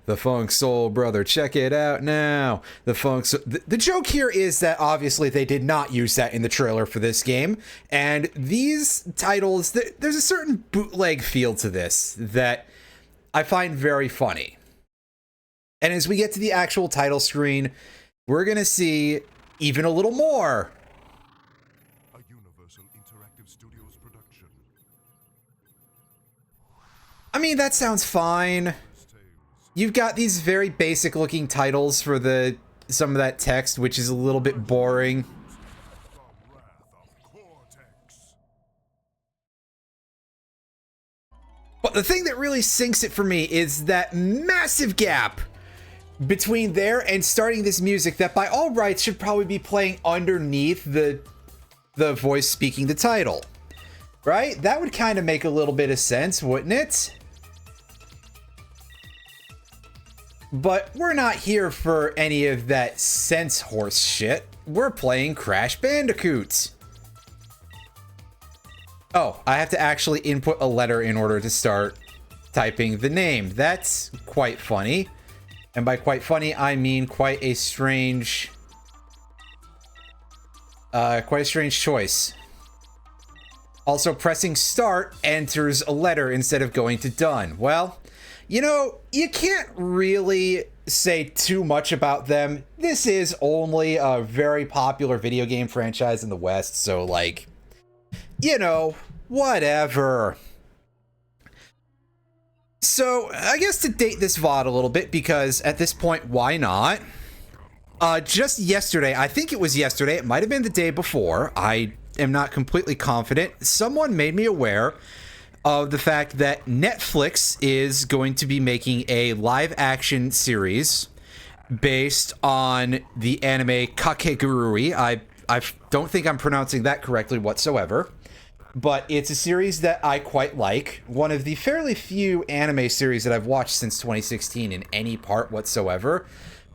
The Funk Soul Brother, check it out now. The joke here is that obviously they did not use that in the trailer for this game, and these titles, there's a certain bootleg feel to this that I find very funny. And as we get to the actual title screen, we're gonna see even a little more. A Universal Interactive Studios production. I mean, that sounds fine. You've got these very basic looking titles for some of that text, which is a little bit boring. The wrath of Cortex. But the thing that really sinks it for me is that massive gap between there and starting this music that by all rights should probably be playing underneath the voice speaking the title. Right? That would kind of make a little bit of sense, wouldn't it? But we're not here for any of that sense horse shit. We're playing Crash Bandicoot. Oh, I have to actually input a letter in order to start typing the name. That's quite funny. And by quite funny, I mean quite a strange choice. Also, pressing start enters a letter instead of going to done. Well, you know, you can't really say too much about them. This is only a very popular video game franchise in the West, so like, you know, whatever. So, I guess to date this VOD a little bit, because at this point, why not? Just yesterday, I think it was yesterday, it might have been the day before, I am not completely confident, someone made me aware of the fact that Netflix is going to be making a live-action series based on the anime Kakegurui. I don't think I'm pronouncing that correctly whatsoever, but it's a series that I quite like. One of the fairly few anime series that I've watched since 2016 in any part whatsoever.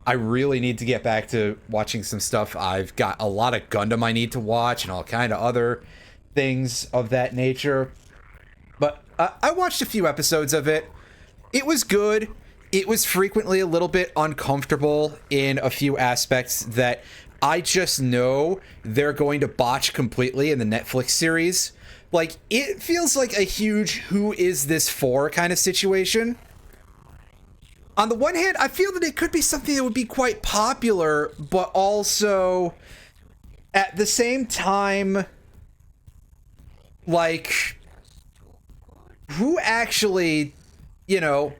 I really need to get back to watching some stuff. I've got a lot of Gundam I need to watch and all kind of other things of that nature. But I watched a few episodes of it. It was good. It was frequently a little bit uncomfortable in a few aspects that I just know they're going to botch completely in the Netflix series. Like, it feels like a huge who is this for kind of situation. On the one hand, I feel that it could be something that would be quite popular, but also at the same time, like, who actually, you know,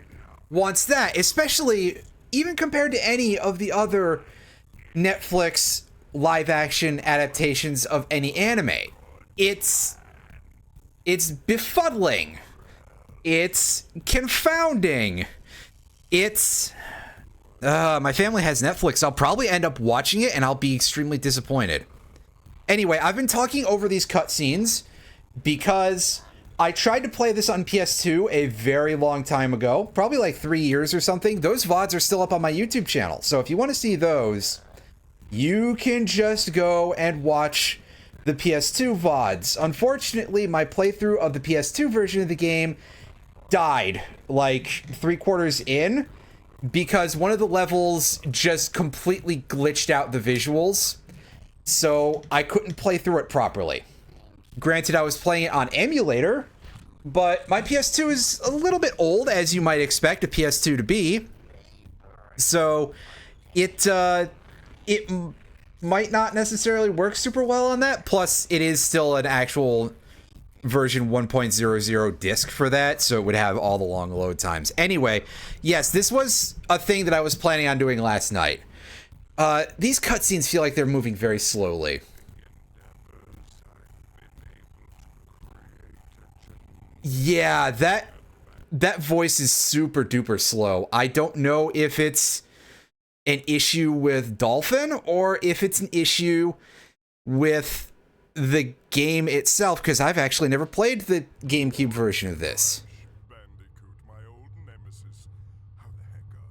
wants that? Especially even compared to any of the other Netflix live action adaptations of any anime. It's befuddling. It's confounding. It's my family has Netflix. I'll probably end up watching it and I'll be extremely disappointed. Anyway, I've been talking over these cutscenes because I tried to play this on PS2 a very long time ago, probably like 3 years or something. Those VODs are still up on my YouTube channel. So if you want to see those, you can just go and watch the PS2 VODs. Unfortunately, my playthrough of the PS2 version of the game died like 3/4 in because one of the levels just completely glitched out the visuals, so I couldn't play through it properly. Granted, I was playing it on emulator, but my PS2 is a little bit old, as you might expect a PS2 to be, so it might not necessarily work super well on that. Plus, it is still an actual version 1.00 disc for that, so it would have all the long load times. Anyway, yes, this was a thing that I was planning on doing last night. These cutscenes feel like they're moving very slowly. Yeah, that voice is super duper slow. I don't know if it's an issue with Dolphin or if it's an issue with the game itself, because I've actually never played the GameCube version of this. Bandicoot, my old nemesis. How the heck are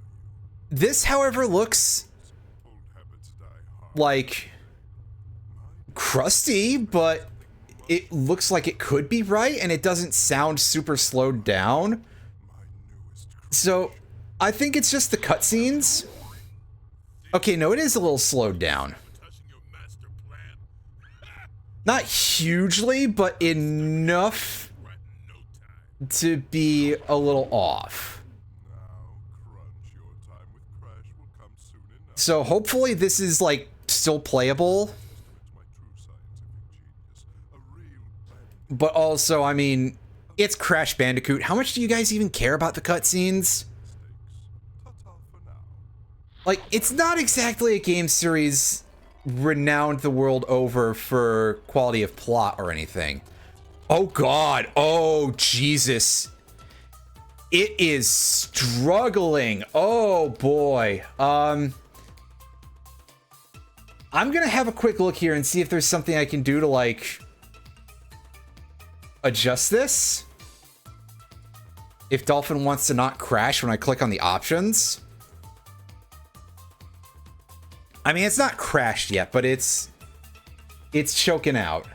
you? This, however, looks Old habits die hard. like crusty, but it looks like it could be right, and it doesn't sound super slowed down. My newest So I think it's just the cutscenes. Okay, no, it is a little slowed down. Not hugely, but enough to be a little off. So hopefully this is, like, still playable. But also, I mean, it's Crash Bandicoot. How much do you guys even care about the cutscenes? Like, it's not exactly a game series renowned the world over for quality of plot or anything. Oh God, oh Jesus. It is struggling. Oh boy. I'm gonna have a quick look here and see if there's something I can do to, like, adjust this. If Dolphin wants to not crash when I click on the options. I mean, it's not crashed yet, but it's choking out.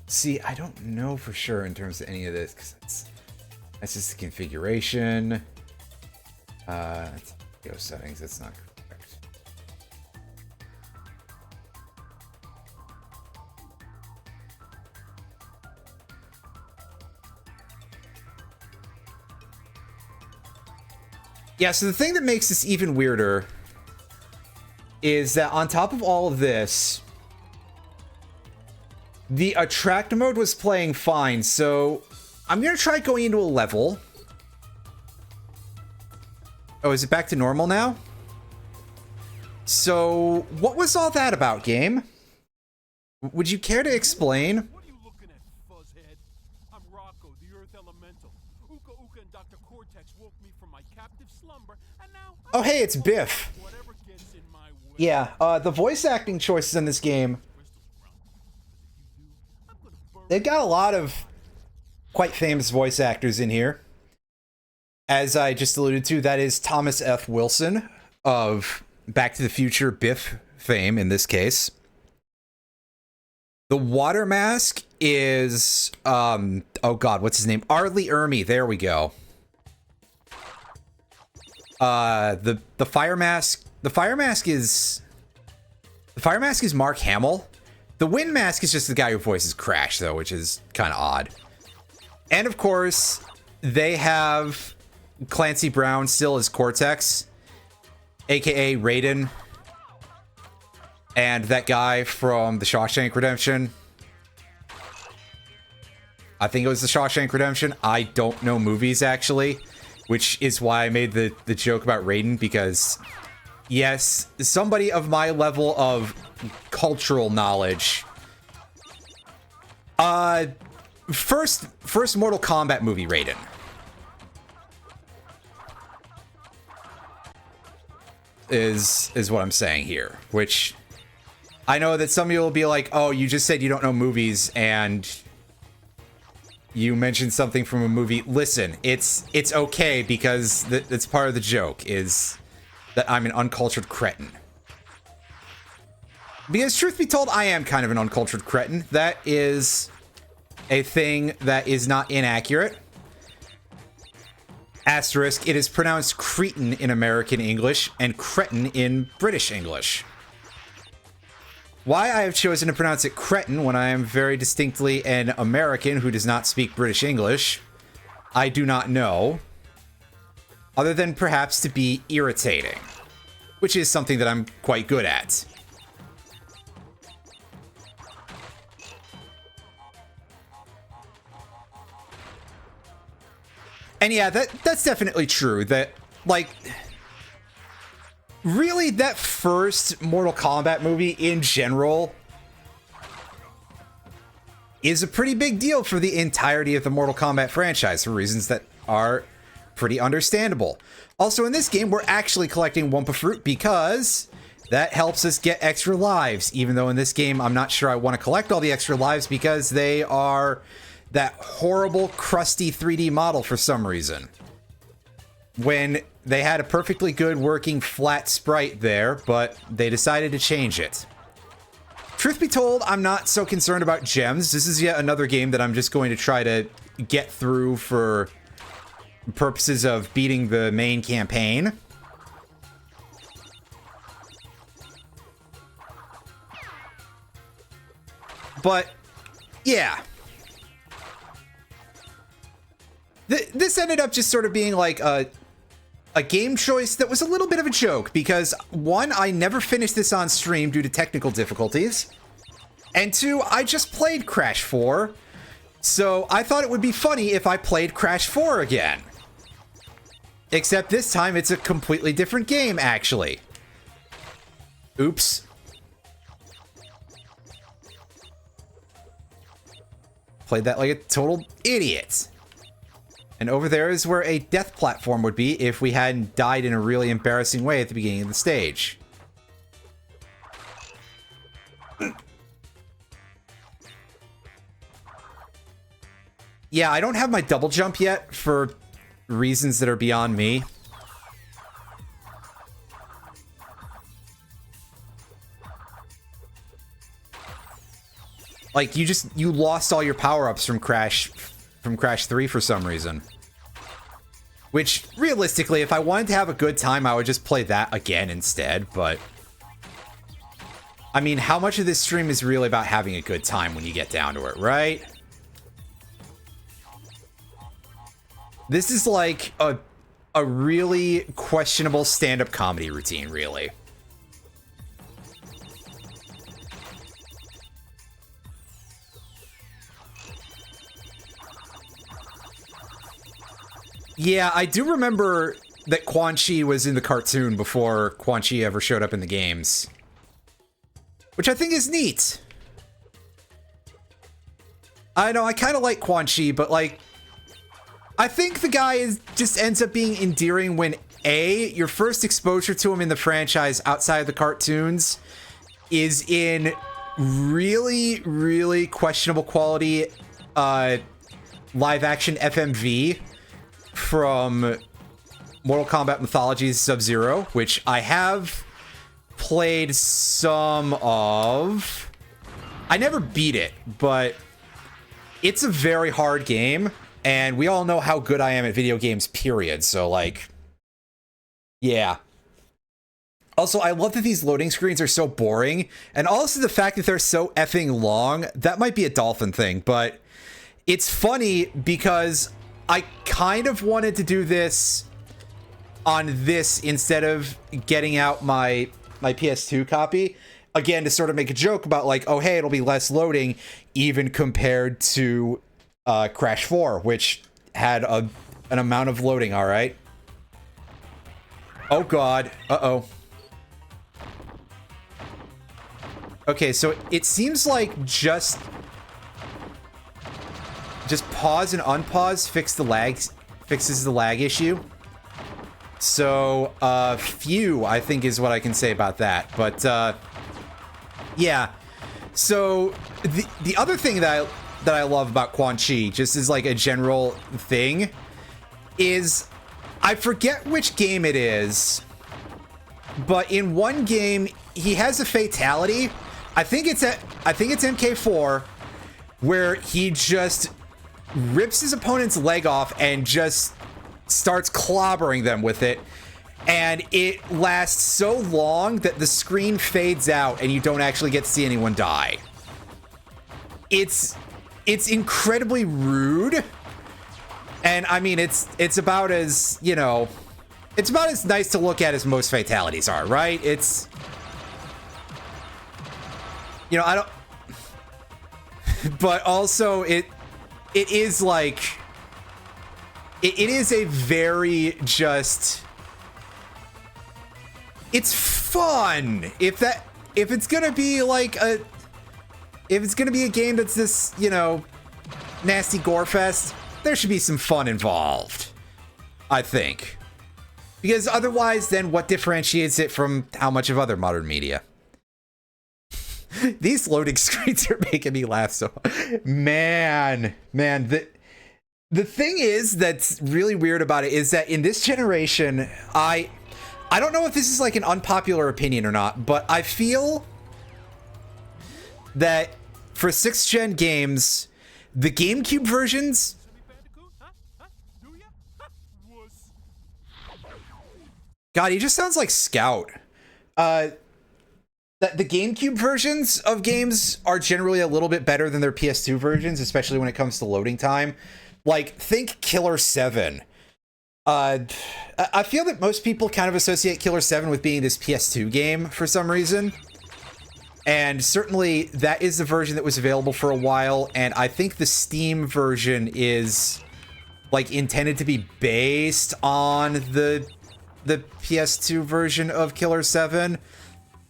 See, I don't know for sure in terms of any of this, because that's just the configuration. That's video settings, that's not correct. Yeah, so the thing that makes this even weirder is that on top of all of this, the attract mode was playing fine, so I'm gonna try going into a level. Oh, is it back to normal now? So, what was all that about, game? Would you care to explain? What are you looking at, fuzzhead? I'm Rocco, the Earth Elemental. Uka Uka and Dr. Cortex woke me from my captive slumber, and now... Oh, hey, it's Biff. Whatever gets in my way. Yeah, the voice acting choices in this game, they've got a lot of quite famous voice actors in here. As I just alluded to, that is Thomas F. Wilson of Back to the Future Biff fame in this case. The water mask is, oh God, what's his name? Ardley Ermey, there we go. The fire mask is Mark Hamill. The wind mask is just the guy who voices Crash, though, which is kind of odd. And of course, they have Clancy Brown still as Cortex, aka Raiden, and that guy from The Shawshank Redemption. I think it was The Shawshank Redemption. I don't know movies, actually, which is why I made the joke about Raiden, because, yes, somebody of my level of cultural knowledge. First Mortal Kombat movie, Raiden. Is what I'm saying here, which I know that some of you will be like, oh, you just said you don't know movies and you mentioned something from a movie. Listen, it's okay, because that's part of the joke, is that I'm an uncultured cretin. Because truth be told, I am kind of an uncultured cretin. That is a thing that is not inaccurate. Asterisk, it is pronounced cretin in American English and cretin in British English. Why I have chosen to pronounce it cretin when I am very distinctly an American who does not speak British English, I do not know. Other than perhaps to be irritating, which is something that I'm quite good at. And yeah, that's definitely true. That, like, really, that first Mortal Kombat movie in general is a pretty big deal for the entirety of the Mortal Kombat franchise, for reasons that are pretty understandable. Also, in this game, we're actually collecting Wumpa Fruit because That helps us get extra lives, even though in this game I'm not sure I want to collect all the extra lives because they are that horrible, crusty 3D model for some reason. When they had a perfectly good working flat sprite there, but they decided to change it. Truth be told, I'm not so concerned about gems. This is yet another game that I'm just going to try to get through for purposes of beating the main campaign. But, yeah. This ended up just sort of being like a game choice that was a little bit of a joke because, one, I never finished this on stream due to technical difficulties, and two, I just played Crash 4, so I thought it would be funny if I played Crash 4 again. Except this time it's a completely different game, actually. Oops. Played that like a total idiot. And over there is where a death platform would be if we hadn't died in a really embarrassing way at the beginning of the stage. Yeah, I don't have my double jump yet for reasons that are beyond me. Like, you lost all your power-ups from Crash 3 for some reason. Which, realistically, if I wanted to have a good time, I would just play that again instead, but... I mean, how much of this stream is really about having a good time when you get down to it, right? This is like a really questionable stand-up comedy routine, really. Yeah, I do remember that Quan Chi was in the cartoon before Quan Chi ever showed up in the games. Which I think is neat. I know, I kind of like Quan Chi, but like... I think the guy just ends up being endearing when A, your first exposure to him in the franchise outside of the cartoons is in really, really questionable quality live-action FMV from Mortal Kombat Mythologies Sub-Zero, which I have played some of. I never beat it, but it's a very hard game, and we all know how good I am at video games, period, so, like, yeah. Also, I love that these loading screens are so boring, and also the fact that they're so effing long. That might be a dolphin thing, but it's funny because I kind of wanted to do this on this instead of getting out my PS2 copy. Again, to sort of make a joke about like, oh, hey, it'll be less loading even compared to Crash 4, which had an amount of loading, all right? Oh, God. Uh-oh. Okay, so it seems like just pause and unpause fixes the lag issue. So, few, I think is what I can say about that. But, yeah. So, the other thing that I love about Quan Chi, just as like a general thing, is I forget which game it is, but in one game he has a fatality. I think it's MK4, where he just rips his opponent's leg off and just starts clobbering them with it, and it lasts so long that the screen fades out and you don't actually get to see anyone die. It's incredibly rude, and I mean it's about as, you know, it's about as nice to look at as most fatalities are, right? It's, you know, I don't, but also it is like, it is a very just, it's fun. If it's gonna be like if it's gonna be a game that's this, you know, nasty gore fest, there should be some fun involved, I think. Because otherwise, then what differentiates it from how much of other modern media? These loading screens are making me laugh so man, the thing is that's really weird about it is that in this generation, I don't know if this is like an unpopular opinion or not, but I feel that for 6th gen games, the GameCube versions. Bandicoot? Huh? Do ya? Wuss. God, he just sounds like Scout. That the GameCube versions of games are generally a little bit better than their PS2 versions, especially when it comes to loading time. Like, think Killer 7. I feel that most people kind of associate Killer 7 with being this PS2 game for some reason. And certainly that is the version that was available for a while, and I think the Steam version is like intended to be based on the PS2 version of Killer 7.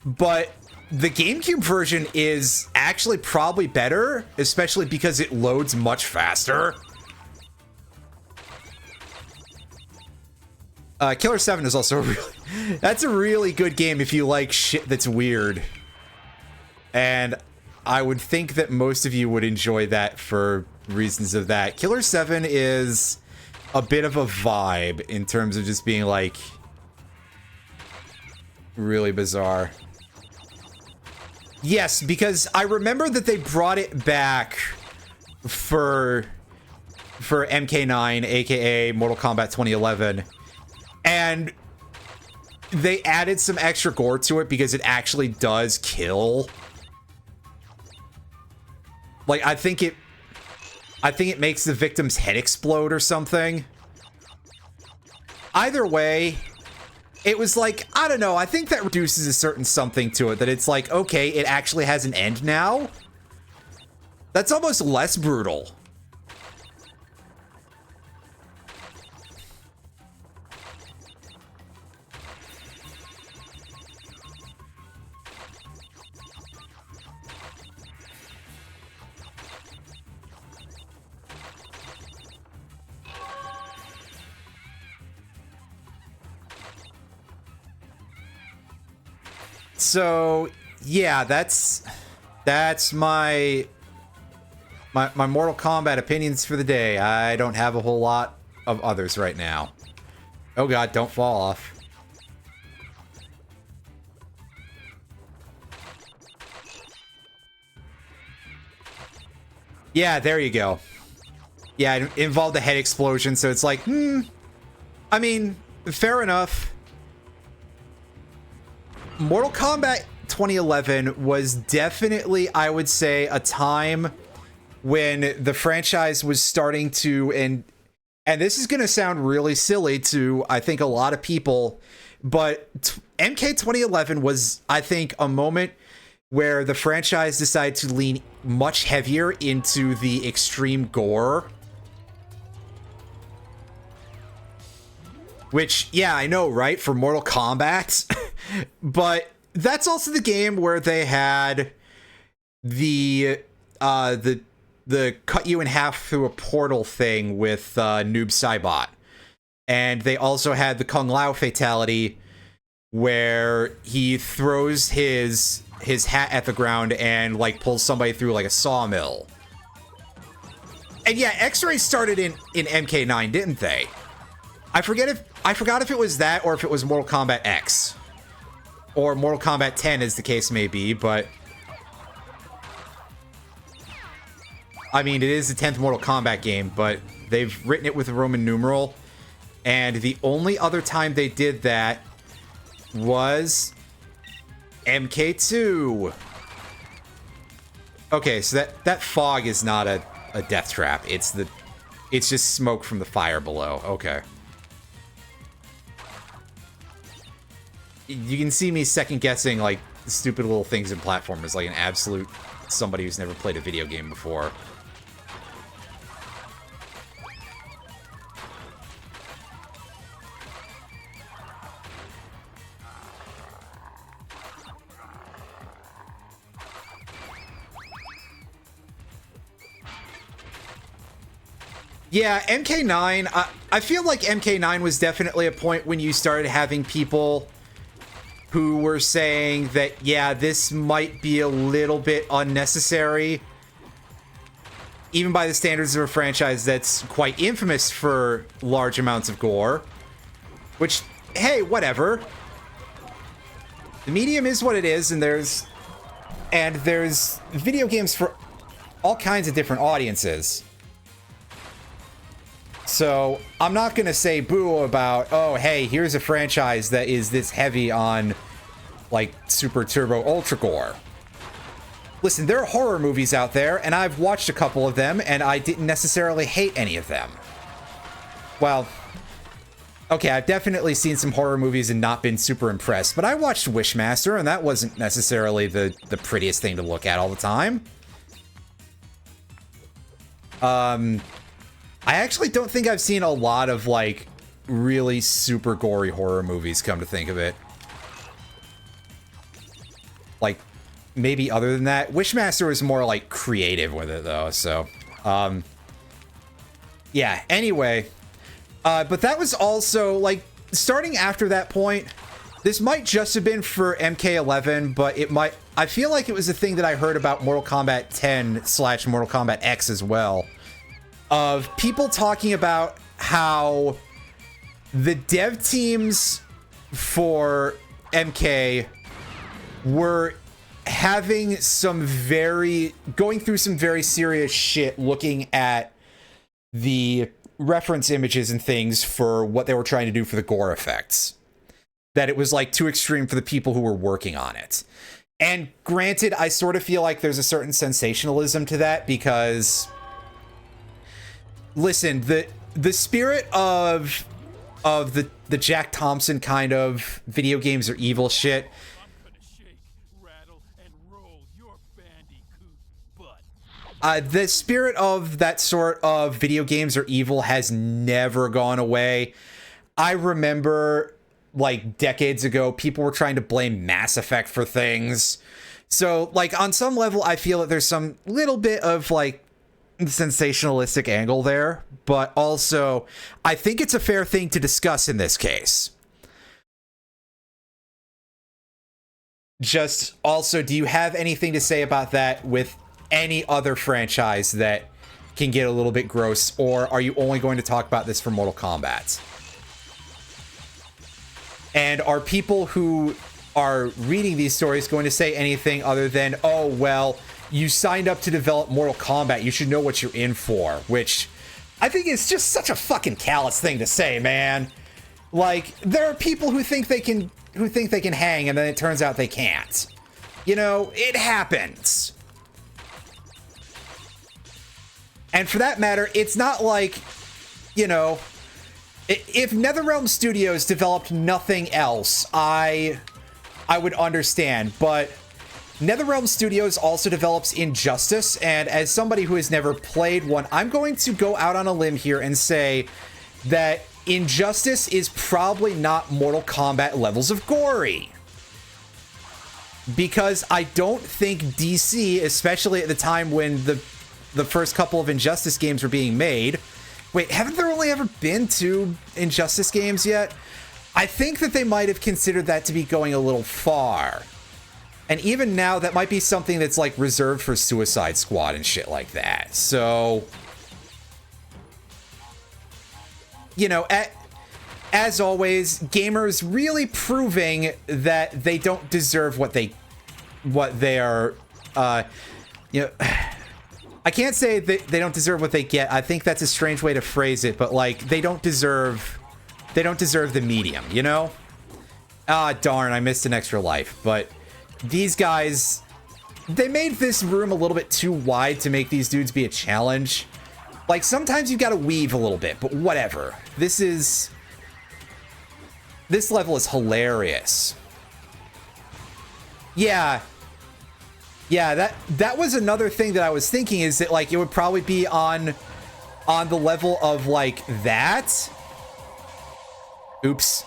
But the GameCube version is actually probably better, especially because it loads much faster. Killer 7 is also that's a really good game if you like shit that's weird. And I would think that most of you would enjoy that for reasons of that. Killer 7 is a bit of a vibe in terms of just being like really bizarre. Yes, because I remember that they brought it back for MK9, aka Mortal Kombat 2011, and they added some extra gore to it because it actually does kill. Like, I think it makes the victim's head explode or something. Either way, it was like, I don't know, I think that reduces a certain something to it, that it's like, okay, it actually has an end now? That's almost less brutal. So, yeah, that's my Mortal Kombat opinions for the day. I don't have a whole lot of others right now. Oh god, don't fall off. Yeah, there you go. Yeah, it involved a head explosion, so it's like, I mean, fair enough. Mortal Kombat 2011 was definitely, I would say, a time when the franchise was starting to, and this is going to sound really silly to, I think, a lot of people, but MK 2011 was, I think, a moment where the franchise decided to lean much heavier into the extreme gore. Which, yeah, I know, right? For Mortal Kombat. But that's also the game where they had the cut you in half through a portal thing with Noob Saibot. And they also had the Kung Lao fatality where he throws his hat at the ground and like pulls somebody through like a sawmill. And yeah, X-Ray started in MK9, didn't they? I forgot if it was that or if it was Mortal Kombat X. Or Mortal Kombat 10, as the case may be, but I mean, it is the 10th Mortal Kombat game, but they've written it with a Roman numeral, and the only other time they did that was MK2. Okay, so that fog is not a death trap. It's just smoke from the fire below. Okay. You can see me second guessing like stupid little things in platformers like an absolute somebody who's never played a video game before. Yeah, MK9, I feel like MK9 was definitely a point when you started having people who were saying that, yeah, this might be a little bit unnecessary, even by the standards of a franchise that's quite infamous for large amounts of gore. Which, hey, whatever. The medium is what it is, and there's video games for all kinds of different audiences. So I'm not gonna say boo about, oh, hey, here's a franchise that is this heavy on like super turbo ultra gore. Listen, there are horror movies out there, and I've watched a couple of them, and I didn't necessarily hate any of them. Well, okay, I've definitely seen some horror movies and not been super impressed, but I watched Wishmaster, and that wasn't necessarily the prettiest thing to look at all the time. I actually don't think I've seen a lot of, like, really super gory horror movies, come to think of it. Like, maybe other than that. Wishmaster was more, like, creative with it, though, so... yeah, anyway. But that was also, like, starting after that point, this might just have been for MK11, but it might... I feel like it was a thing that I heard about Mortal Kombat 10 / Mortal Kombat X as well. Of people talking about how the dev teams for MK were having going through some very serious shit looking at the reference images and things for what they were trying to do for the gore effects. That it was like too extreme for the people who were working on it. And granted, I sort of feel like there's a certain sensationalism to that because... Listen, the spirit of the Jack Thompson kind of video games are evil shit. I'm gonna shake, rattle, and roll your Bandicoot butt. The spirit of that sort of video games are evil has never gone away. I remember, like, decades ago, people were trying to blame Mass Effect for things. So, like, on some level, I feel that there's some little bit of, like, sensationalistic angle there, but also I think it's a fair thing to discuss in this case. Just also, do you have anything to say about that with any other franchise that can get a little bit gross, or are you only going to talk about this for Mortal Kombat? And are people who are reading these stories going to say anything other than, oh, well, you signed up to develop Mortal Kombat, you should know what you're in for, which I think is just such a fucking callous thing to say, man. Like, there are people who think they can hang, and then it turns out they can't. You know, it happens. And for that matter, it's not like, you know, if NetherRealm Studios developed nothing else, I would understand, but NetherRealm Studios also develops Injustice, and as somebody who has never played one, I'm going to go out on a limb here and say that Injustice is probably not Mortal Kombat levels of gory. Because I don't think DC, especially at the time when the first couple of Injustice games were being made... Wait, haven't there only ever been 2 Injustice games yet? I think that they might have considered that to be going a little far. And even now, that might be something that's, like, reserved for Suicide Squad and shit like that. So, you know, as always, gamers really proving that they don't deserve what they are, you know... I can't say that they don't deserve what they get. I think that's a strange way to phrase it, but, like, they don't deserve the medium, you know? Ah, darn, I missed an extra life, but... These guys, they made this room a little bit too wide to make these dudes be a challenge. Like, sometimes you gotta weave a little bit, but whatever. This level is hilarious. Yeah. Yeah, that was another thing that I was thinking, is that, like, it would probably be on the level of, like, that. Oops.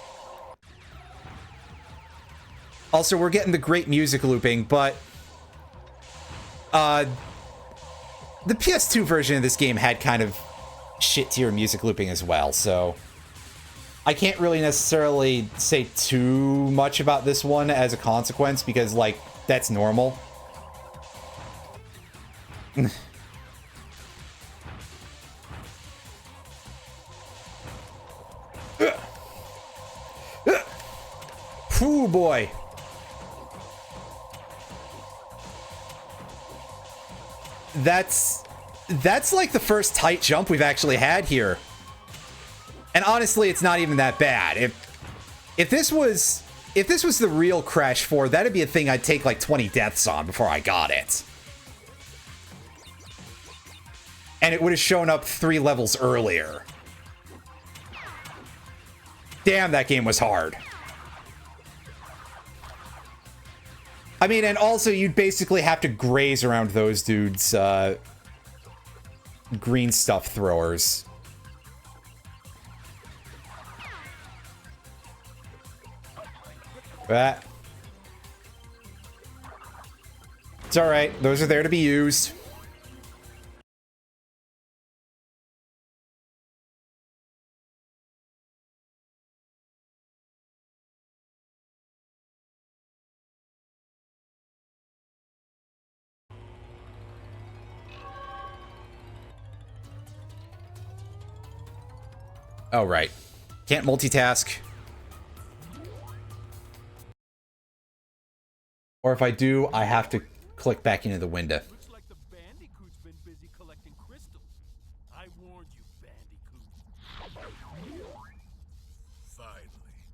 Also, we're getting the great music looping, but the PS2 version of this game had kind of shit tier music looping as well, so I can't really necessarily say too much about this one as a consequence, because, like, that's normal. Ooh, boy. That's like the first tight jump we've actually had here. And honestly, it's not even that bad. If this was the real Crash 4, that'd be a thing I'd take like 20 deaths on before I got it. And it would have shown up 3 levels earlier. Damn, that game was hard. I mean, and also you'd basically have to graze around those dudes, green stuff throwers. That. It's alright, those are there to be used. Oh, right. Can't multitask. Or if I do, I have to click back into the window. Looks like the Bandicoot's been busy collecting crystals. I warned you, Bandicoot. Finally,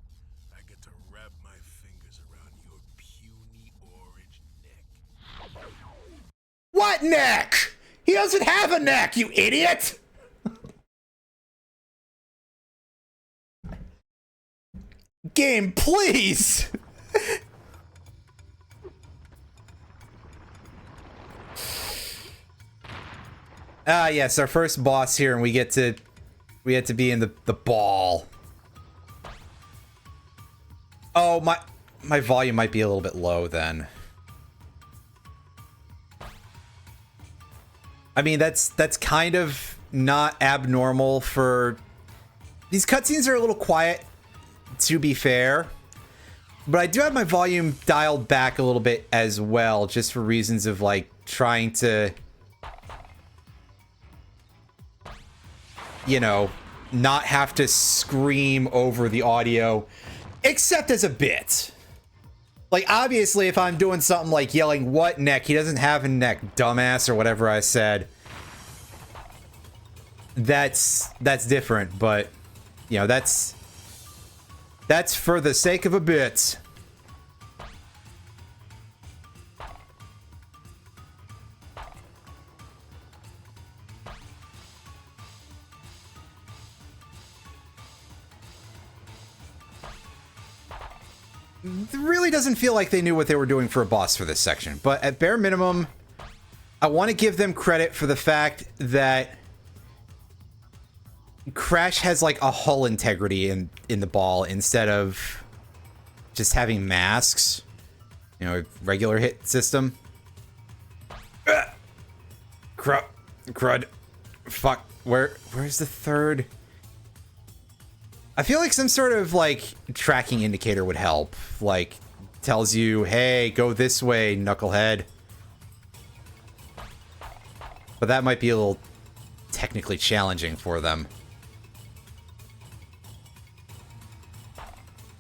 I get to wrap my fingers around your puny orange neck. What neck? He doesn't have a neck, you idiot! Game, please! Ah, yes, our first boss here, and we get to be in the ball. Oh, my volume might be a little bit low then. I mean, that's kind of not abnormal for... These cutscenes are a little quiet, to be fair. But I do have my volume dialed back a little bit as well, just for reasons of, like, trying to... you know, not have to scream over the audio, except as a bit. Like, obviously, if I'm doing something like yelling, "What neck?" He doesn't have a neck, dumbass, or whatever I said. That's different, but, you know, that's for the sake of a bit. It really doesn't feel like they knew what they were doing for a boss for this section, but at bare minimum, I want to give them credit for the fact that Crash has like a hull integrity in the ball instead of just having masks. You know, regular hit system. Crud. Fuck. Where's the third? I feel like some sort of, like, tracking indicator would help. Like, tells you, hey, go this way, knucklehead. But that might be a little technically challenging for them.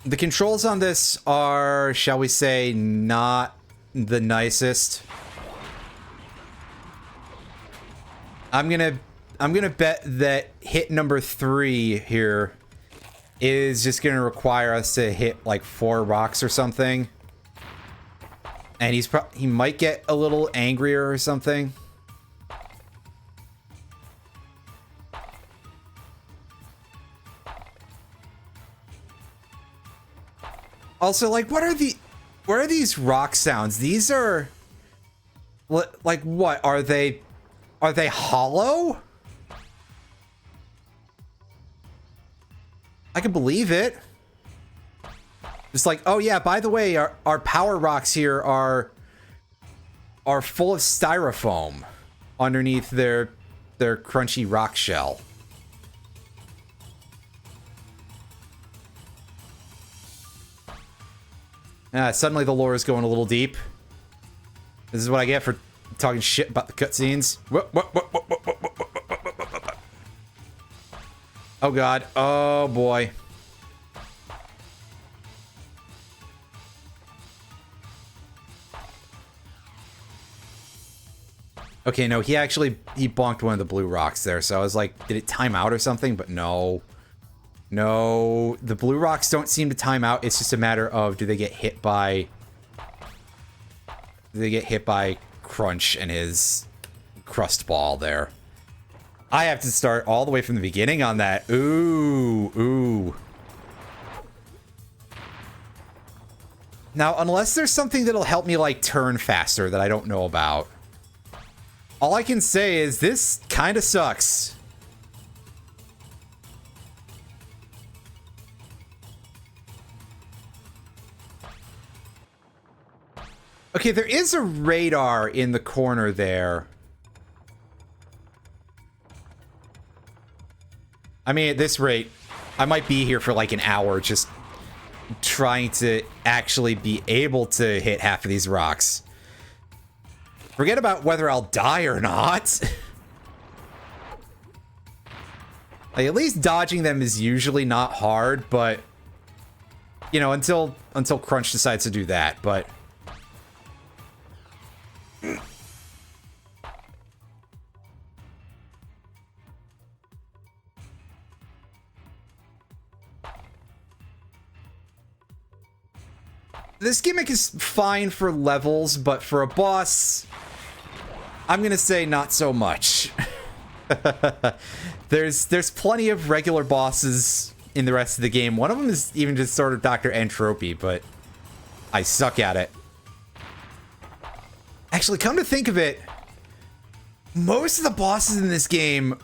The controls on this are, shall we say, not the nicest. I'm gonna bet that hit number 3 here is just gonna require us to hit like 4 rocks or something. And he might get a little angrier or something. Also, like, what are these rock sounds? These are, like, what are they hollow? I can believe it. Just like, oh yeah, by the way, our power rocks here are full of styrofoam underneath their crunchy rock shell. Suddenly the lore is going a little deep. This is what I get for talking shit about the cutscenes. Oh god. Oh boy. Okay, no, he bonked one of the blue rocks there, so I was like, did it time out or something? But no. No, the blue rocks don't seem to time out. It's just a matter of do they get hit by Crunch and his crust ball there. I have to start all the way from the beginning on that. Ooh, ooh. Now, unless there's something that'll help me like turn faster that I don't know about. All I can say is this kind of sucks. Okay, there is a radar in the corner there. I mean, at this rate, I might be here for like an hour just trying to actually be able to hit half of these rocks. Forget about whether I'll die or not. Like, at least dodging them is usually not hard, but you know, until Crunch decides to do that, but this gimmick is fine for levels, but for a boss, I'm gonna say not so much. There's plenty of regular bosses in the rest of the game. One of them is even just sort of Dr. Entropy, but I suck at it. Actually, come to think of it, most of the bosses in this game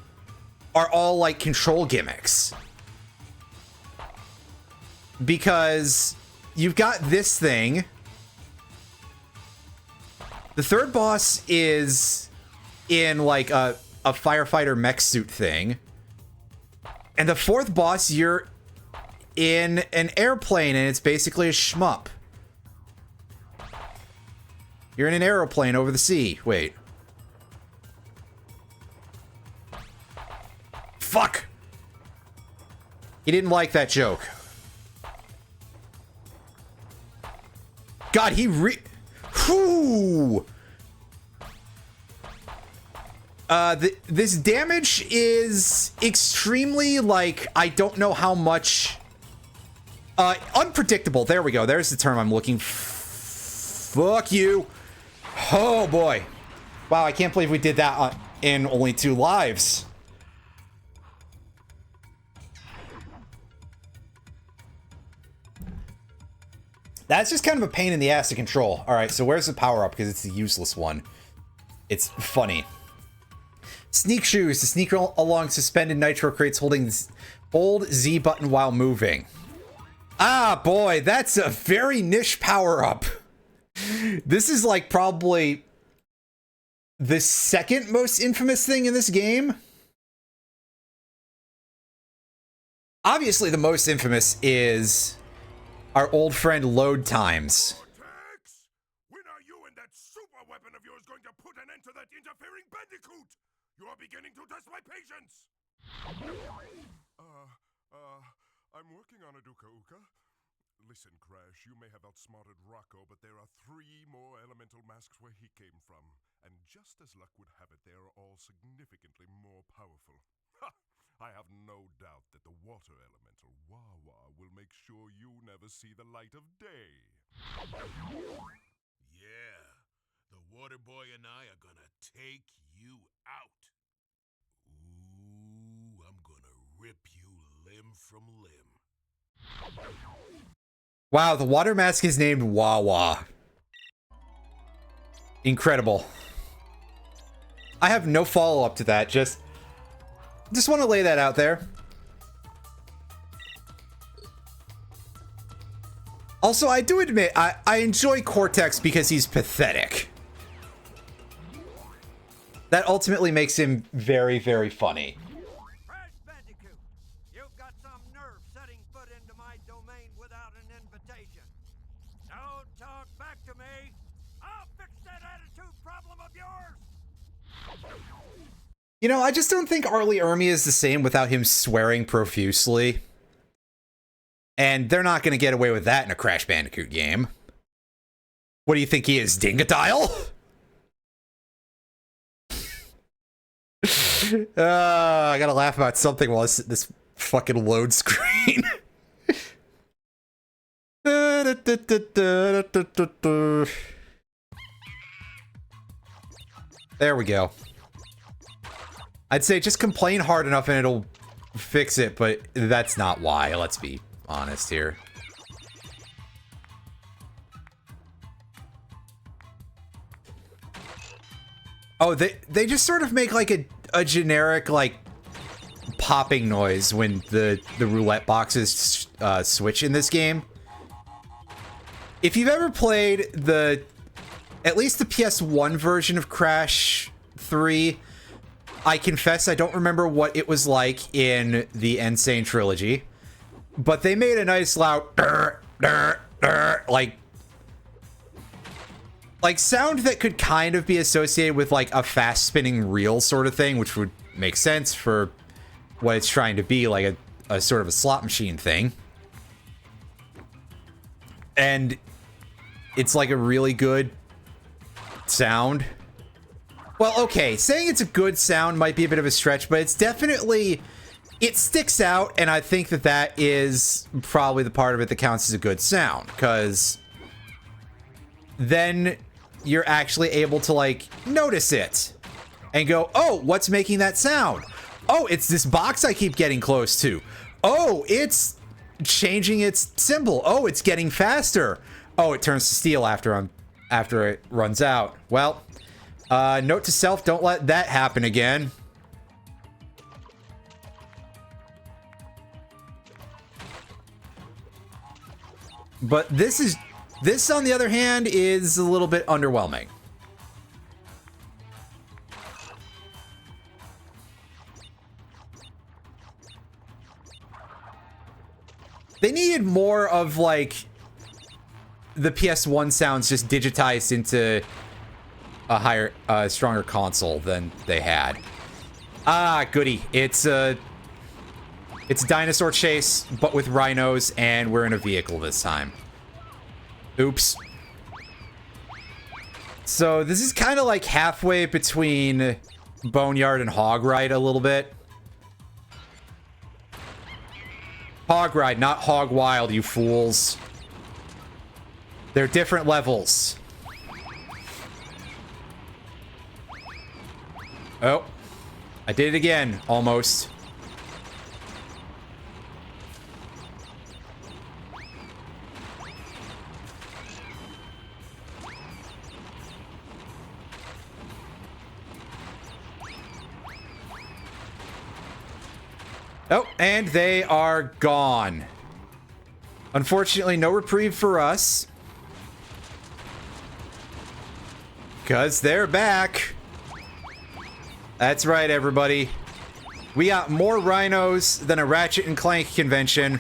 are all like control gimmicks. Because you've got this thing. The third boss is in like a firefighter mech suit thing. And the fourth boss, you're in an airplane and it's basically a shmup. You're in an aeroplane over the sea. Wait. Fuck! He didn't like that joke. God, Whew! This damage is extremely, like, I don't know how much... unpredictable. There we go. There's the term I'm looking Fuck you. Oh, boy. Wow, I can't believe we did that in only 2 lives. That's just kind of a pain in the ass to control. All right, so where's the power-up? Because it's the useless one. It's funny. Sneak shoes to sneak along suspended nitro crates holding hold Z button while moving. Ah, boy, that's a very niche power-up. This is like probably the second most infamous thing in this game. Obviously, the most infamous is our old friend load times. Cortex! When are you and that super weapon of yours going to put an end to that interfering Bandicoot? You are beginning to test my patience! I'm working on it, Uka Uka. Listen, Crash, you may have outsmarted Rocco, but there are 3 more elemental masks where he came from. And just as luck would have it, they are all significantly more powerful. Ha! I have no doubt that the water elemental, Wawa, will make sure you never see the light of day. Yeah, the water boy and I are gonna take you out. Ooh, I'm gonna rip you limb from limb. Wow, the water mask is named Wawa. Incredible. I have no follow-up to that, just want to lay that out there. Also, I do admit, I enjoy Cortex because he's pathetic. That ultimately makes him very, very funny. Crash Bandicoot, you've got some nerve setting foot into my domain without an invitation. No, You know, I just don't think Arlie Ermy is the same without him swearing profusely. And they're not going to get away with that in a Crash Bandicoot game. What do you think he is, Dingodile? I gotta laugh about something while this fucking load screen. There we go. I'd say just complain hard enough and it'll fix it, but that's not why. Let's be honest here. Oh, they just sort of make like a generic like popping noise when the roulette boxes switch in this game. If you've ever played at least the PS1 version of Crash 3, I confess I don't remember what it was like in the Insane trilogy, but they made a nice loud like sound that could kind of be associated with like a fast spinning reel sort of thing, which would make sense for what it's trying to be, like a sort of a slot machine thing. And it's like a really good sound. Well, okay, saying it's a good sound might be a bit of a stretch, but it's definitely, it sticks out, and I think that is probably the part of it that counts as a good sound, because then you're actually able to, like, notice it and go, oh, what's making that sound? Oh, it's this box I keep getting close to. Oh, it's changing its symbol. Oh, it's getting faster. Oh, it turns to steel after it runs out. Well, note to self, don't let that happen again. But this, on the other hand, is a little bit underwhelming. They needed more of, like, the PS1 sounds just digitized into a higher, stronger console than they had. Ah, goody. It's a dinosaur chase, but with rhinos, and we're in a vehicle this time. Oops. So this is kind of like halfway between Boneyard and Hog Ride a little bit. Hog Ride, not Hog Wild, you fools. They're different levels. Oh. I did it again, almost. Oh, and they are gone. Unfortunately, no reprieve for us. Because they're back. That's right, everybody. We got more rhinos than a Ratchet and Clank convention.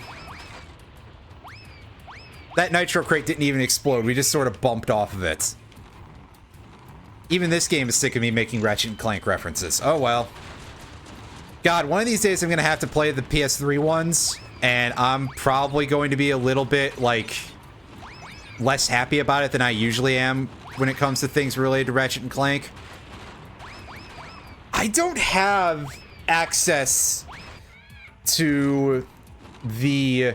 That nitro crate didn't even explode. We just sort of bumped off of it. Even this game is sick of me making Ratchet and Clank references. Oh, well. God, one of these days I'm going to have to play the PS3 ones, and I'm probably going to be a little bit, like, less happy about it than I usually am when it comes to things related to Ratchet and Clank. I don't have access to the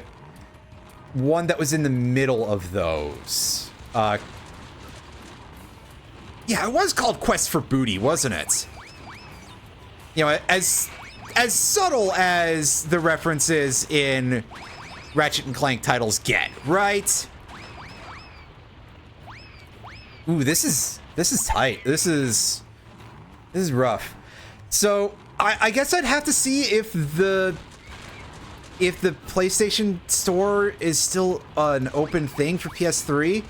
one that was in the middle of those. Yeah, it was called Quest for Booty, wasn't it? You know, as subtle as the references in Ratchet and Clank titles get, right? Ooh, this is tight. This is rough. So I guess I'd have to see if the PlayStation Store is still an open thing for PS3.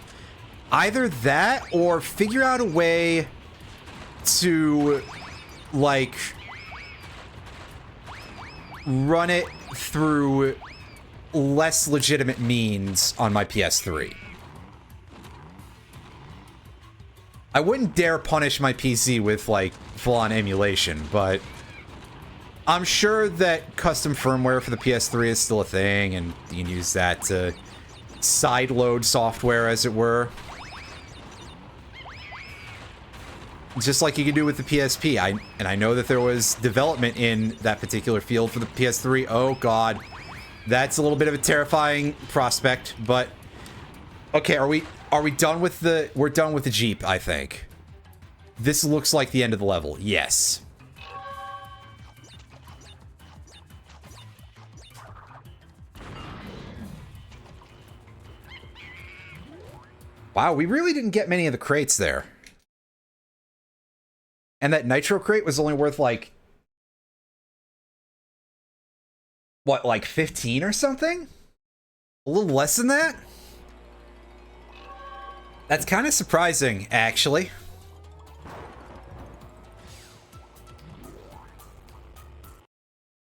Either that or figure out a way to, like, run it through less legitimate means on my PS3. I wouldn't dare punish my PC with, like, full-on emulation, but I'm sure that custom firmware for the PS3 is still a thing, and you can use that to sideload software, as it were. Just like you can do with the PSP. And I know that there was development in that particular field for the PS3. Oh, God. That's a little bit of a terrifying prospect, but... Okay, are we done with the... We're done with the Jeep, I think. This looks like the end of the level. Yes. Wow, we really didn't get many of the crates there. And that nitro crate was only worth, like... What, like 15 or something? A little less than that? That's kind of surprising, actually.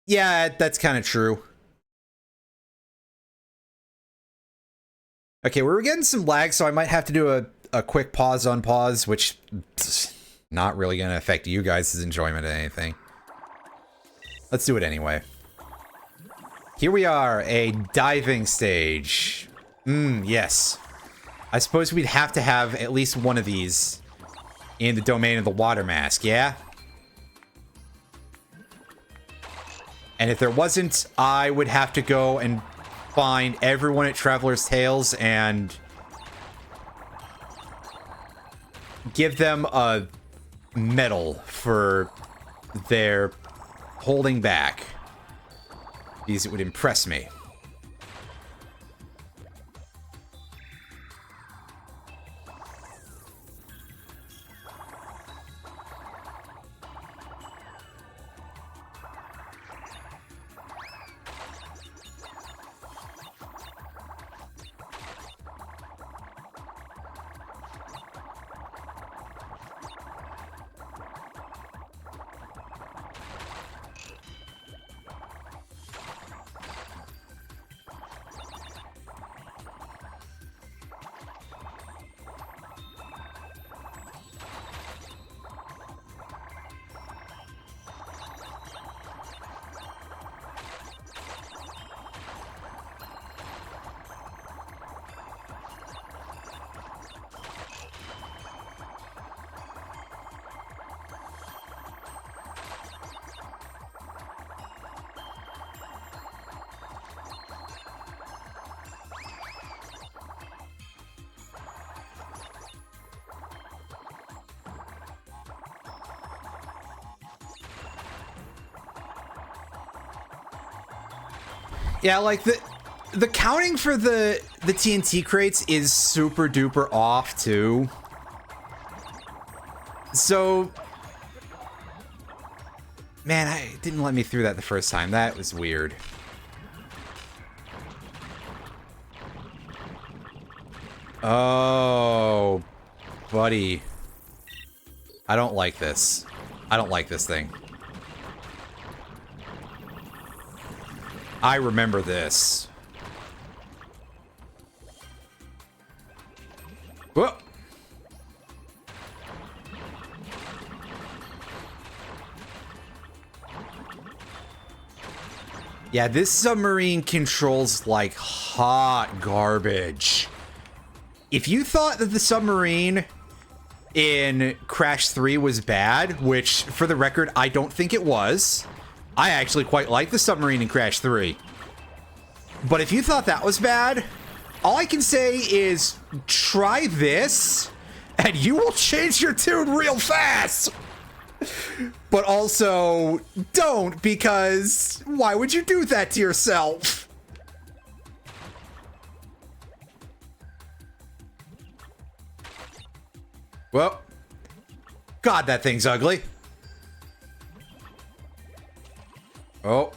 Yeah, that's kind of true. Okay, we were getting some lag, so I might have to do a quick pause on pause, which not really going to affect you guys' enjoyment of anything. Let's do it anyway. Here we are, a diving stage. Yes. I suppose we'd have to have at least one of these in the domain of the water mask, yeah? And if there wasn't, I would have to go and find everyone at Traveler's Tales and give them a medal for their holding back. Because it would impress me. Yeah, like the counting for the TNT crates is super duper off too. So, man, it didn't let me through that the first time. That was weird. Oh, buddy. I don't like this. I don't like this thing. I remember this. Whoa. Yeah, this submarine controls like hot garbage. If you thought that the submarine in Crash 3 was bad, which, for the record, I don't think it was. I actually quite like the submarine in Crash 3. But if you thought that was bad, all I can say is try this, and you will change your tune real fast. But also, don't, because why would you do that to yourself? Well, God, that thing's ugly. Oh,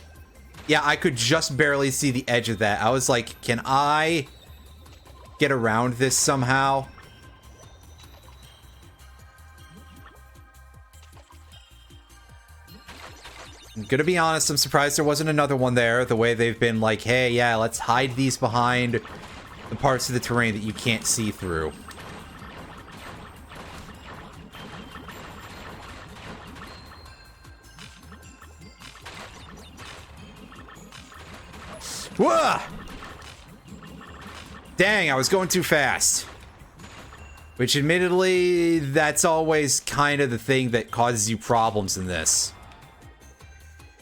yeah, I could just barely see the edge of that. I was like, can I get around this somehow? I'm gonna be honest, I'm surprised there wasn't another one there, the way they've been like, hey, yeah, let's hide these behind the parts of the terrain that you can't see through. Whoa! Dang, I was going too fast. Which, admittedly, that's always kind of the thing that causes you problems in this.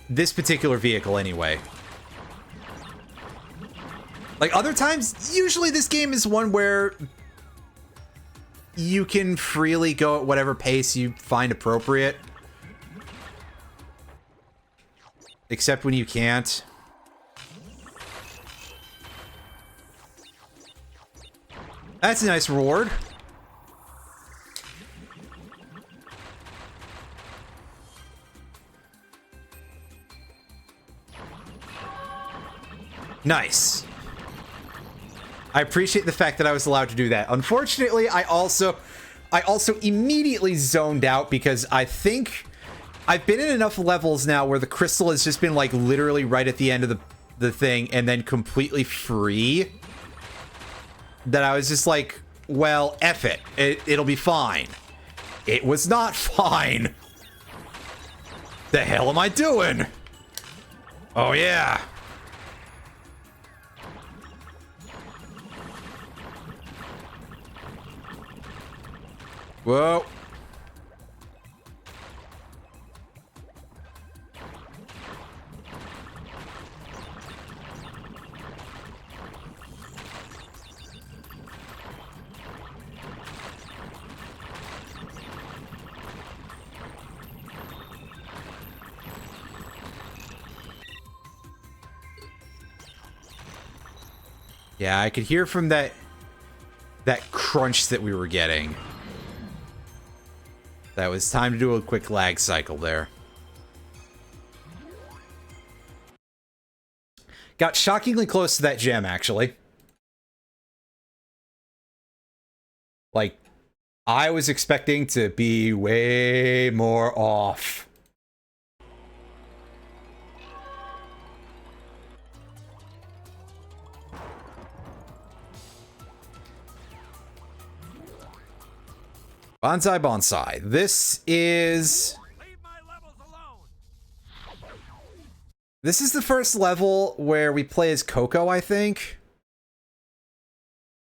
This particular vehicle, anyway. Like, other times, usually this game is one where you can freely go at whatever pace you find appropriate. Except when you can't. That's a nice reward. Nice. I appreciate the fact that I was allowed to do that. Unfortunately, I also immediately zoned out because I think I've been in enough levels now where the crystal has just been like literally right at the end of the thing and then completely free. That I was just like, well, F it. It'll be fine. It was not fine. The hell am I doing? Oh, yeah. Whoa. Yeah, I could hear from that crunch that we were getting. That was time to do a quick lag cycle there. Got shockingly close to that gem, actually. Like, I was expecting to be way more off. Bonsai Bonsai. This is... Leave my levels alone. This is the first level where we play as Coco, I think.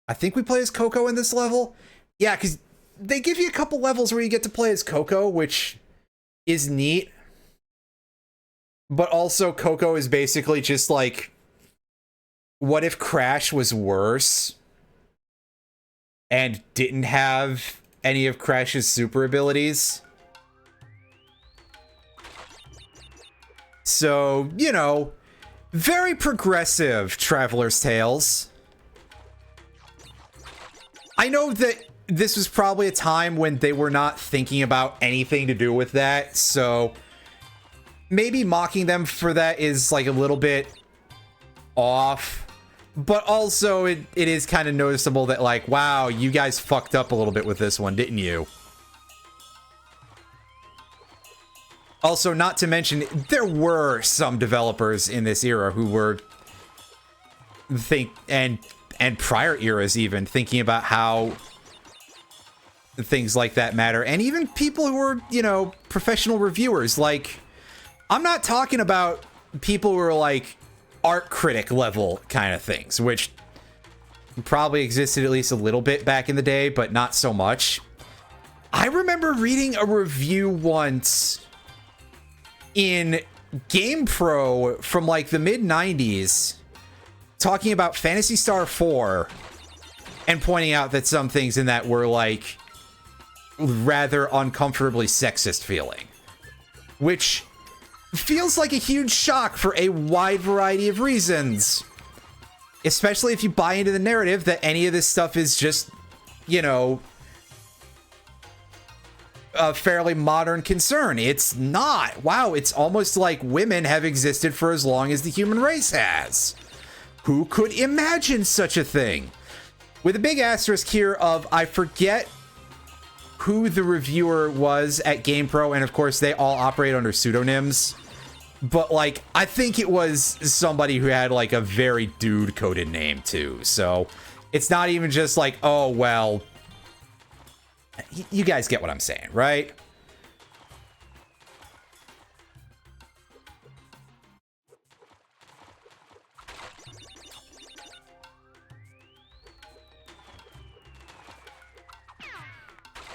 I think we play as Coco in this level. Yeah, because they give you a couple levels where you get to play as Coco, which is neat. But also, Coco is basically just like, what if Crash was worse and didn't have any of Crash's super abilities? So, you know, very progressive Traveler's Tales. I know that this was probably a time when they were not thinking about anything to do with that, so maybe mocking them for that is like a little bit off. But also, it is kind of noticeable that, like, wow, you guys fucked up a little bit with this one, didn't you? Also, not to mention, there were some developers in this era who were and prior eras even thinking about how things like that matter, and even people who were, you know, professional reviewers. Like, I'm not talking about people who are like art critic level kind of things, which probably existed at least a little bit back in the day, but not so much. I remember reading a review once in GamePro from like the mid-90s talking about Phantasy Star 4 and pointing out that some things in that were like rather uncomfortably sexist feeling, which feels like a huge shock for a wide variety of reasons. Especially if you buy into the narrative that any of this stuff is just, you know, a fairly modern concern. It's not. Wow, it's almost like women have existed for as long as the human race has. Who could imagine such a thing? With a big asterisk here of, I forget who the reviewer was at GamePro, and of course they all operate under pseudonyms. But, like, I think it was somebody who had, like, a very dude-coded name, too. So, it's not even just like, oh, well, you guys get what I'm saying, right?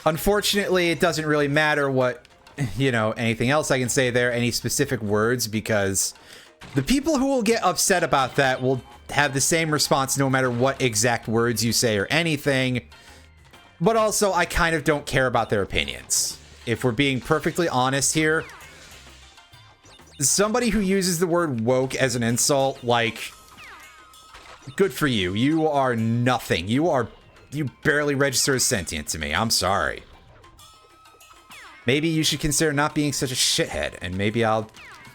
Unfortunately, it doesn't really matter what, you know, anything else I can say there, any specific words, because the people who will get upset about that will have the same response no matter what exact words you say or anything. But also, I kind of don't care about their opinions. If we're being perfectly honest here, somebody who uses the word woke as an insult, like, good for you. You are nothing. You barely register as sentient to me. I'm sorry. Maybe you should consider not being such a shithead, and maybe I'll...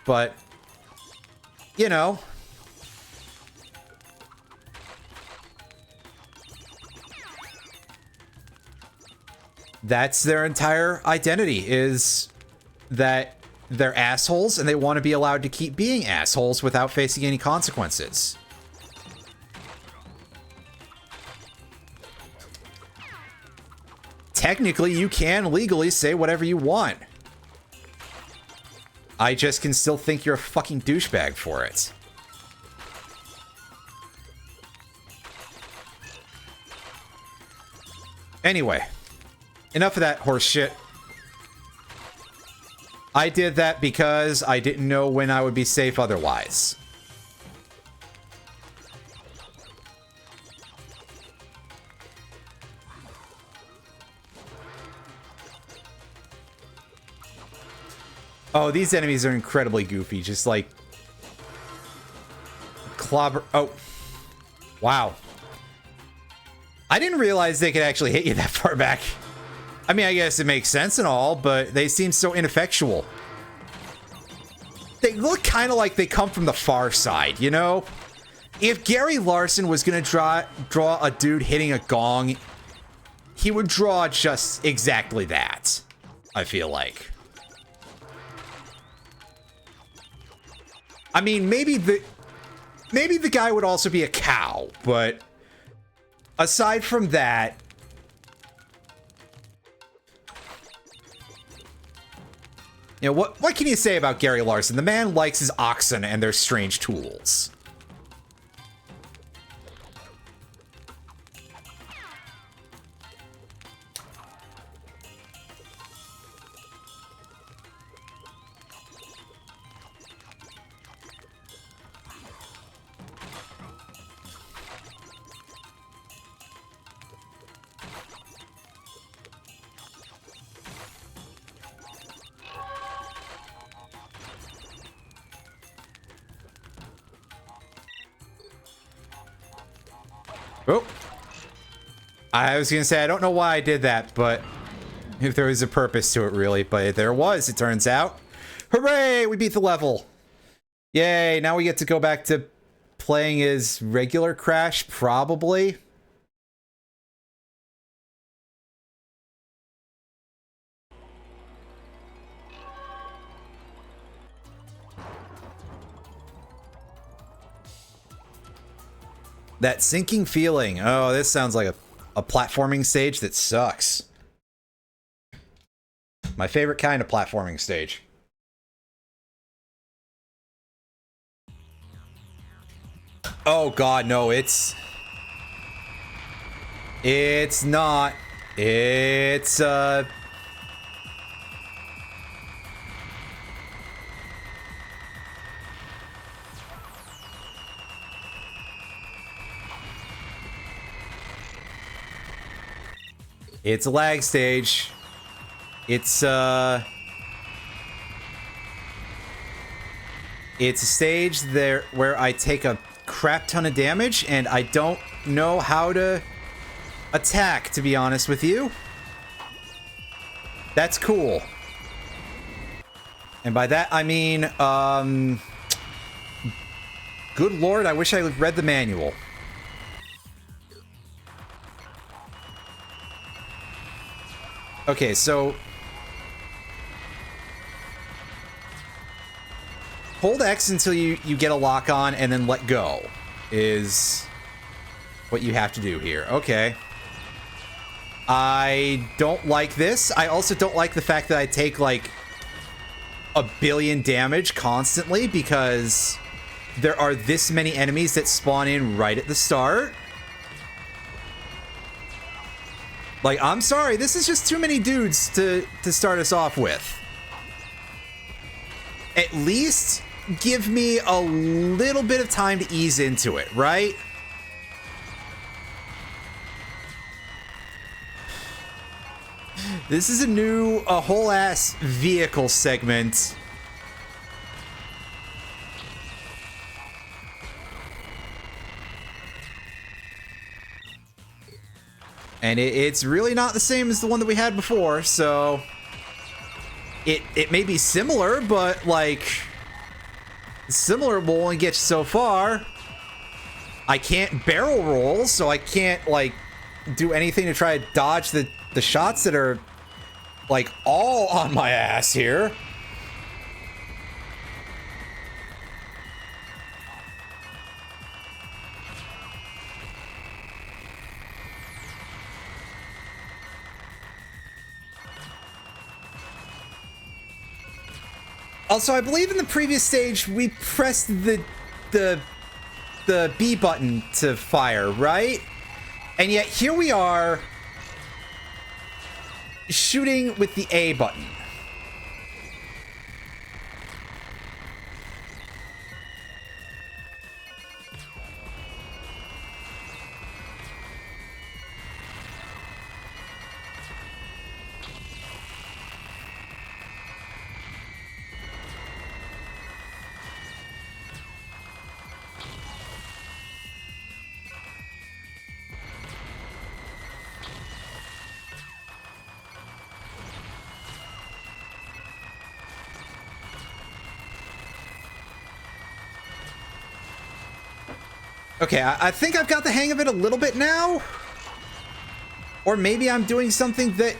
But, you know... That's their entire identity, is that they're assholes, and they want to be allowed to keep being assholes without facing any consequences. Technically, you can legally say whatever you want. I just can still think you're a fucking douchebag for it. Anyway, enough of that horse shit. I did that because I didn't know when I would be safe otherwise. Oh, these enemies are incredibly goofy. Just like... Clobber... Oh. Wow. I didn't realize they could actually hit you that far back. I mean, I guess it makes sense and all, but they seem so ineffectual. They look kind of like they come from the far side, you know? If Gary Larson was going to draw a dude hitting a gong, he would draw just exactly that, I feel like. I mean, maybe the guy would also be a cow, but aside from that, you know, what can you say about Gary Larson? The man likes his oxen and their strange tools. Oh, I was gonna say, I don't know why I did that, but if there was a purpose to it, really, but there was, it turns out. Hooray, we beat the level. Yay, now we get to go back to playing as regular Crash, probably. That sinking feeling. Oh, this sounds like a platforming stage that sucks. My favorite kind of platforming stage. Oh god, no, it's not. It's it's a lag stage. It's a stage there where I take a crap ton of damage and I don't know how to attack, to be honest with you. That's cool. And by that I mean, good lord, I wish I read the manual. Okay, so hold X until you get a lock on and then let go is what you have to do here. Okay. I don't like this. I also don't like the fact that I take like 1 billion damage constantly because there are this many enemies that spawn in right at the start. Like, I'm sorry, this is just too many dudes to start us off with. At least give me a little bit of time to ease into it, right? This is a whole ass vehicle segment. And it's really not the same as the one that we had before, so it may be similar, but like similar will only get you so far. I can't barrel roll, so I can't like do anything to try to dodge the shots that are like all on my ass here. Also, I believe in the previous stage we pressed the B button to fire, right? And yet here we are shooting with the A button. Okay, I think I've got the hang of it a little bit now. Or maybe I'm doing something that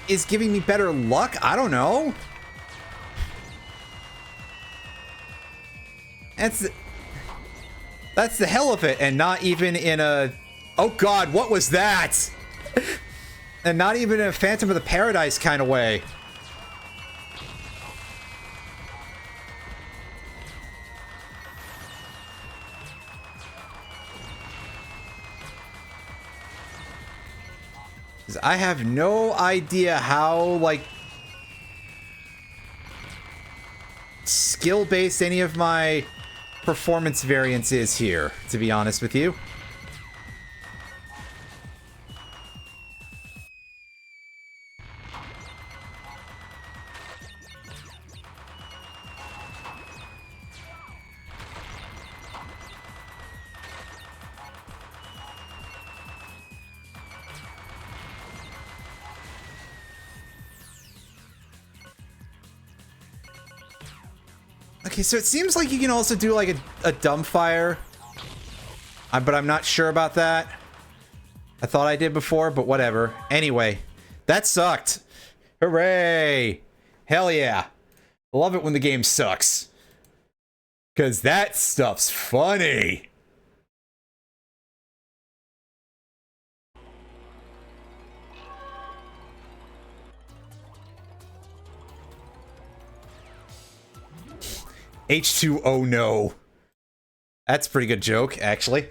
is giving me better luck. I don't know. That's the hell of it, and not even in a... Oh god, what was that? And not even in a Phantom of the Paradise kind of way. I have no idea how, like, skill-based any of my performance variance is here, to be honest with you. Okay, so it seems like you can also do like a dumbfire, but I'm not sure about that. I thought I did before, but whatever. Anyway, that sucked. Hooray! Hell yeah. I love it when the game sucks. Because that stuff's funny. H2O no. That's a pretty good joke, actually.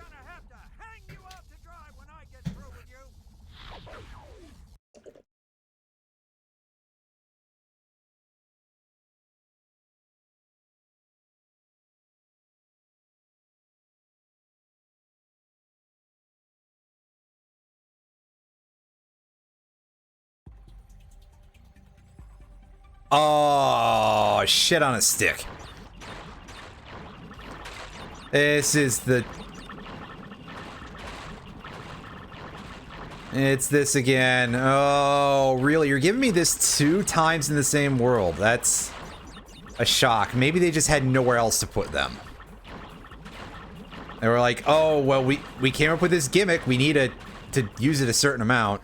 Oh, shit on a stick. This is the... It's this again. Oh, really? You're giving me this 2 times in the same world. That's a shock. Maybe they just had nowhere else to put them. They were like, oh, well, we came up with this gimmick. We need to use it a certain amount.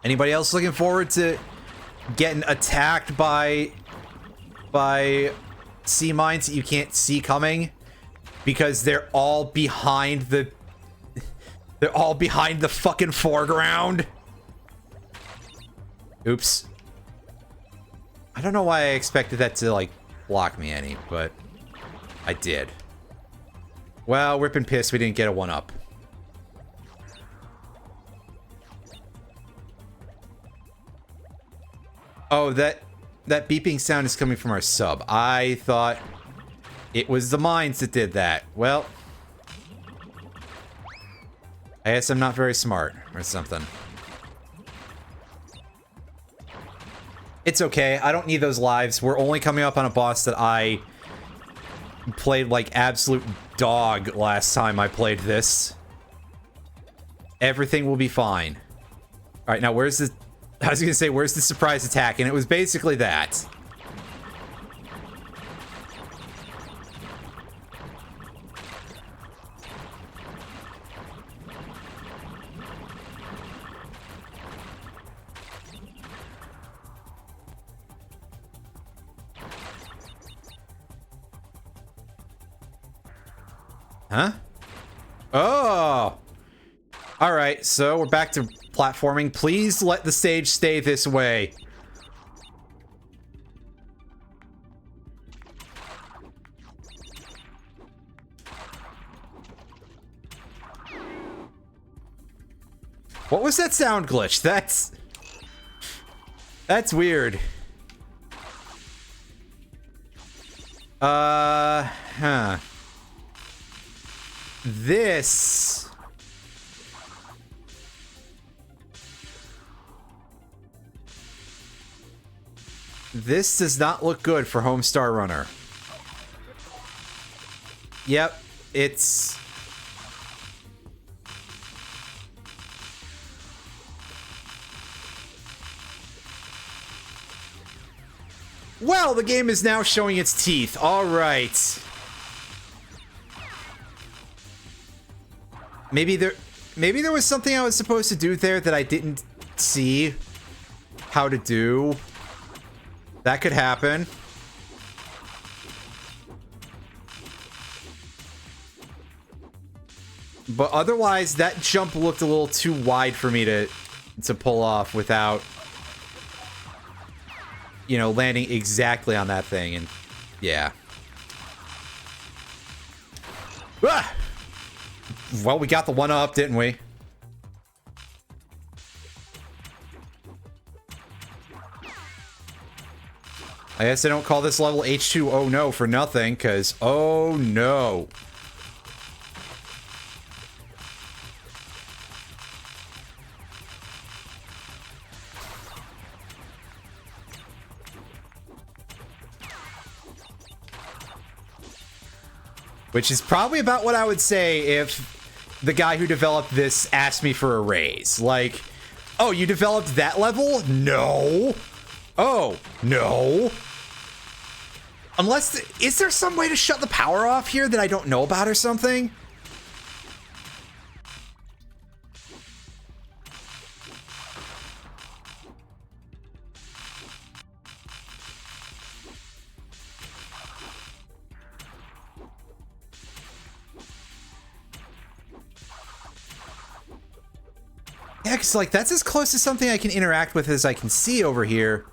Anybody else looking forward to getting attacked by sea mines that you can't see coming because they're all behind the fucking foreground? Oops. I don't know why I expected that to like block me any, but I did. Well, we're been pissed we didn't get a 1-up. Oh, that beeping sound is coming from our sub. I thought it was the mines that did that. Well, I guess I'm not very smart or something. It's okay. I don't need those lives. We're only coming up on a boss that I played like absolute dog last time I played this. Everything will be fine. All right, now where's the... I was gonna say, where's the surprise attack? And it was basically that. Huh? Oh! Alright, so we're back to platforming. Please let the stage stay this way. What was that sound glitch? That's weird. Huh. This does not look good for Homestar Runner. Yep, it's... Well, the game is now showing its teeth. All right. Maybe there was something I was supposed to do there that I didn't see how to do. That could happen. But otherwise, that jump looked a little too wide for me to pull off without, you know, landing exactly on that thing. And yeah. Ah! Well, we got the 1-up, didn't we? I guess I don't call this level H2 oh no for nothing, because oh no. Which is probably about what I would say if the guy who developed this asked me for a raise. Like, oh, you developed that level? No. Oh, no. Unless, is there some way to shut the power off here that I don't know about or something? Yeah, because, like, that's as close to something I can interact with as I can see over here.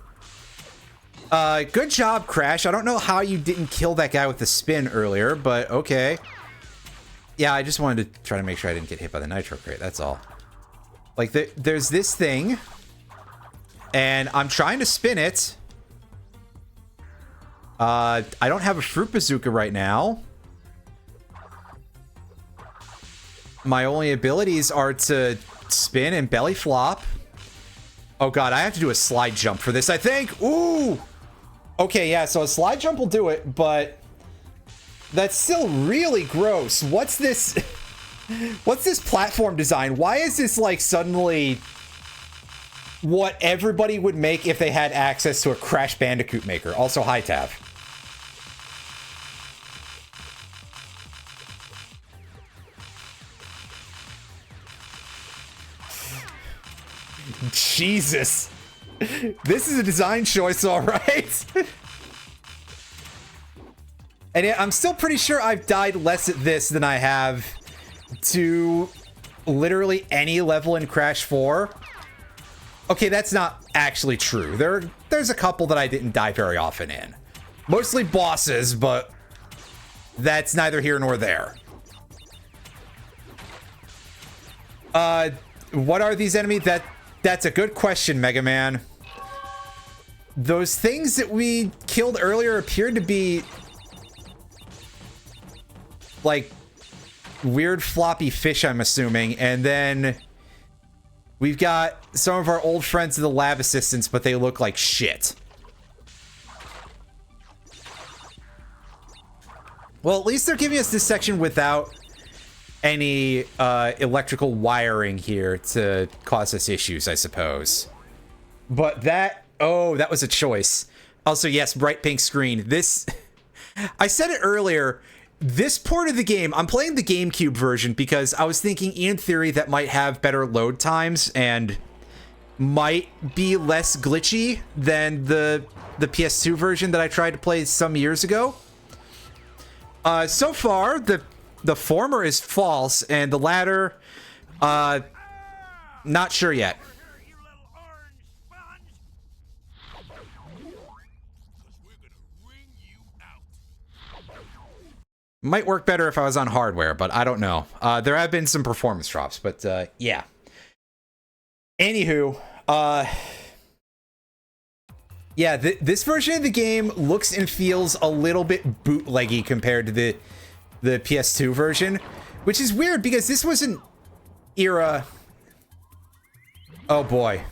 Good job, Crash. I don't know how you didn't kill that guy with the spin earlier, but okay. Yeah, I just wanted to try to make sure I didn't get hit by the nitro crate, that's all. Like, there's this thing, and I'm trying to spin it. I don't have a fruit bazooka right now. My only abilities are to spin and belly flop. Oh god, I have to do a slide jump for this, I think. Ooh! Okay, yeah, so a slide jump will do it, but that's still really gross. What's this? What's this platform design? Why is this like suddenly what everybody would make if they had access to a Crash Bandicoot maker? Also, hi, Tav. Jesus. This is a design choice, all right. And yet, I'm still pretty sure I've died less at this than I have to literally any level in Crash 4. Okay, that's not actually true. There's a couple that I didn't die very often in. Mostly bosses, but that's neither here nor there. What are these enemies? That's a good question, Mega Man. Those things that we killed earlier appeared to be like weird floppy fish, I'm assuming, and then we've got some of our old friends of the lab assistants, but they look like shit. Well, at least they're giving us this section without any electrical wiring here to cause us issues, I suppose. But that, oh, that was a choice. Also, yes, bright pink screen. This, I said it earlier, this port of the game, I'm playing the GameCube version because I was thinking in theory that might have better load times and might be less glitchy than the PS2 version that I tried to play some years ago. So far, the former is false, and the latter, not sure yet. You little orange sponge! 'Cause we're gonna wring you out. Might work better if I was on hardware, but I don't know. There have been some performance drops, but yeah. Anywho, yeah, this version of the game looks and feels a little bit bootleggy compared to the PS2 version, which is weird because this was an era. Oh boy.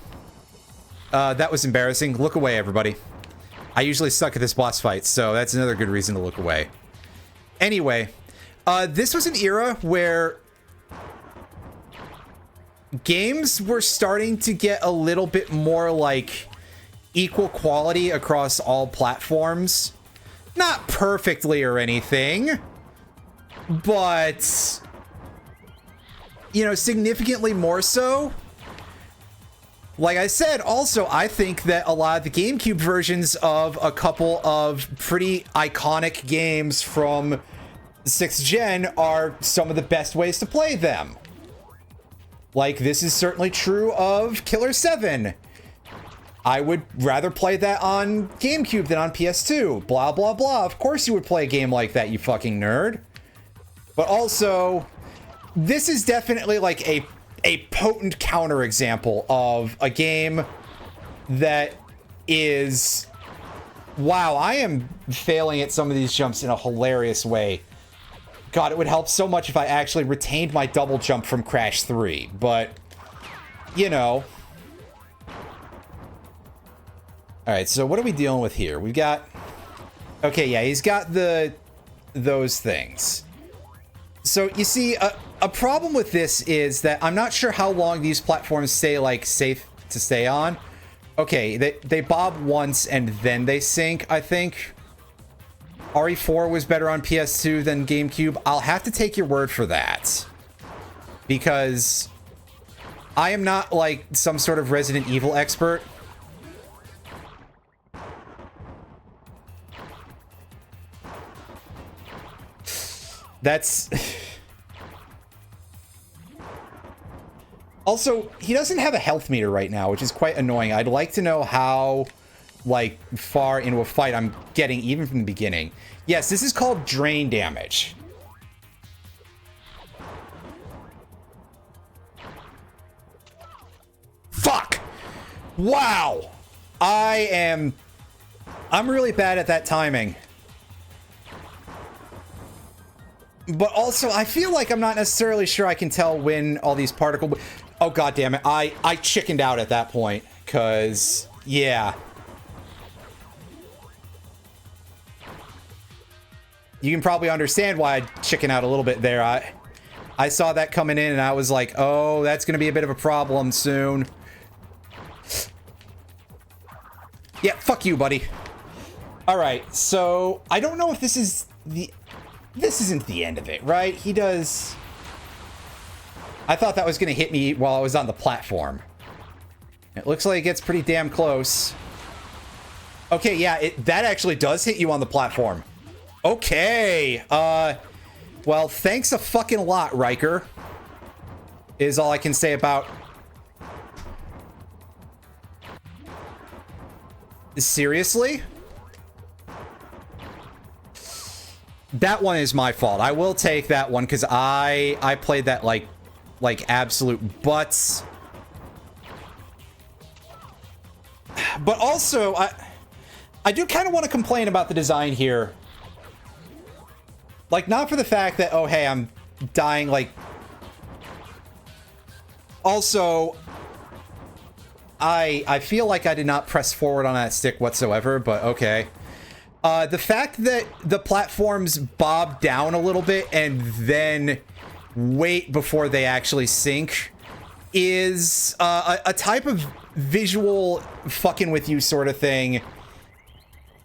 That was embarrassing. Look away, everybody. I usually suck at this boss fight, so that's another good reason to look away. Anyway, this was an era where games were starting to get a little bit more like equal quality across all platforms. Not perfectly or anything, but, you know, significantly more so. Like I said, also, I think that a lot of the GameCube versions of a couple of pretty iconic games from 6th Gen are some of the best ways to play them. Like, this is certainly true of Killer 7. I would rather play that on GameCube than on PS2. Blah, blah, blah. Of course you would play a game like that, you fucking nerd. But also, this is definitely like a potent counterexample of a game that is... Wow, I am failing at some of these jumps in a hilarious way. God, it would help so much if I actually retained my double jump from Crash 3, but, you know. Alright, so what are we dealing with here? We've got... Okay, yeah, he's got those things. So, you see, a problem with this is that I'm not sure how long these platforms stay, like, safe to stay on. Okay, they bob once and then they sink, I think. RE4 was better on PS2 than GameCube. I'll have to take your word for that. Because I am not, like, some sort of Resident Evil expert. That's... Also, he doesn't have a health meter right now, which is quite annoying. I'd like to know how, like, far into a fight I'm getting, even from the beginning. Yes, this is called drain damage. Fuck! Wow! I'm really bad at that timing. But also, I feel like I'm not necessarily sure I can tell when all these particle... Oh, god damn it. I chickened out at that point. Because, yeah. You can probably understand why I chickened out a little bit there. I saw that coming in and I was like, oh, that's going to be a bit of a problem soon. Yeah, fuck you, buddy. Alright, so I don't know if this is the... This isn't the end of it, right? He does... I thought that was going to hit me while I was on the platform. It looks like it gets pretty damn close. Okay, yeah, that actually does hit you on the platform. Okay, well, thanks a fucking lot, Riker. Is all I can say about... Seriously? That one is my fault. I will take that one because I played that like absolute butts. But also, I do kind of want to complain about the design here. Like, not for the fact that, oh, hey, I'm dying, like... Also, I feel like I did not press forward on that stick whatsoever, but okay. The fact that the platforms bob down a little bit and then wait before they actually sink is a type of visual fucking with you sort of thing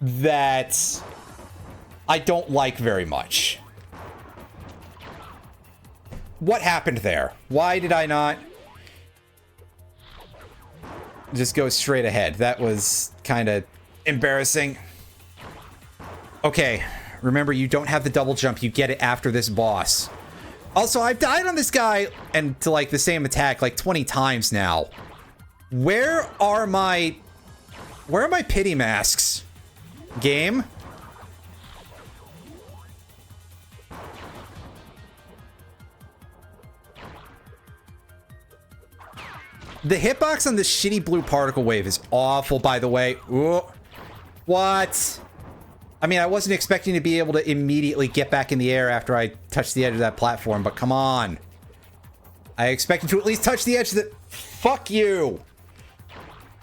that I don't like very much. What happened there? Why did I not just go straight ahead? That was kind of embarrassing. Okay, remember, you don't have the double jump. You get it after this boss. Also, I've died on this guy and to like the same attack like 20 times now. Where are my pity masks? Game? The hitbox on this shitty blue particle wave is awful, by the way. Ooh. What? I mean, I wasn't expecting to be able to immediately get back in the air after I touched the edge of that platform, but come on. I expected to at least touch the edge of the... Fuck you!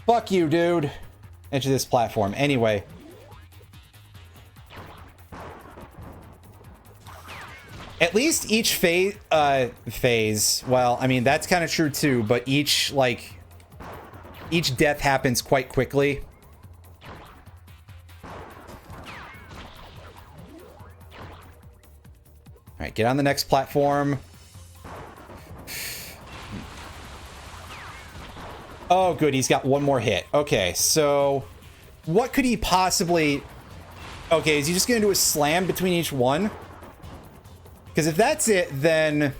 Fuck you, dude. Edge of this platform. Anyway. At least each phase... Well, I mean, that's kind of true too, but each, like... Each death happens quite quickly. Alright, get on the next platform. Oh, good, he's got one more hit. Okay, so... What could he possibly... Okay, is he just gonna do a slam between each one? Because if that's it, then...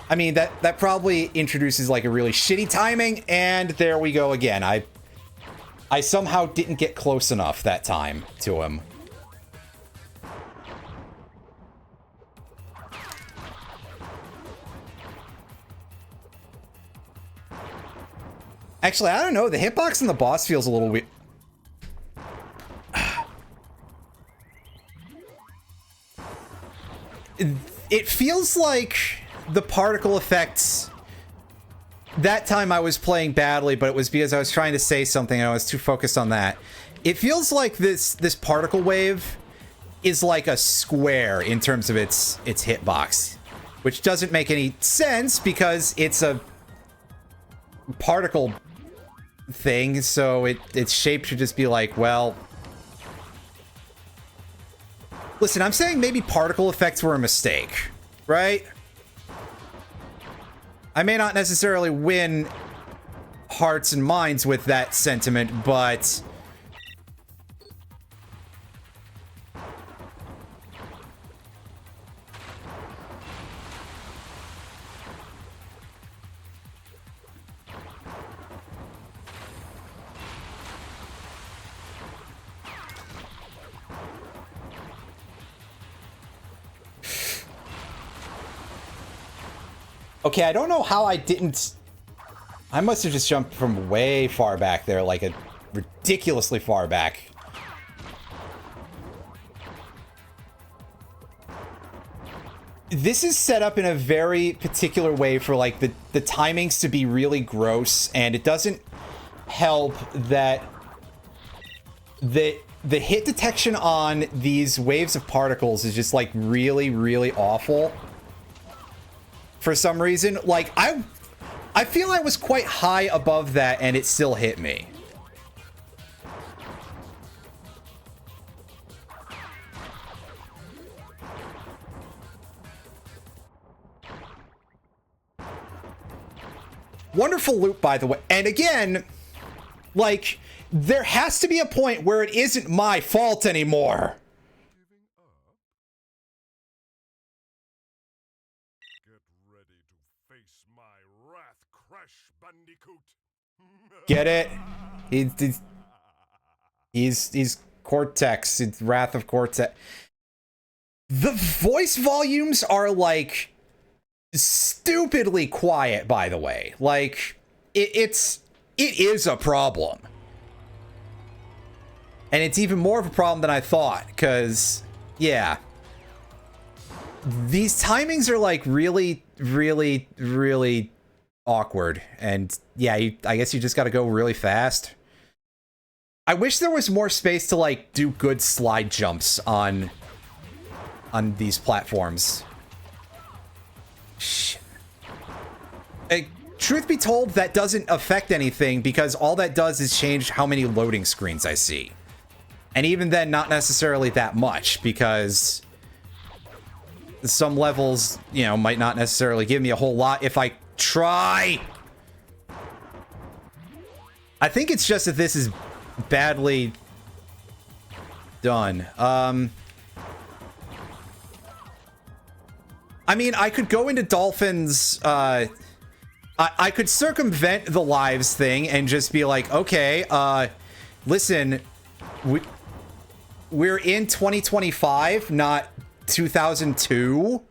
I mean, that probably introduces, like, a really shitty timing, and there we go again. I somehow didn't get close enough that time to him. Actually, I don't know. The hitbox in the boss feels a little weird. It feels like the particle effects... That time I was playing badly, but it was because I was trying to say something and I was too focused on that. It feels like this particle wave is like a square in terms of its hitbox. Which doesn't make any sense because it's a particle thing, so its shape should just be like, well... Listen, I'm saying maybe particle effects were a mistake, right? I may not necessarily win hearts and minds with that sentiment, but... Okay, I don't know how I didn't... I must have just jumped from way far back there, like a ridiculously far back. This is set up in a very particular way for, like, the timings to be really gross, and it doesn't help that the hit detection on these waves of particles is just, like, really, really awful. For some reason, like, I feel I was quite high above that and it still hit me. Wonderful loop, by the way. And again, like, there has to be a point where it isn't my fault anymore. Bandicoot. Get it? He's Cortex. It's Wrath of Cortex. The voice volumes are like stupidly quiet, by the way. Like it is a problem. And it's even more of a problem than I thought, because yeah. These timings are like really, really, really awkward. And yeah, I guess you just got to go really fast. I wish there was more space to like do good slide jumps on these platforms. Shit. Truth be told, that doesn't affect anything because all that does is change how many loading screens I see. And even then, not necessarily that much, because some levels, you know, might not necessarily give me a whole lot if I try. I think it's just that this is badly done. I mean, I could go into Dolphin's, I could circumvent the lives thing and just be like, okay, listen, we're in 2025, not 2002,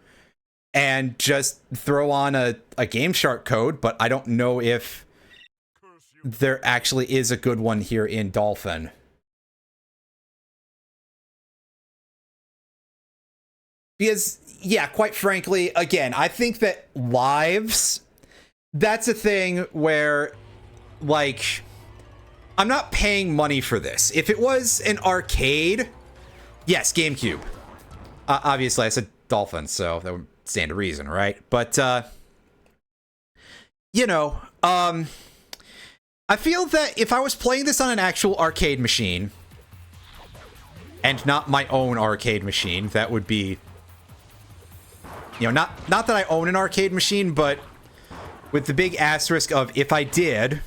and just throw on a Game Shark code, but I don't know if there actually is a good one here in Dolphin. Because, yeah, quite frankly, again, I think that lives, that's a thing where, like, I'm not paying money for this. If it was an arcade, yes, GameCube. Obviously, I said Dolphin, so that would stand to reason, right? But, you know, I feel that if I was playing this on an actual arcade machine, and not my own arcade machine, that would be, you know, not that I own an arcade machine, but with the big asterisk of if I did,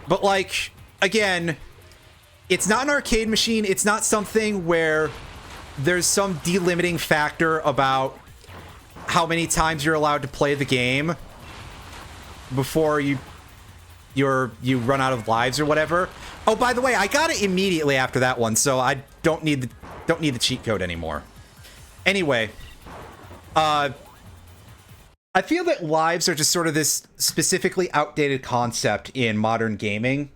but like, again, it's not an arcade machine. It's not something where there's some delimiting factor about how many times you're allowed to play the game before you run out of lives or whatever. Oh, by the way, I got it immediately after that one, so I don't need the cheat code anymore. Anyway, I feel that lives are just sort of this specifically outdated concept in modern gaming.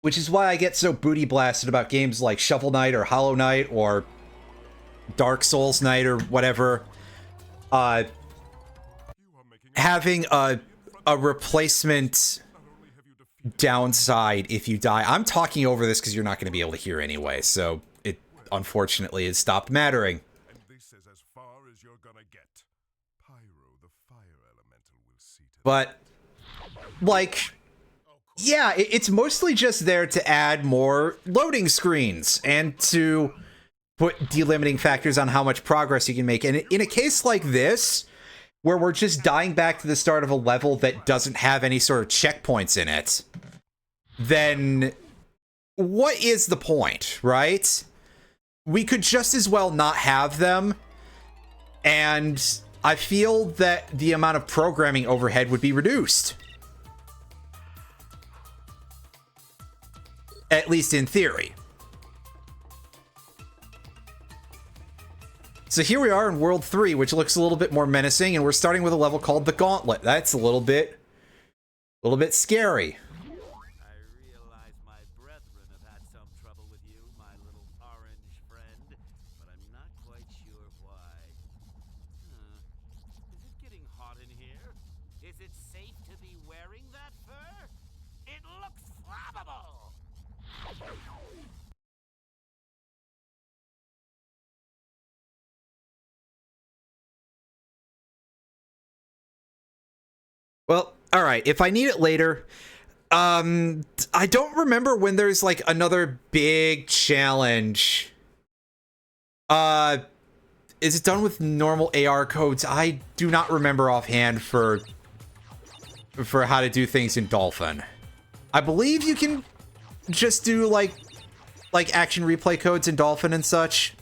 Which is why I get so booty blasted about games like Shovel Knight or Hollow Knight or Dark Souls Knight or whatever. Having a replacement downside if you die. I'm talking over this because you're not going to be able to hear anyway, so it unfortunately has stopped mattering. And this is as far as you're gonna get. Pyro, the fire elemental, will see to But, like, yeah, it's mostly just there to add more loading screens and to put delimiting factors on how much progress you can make. And in a case like this, where we're just dying back to the start of a level that doesn't have any sort of checkpoints in it, then what is the point, right? We could just as well not have them, and I feel that the amount of programming overhead would be reduced. At least in theory. So here we are in World 3, which looks a little bit more menacing, and we're starting with a level called the Gauntlet. That's a little bit scary. I realize my brethren have had some trouble with you, my little orange friend, but I'm not quite sure why. Is it getting hot in here? Is it safe to be wearing that fur? It looks flammable! Well, all right. If I need it later, I don't remember when there's like another big challenge. Is it done with normal AR codes? I do not remember offhand for how to do things in Dolphin. I believe you can just do like action replay codes in Dolphin and such.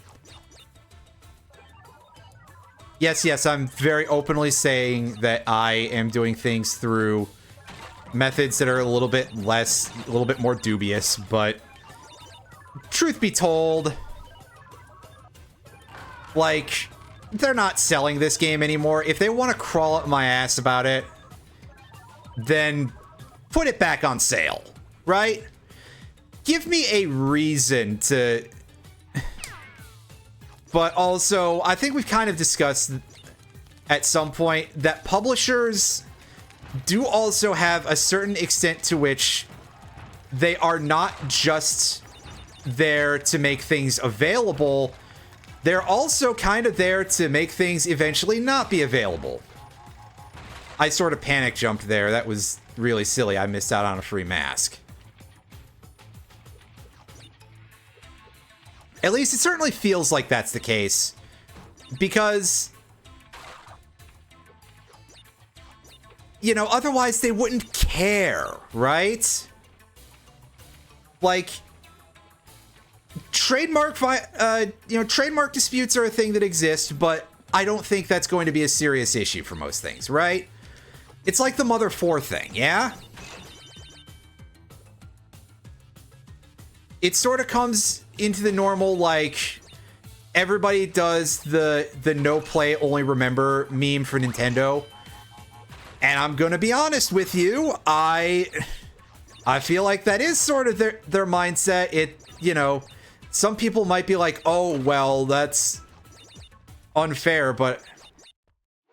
Yes, I'm very openly saying that I am doing things through methods that are a little bit more dubious, but truth be told, like, they're not selling this game anymore. If they want to crawl up my ass about it, then put it back on sale, right? Give me a reason to... But also, I think we've kind of discussed at some point that publishers do also have a certain extent to which they are not just there to make things available, they're also kind of there to make things eventually not be available. I sort of panic jumped there. That was really silly. I missed out on a free mask. At least it certainly feels like that's the case. Because, you know, otherwise they wouldn't care, right? Like, trademark disputes are a thing that exist, but I don't think that's going to be a serious issue for most things, right? It's like the Mother 4 thing, yeah? It sort of comes into the normal, like, everybody does the no play, only remember meme for Nintendo. And I'm gonna be honest with you, I feel like that is sort of their mindset. It, you know, some people might be like, oh, well, that's unfair, but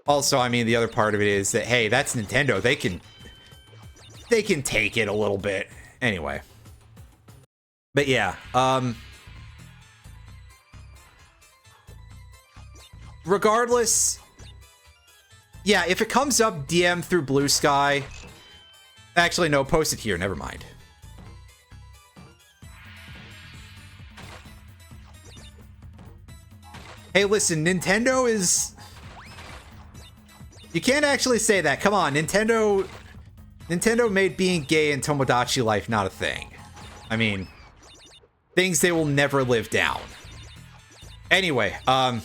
also, I mean, the other part of it is that, hey, that's Nintendo. They can take it a little bit. Anyway. But yeah, regardless, yeah, if it comes up, DM through Blue Sky. Actually, no, post it here, never mind. Hey, listen, Nintendo is... You can't actually say that. Come on, Nintendo made being gay in Tomodachi Life not a thing. I mean, things they will never live down. Anyway, no,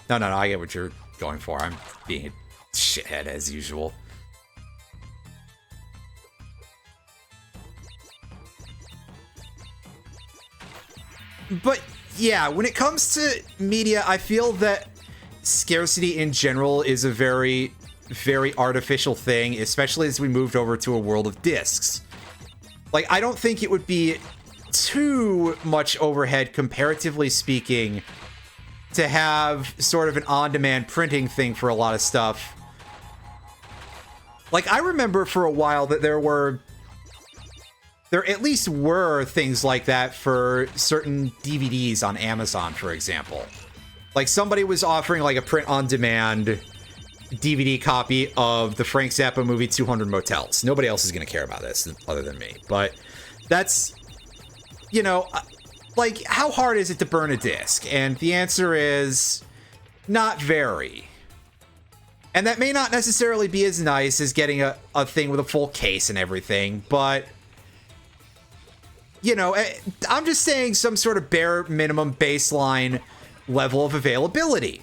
I get what you're going for. I'm being a shithead as usual. But yeah, when it comes to media, I feel that scarcity in general is a very, very artificial thing, especially as we moved over to a world of discs. Like, I don't think it would be too much overhead, comparatively speaking, to have sort of an on-demand printing thing for a lot of stuff. Like, I remember for a while that there at least were things like that for certain DVDs on Amazon, for example. Like, somebody was offering, like, a print-on-demand DVD copy of the Frank Zappa movie 200 Motels. Nobody else is going to care about this other than me. But that's, you know, like, how hard is it to burn a disc? And the answer is not very. And that may not necessarily be as nice as getting a thing with a full case and everything, but, you know, I'm just saying some sort of bare minimum baseline level of availability.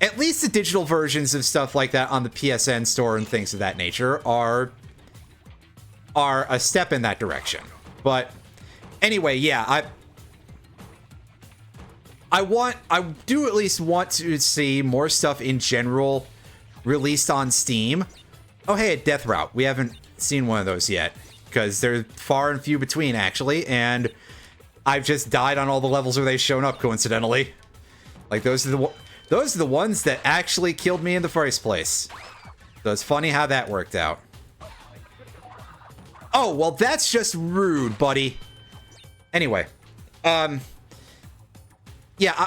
At least the digital versions of stuff like that on the PSN store and things of that nature are a step in that direction. But anyway, yeah, I do at least want to see more stuff in general released on Steam. Oh, hey, Death Route. We haven't seen one of those yet, because they're far and few between, actually, and I've just died on all the levels where they've shown up, coincidentally. Like, those are the ones that actually killed me in the first place. So it's funny how that worked out. Oh, well, that's just rude, buddy. Anyway, yeah,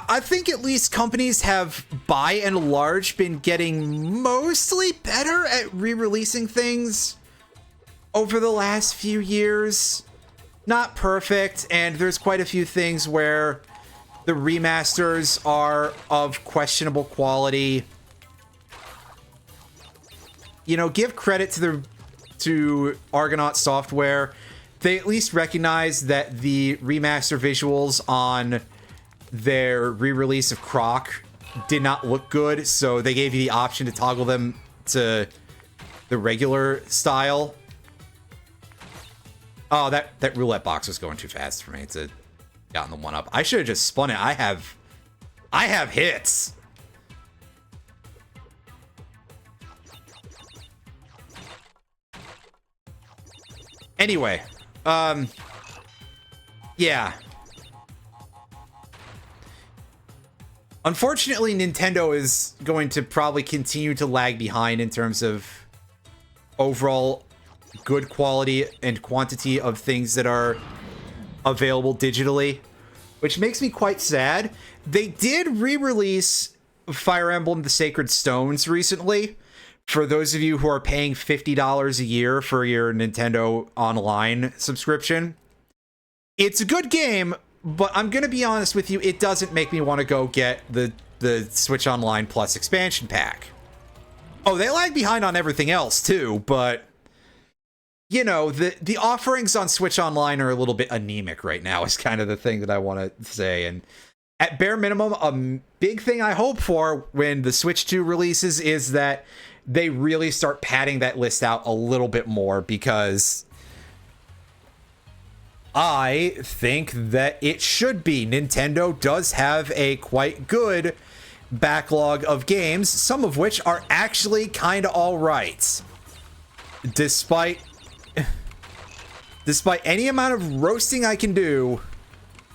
I think at least companies have, by and large, been getting mostly better at re-releasing things over the last few years. Not perfect, and there's quite a few things where the remasters are of questionable quality. You know, give credit to Argonaut Software. They at least recognize that the remaster visuals on their re-release of Croc did not look good, so they gave you the option to toggle them to the regular style. Oh, that roulette box was going too fast for me to gotten the one up. I should have just spun it. I have hits. Anyway, yeah. Unfortunately, Nintendo is going to probably continue to lag behind in terms of overall good quality and quantity of things that are available digitally, which makes me quite sad. They did re-release Fire Emblem The Sacred Stones recently. For those of you who are paying $50 a year for your Nintendo Online subscription, it's a good game, but I'm going to be honest with you, it doesn't make me want to go get the Switch Online Plus expansion pack. Oh, they lag behind on everything else too, but you know, the offerings on Switch Online are a little bit anemic right now is kind of the thing that I want to say. And at bare minimum, a big thing I hope for when the Switch 2 releases is that they really start padding that list out a little bit more, because I think that it should be. Nintendo does have a quite good backlog of games, some of which are actually kind of all right. Despite any amount of roasting I can do,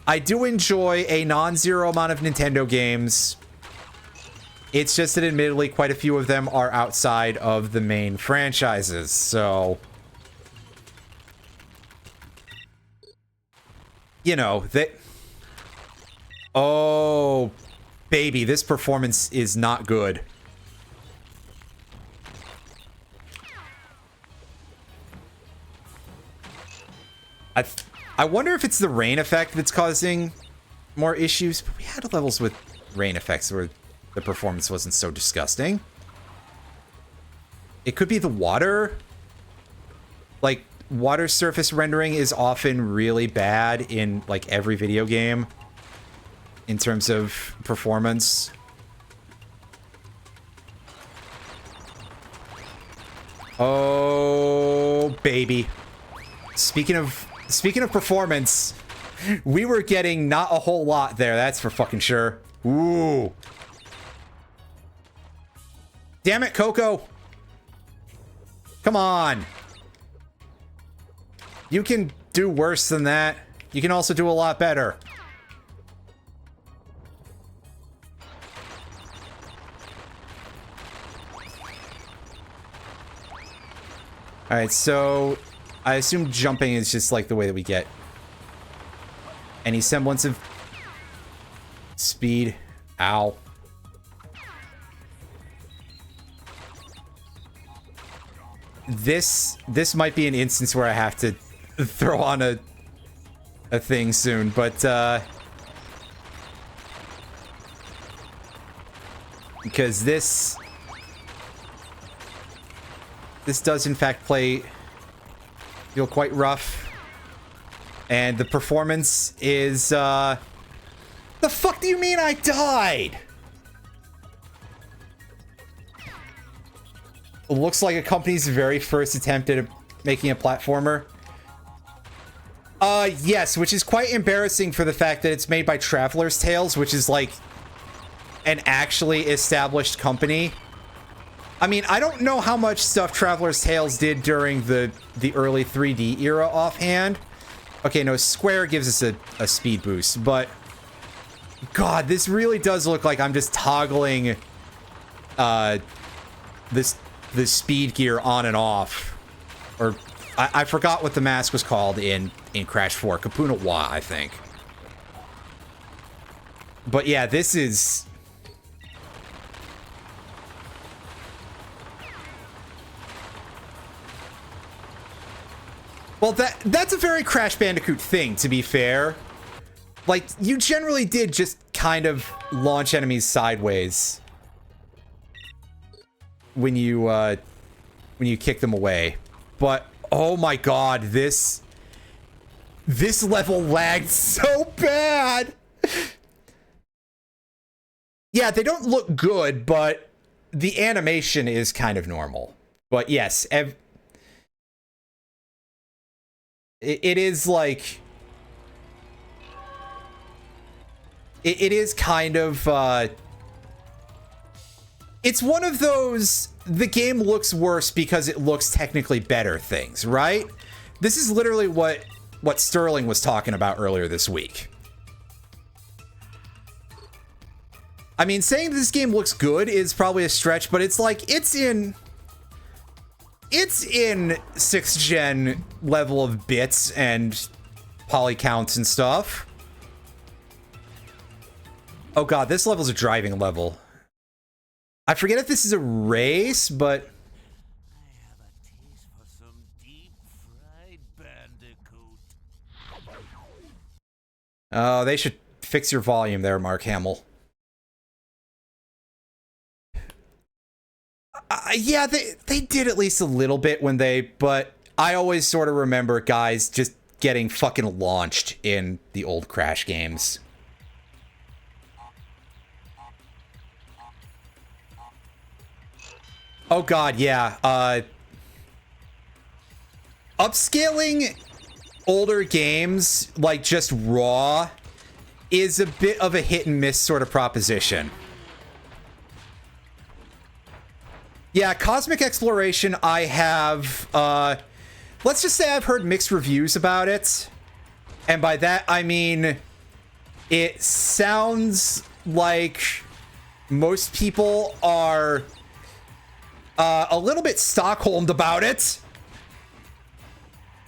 I do enjoy a non-zero amount of Nintendo games. It's just that admittedly quite a few of them are outside of the main franchises, so you know, oh, baby, this performance is not good. I wonder if it's the rain effect that's causing more issues, but we had levels with rain effects where the performance wasn't so disgusting. It could be the water. Like, water surface rendering is often really bad in, like, every video game in terms of performance. Oh, baby. Speaking of performance, we were getting not a whole lot there, that's for fucking sure. Ooh. Damn it, Coco. Come on. You can do worse than that. You can also do a lot better. Alright, so I assume jumping is just like the way that we get any semblance of speed. Ow. This might be an instance where I have to throw on a thing soon, but because this does in fact feel quite rough, and the performance is the fuck do you mean I died? Looks like a company's very first attempt at making a platformer. Yes, which is quite embarrassing for the fact that it's made by Traveler's Tales, which is like an actually established company. I mean, I don't know how much stuff Traveler's Tales did during the early 3D era offhand. Okay, no, Square gives us a speed boost, but God, this really does look like I'm just toggling the speed gear on and off. Or I forgot what the mask was called in Crash 4. Kapuna Wa, I think. But yeah, this is... Well, that's a very Crash Bandicoot thing, to be fair. Like, you generally did just kind of launch enemies sideways when you kick them away. But oh my God, this level lagged so bad. Yeah, they don't look good, but the animation is kind of normal. But yes, it is like... It is kind of... it's one of those... The game looks worse because it looks technically better things, right? This is literally what Sterling was talking about earlier this week. I mean, saying this game looks good is probably a stretch, but it's like, it's in 6th gen level of bits and poly counts and stuff. Oh god, this level's a driving level. I forget if this is a race, but... I have a taste for some deep-fried Bandicoot. Oh, they should fix your volume there, Mark Hamill. Yeah, they did at least a little bit when they... But I always sort of remember guys just getting fucking launched in the old Crash games. Oh god, yeah. Upscaling older games, like just raw, is a bit of a hit and miss sort of proposition. Yeah, Cosmic Exploration, I have, let's just say I've heard mixed reviews about it. And by that, I mean, it sounds like most people are a little bit Stockholmed about it.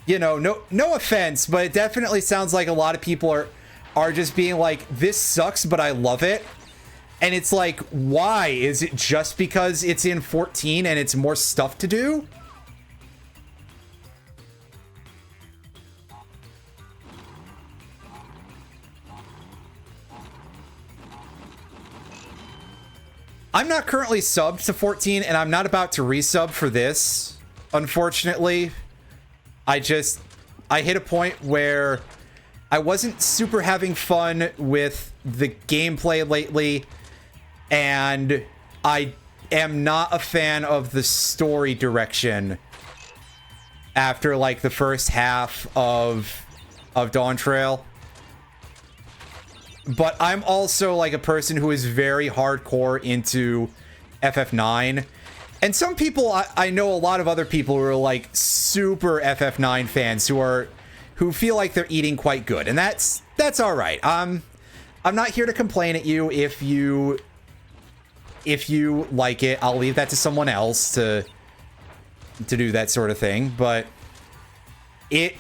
You know, no offense, but it definitely sounds like a lot of people are just being like, this sucks, but I love it. And it's like, why? Is it just because it's in 14 and it's more stuff to do? I'm not currently subbed to 14, and I'm not about to resub for this, unfortunately. I hit a point where I wasn't super having fun with the gameplay lately, and I am not a fan of the story direction after, like, the first half of Dawn Trail. But I'm also, like, a person who is very hardcore into FF9. And some people, I know a lot of other people who are, like, super FF9 fans who feel like they're eating quite good. And that's all right. I'm not here to complain at you. If you like it, I'll leave that to someone else to do that sort of thing. But it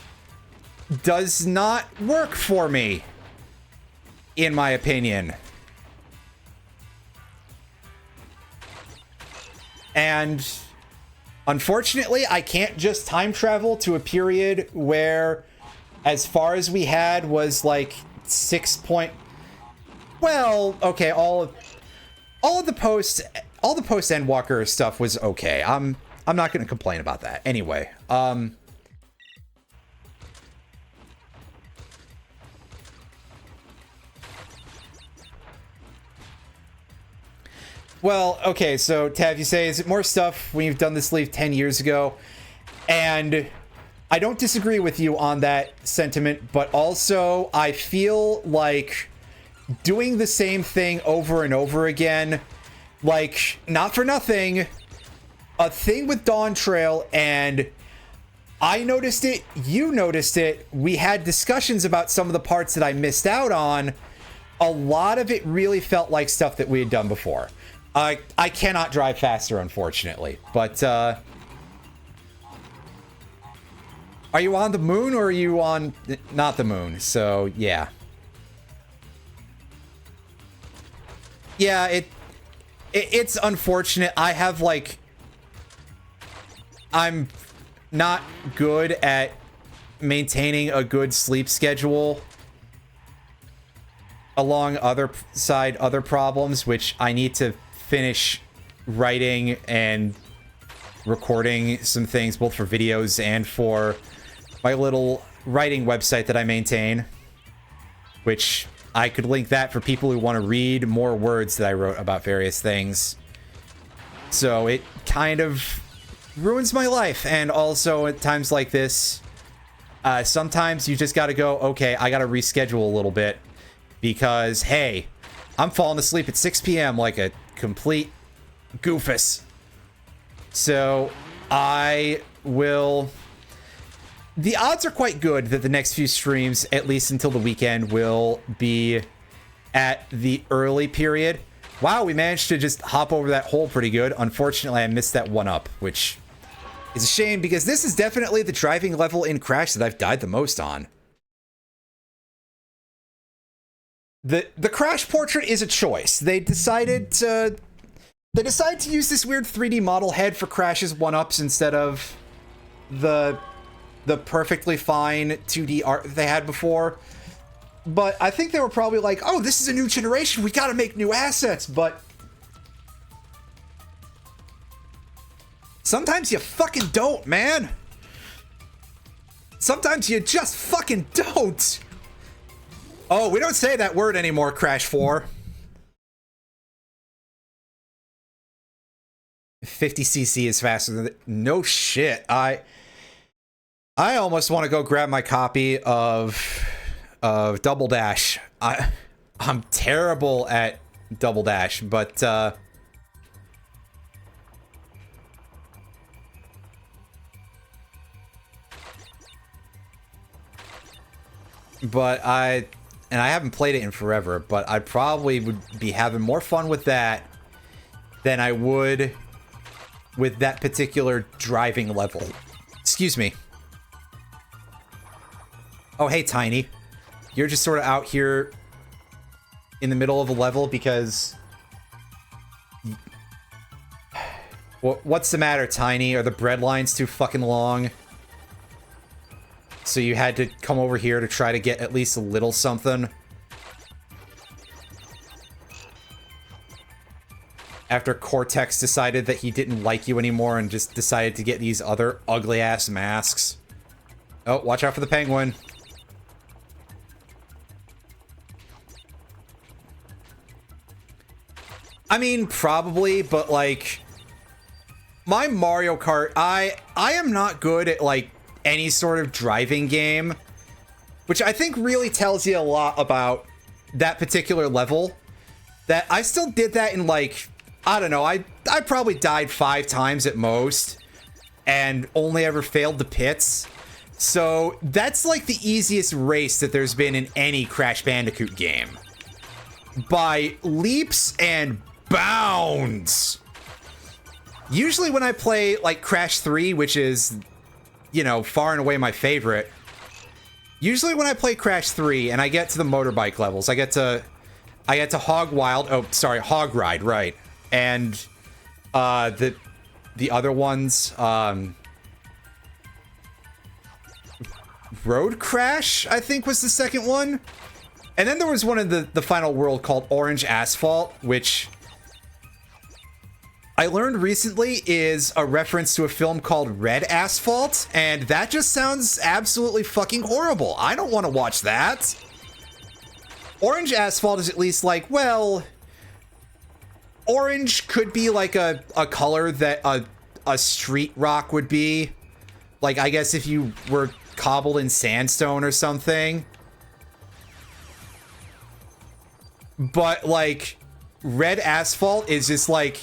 does not work for me, in my opinion. And unfortunately, I can't just time travel to a period where, as far as we had, was like 6 point... Well, okay, all of the post Endwalker stuff was okay. I'm not going to complain about that. Anyway, well, okay, so Tav, you say, is it more stuff when you've done this sleeve 10 years ago? And I don't disagree with you on that sentiment, but also I feel like doing the same thing over and over again, like, not for nothing, a thing with Dawn Trail, and I noticed it, you noticed it, we had discussions about some of the parts that I missed out on. A lot of it really felt like stuff that we had done before. I cannot drive faster, unfortunately, but are you on the moon, or are you on not the moon? So yeah. Yeah, it's unfortunate. I have, like, I'm not good at maintaining a good sleep schedule along other problems, which I need to finish writing and recording some things, both for videos and for my little writing website that I maintain, which I could link that for people who want to read more words that I wrote about various things. So it kind of ruins my life, and also at times like this, Sometimes you just got to go, okay, I got to reschedule a little bit because, hey, I'm falling asleep at 6 p.m. like a complete goofus. So I will... The odds are quite good that the next few streams, at least until the weekend, will be at the early period. Wow, we managed to just hop over that hole pretty good. Unfortunately, I missed that one up, which is a shame because this is definitely the driving level in Crash that I've died the most on. The Crash portrait is a choice. They decided to use this weird 3D model head for Crash's 1-ups instead of the perfectly fine 2D art that they had before. But I think they were probably like, oh, this is a new generation, we gotta make new assets, but sometimes you fucking don't, man. Sometimes you just fucking don't. Oh, we don't say that word anymore, Crash 4. 50cc is faster than... No shit. I almost want to go grab my copy of Double Dash. I'm terrible at Double Dash, but I haven't played it in forever, but I probably would be having more fun with that than I would with that particular driving level. Excuse me. Oh, hey, Tiny. You're just sort of out here in the middle of a level because... What's the matter, Tiny? Are the bread lines too fucking long? So you had to come over here to try to get at least a little something? After Cortex decided that he didn't like you anymore and just decided to get these other ugly-ass masks. Oh, watch out for the penguin. I mean, probably, but like... My Mario Kart, I am not good at, like, any sort of driving game, which I think really tells you a lot about that particular level. That I still did that in, like, I don't know, I probably died 5 times at most and only ever failed the pits. So that's like the easiest race that there's been in any Crash Bandicoot game. By leaps and bounds. Usually when I play like Crash 3, which is, you know, far and away my favorite. Usually when I play Crash 3 and I get to the motorbike levels, I get to Hog Wild, oh, sorry, Hog Ride, right. And the other ones, Road Crash, I think was the second one. And then there was one in the final world called Orange Asphalt, which I learned recently is a reference to a film called Red Asphalt, and that just sounds absolutely fucking horrible. I don't want to watch that. Orange Asphalt is at least like, well, orange could be like a color that a street rock would be. Like, I guess if you were cobbled in sandstone or something. But, like, Red Asphalt is just like...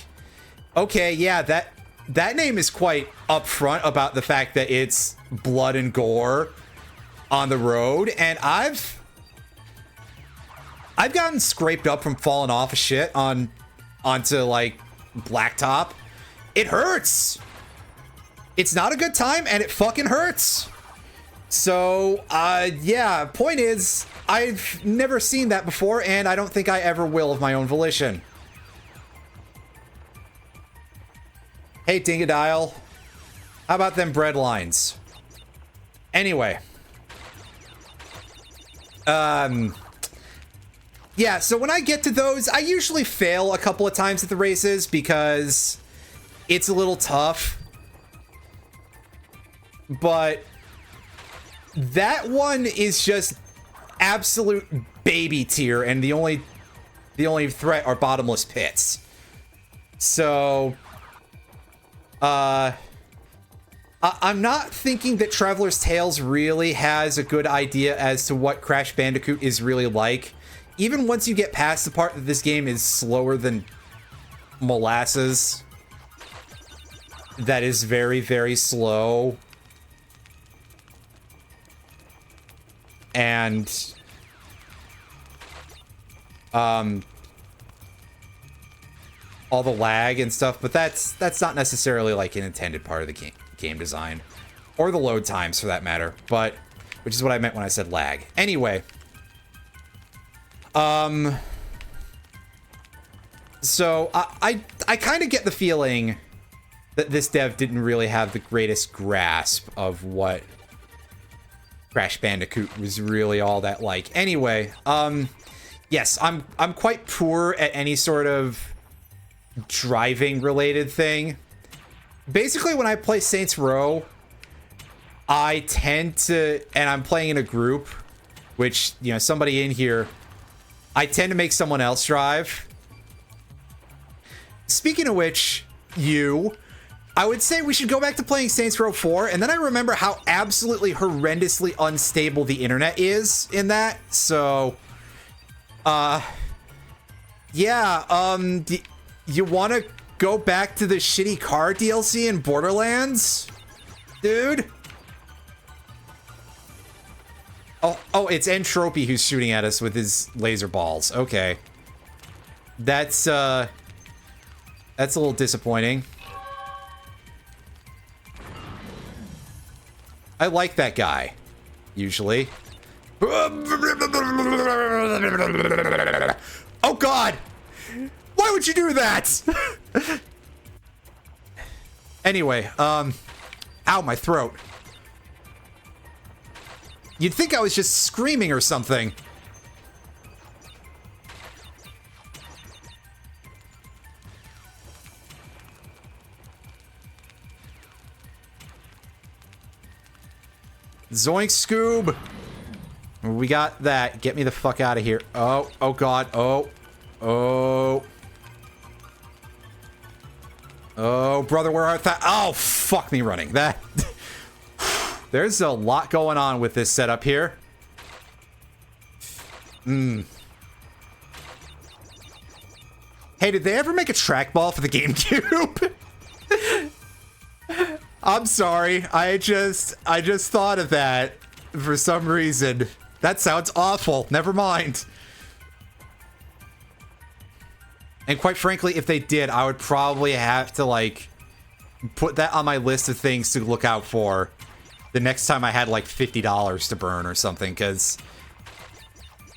Okay, yeah, that name is quite upfront about the fact that it's blood and gore on the road, and I've gotten scraped up from falling off of shit onto like blacktop. It hurts. It's not a good time, and it fucking hurts. So, yeah, point is, I've never seen that before, and I don't think I ever will of my own volition. Hey, Dingadile. How about them bread lines? Anyway. Yeah, so when I get to those, I usually fail a couple of times at the races because it's a little tough. But that one is just absolute baby tier, and the only threat are bottomless pits. So... I'm not thinking that Traveler's Tales really has a good idea as to what Crash Bandicoot is really like. Even once you get past the part that this game is slower than molasses, that is very, very slow. And all the lag and stuff, but that's not necessarily like an intended part of the game design, or the load times for that matter, but which is what I meant when I said lag. Anyway, so I kind of get the feeling that this dev didn't really have the greatest grasp of what Crash Bandicoot was really all that like. Anyway, yes, I'm quite poor at any sort of driving related thing. Basically, when I play Saints Row, I tend to, and I'm playing in a group, which, you know, somebody in here, I tend to make someone else drive. Speaking of which, I would say we should go back to playing Saints Row 4, and then I remember how absolutely horrendously unstable the internet is in that, so, yeah, you want to go back to the shitty car DLC in Borderlands? Dude? Oh, it's Entropy who's shooting at us with his laser balls. Okay. That's a little disappointing. I like that guy, usually. Oh God! Why would you do that? Anyway, ow, my throat. You'd think I was just screaming or something. Zoink, Scoob. We got that. Get me the fuck out of here. Oh God. Oh, brother, where art thou? Oh, fuck me running. That. There's a lot going on with this setup here. Hey, did they ever make a trackball for the GameCube? I'm sorry. I just thought of that for some reason. That sounds awful. Never mind. And quite frankly, if they did, I would probably have to, like, put that on my list of things to look out for the next time I had, like, $50 to burn or something, because,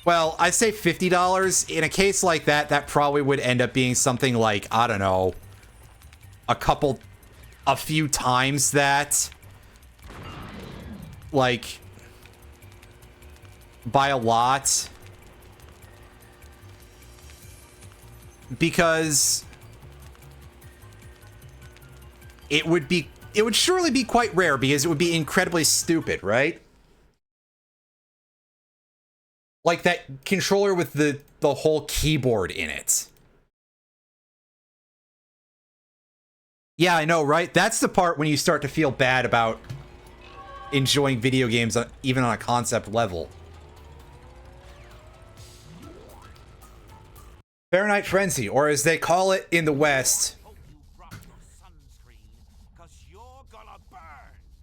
well, I say $50. In a case like that, that probably would end up being something like, I don't know, a few times that, like, by a lot. Because it would surely be quite rare, because it would be incredibly stupid, right? Like that controller with the whole keyboard in it. Yeah, I know, right? That's the part when you start to feel bad about enjoying video games, even on a concept level. Fahrenheit Frenzy, or as they call it in the West.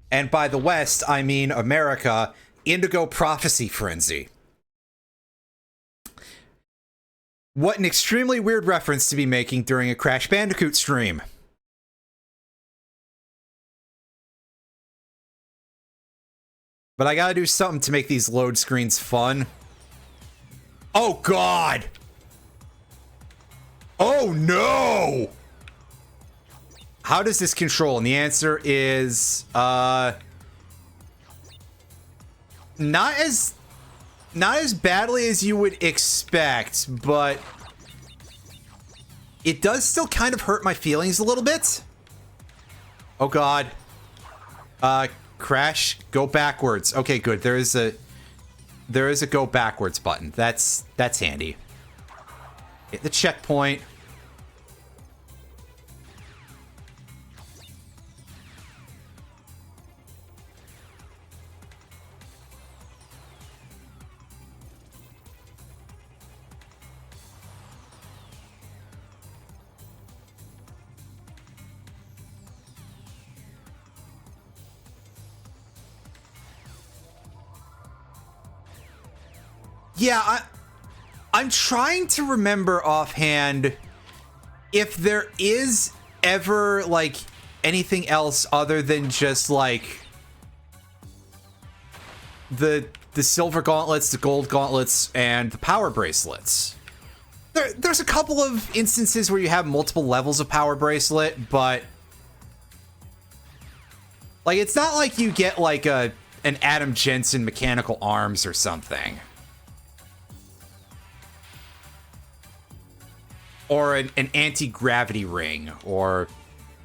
And by the West, I mean America, Indigo Prophecy Frenzy. What an extremely weird reference to be making during a Crash Bandicoot stream. But I gotta do something to make these load screens fun. Oh God! Oh no! How does this control? And the answer is, not as badly as you would expect, but it does still kind of hurt my feelings a little bit. Oh God. Crash, go backwards. Okay, good. There is a go backwards button. That's handy. Hit the checkpoint. Yeah, I'm trying to remember offhand if there is ever, like, anything else other than just, like, the silver gauntlets, the gold gauntlets, and the power bracelets. There's a couple of instances where you have multiple levels of power bracelet, but like it's not like you get like an Adam Jensen mechanical arms or something. Or an anti-gravity ring or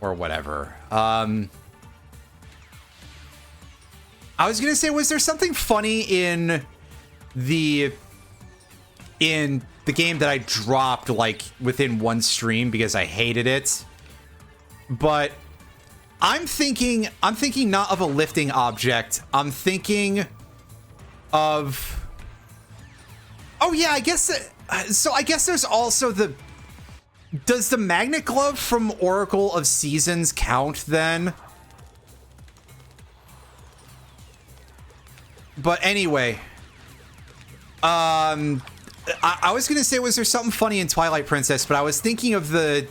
whatever. I was gonna say, was there something funny in the game that I dropped like within one stream because I hated it? But I'm thinking not of a lifting object. I'm thinking of, oh yeah, I guess so. I guess there's also does the magnet glove from Oracle of Seasons count then? But anyway, I was gonna say, was there something funny in Twilight Princess? But I was thinking of the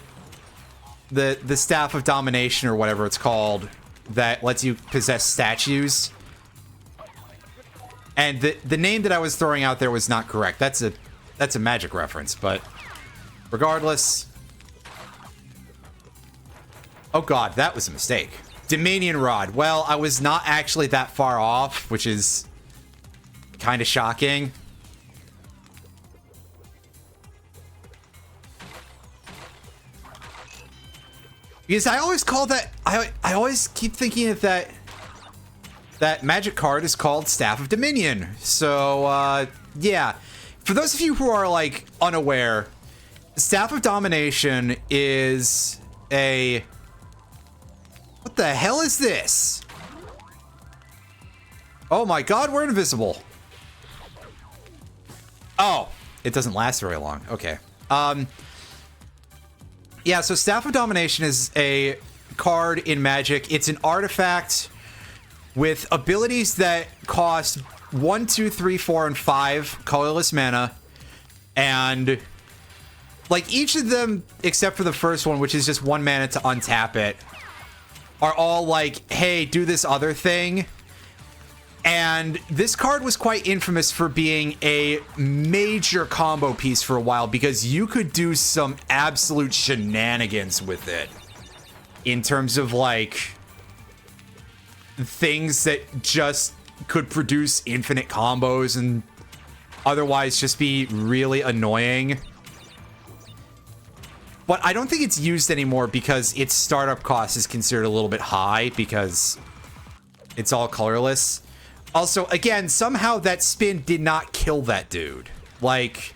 Staff of Domination or whatever it's called that lets you possess statues. And the name that I was throwing out there was not correct. That's a magic reference, but regardless. Oh god, that was a mistake. Dominion Rod. Well, I was not actually that far off, which is kind of shocking. Because I always call that, I always keep thinking that magic card is called Staff of Dominion. So, yeah. For those of you who are, like, unaware, Staff of Domination is a... What the hell is this? Oh my god, we're invisible. Oh, it doesn't last very long. Okay. Yeah, so Staff of Domination is a card in Magic. It's an artifact with abilities that cost 1, 2, 3, 4, and 5 colorless mana. And like each of them, except for the first one, which is just 1 mana to untap it, are all like, hey, do this other thing. And this card was quite infamous for being a major combo piece for a while because you could do some absolute shenanigans with it in terms of like things that just could produce infinite combos and otherwise just be really annoying. But I don't think it's used anymore because its startup cost is considered a little bit high because it's all colorless. Also, again, somehow that spin did not kill that dude. Like,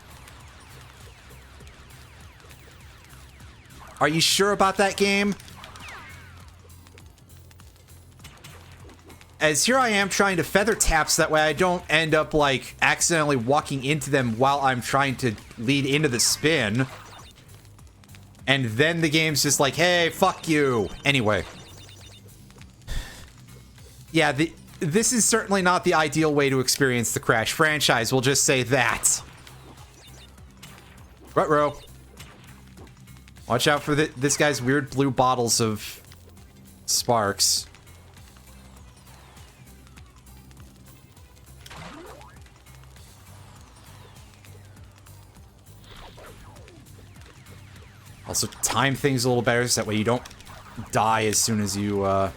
are you sure about that game? As here I am trying to feather taps that way I don't end up, like, accidentally walking into them while I'm trying to lead into the spin. And then the game's just like, hey, fuck you. Anyway. Yeah, this is certainly not the ideal way to experience the Crash franchise. We'll just say that. Ruh-roh. Watch out for this guy's weird blue bottles of sparks. Also, time things a little better so that way you don't die as soon as you, yeah.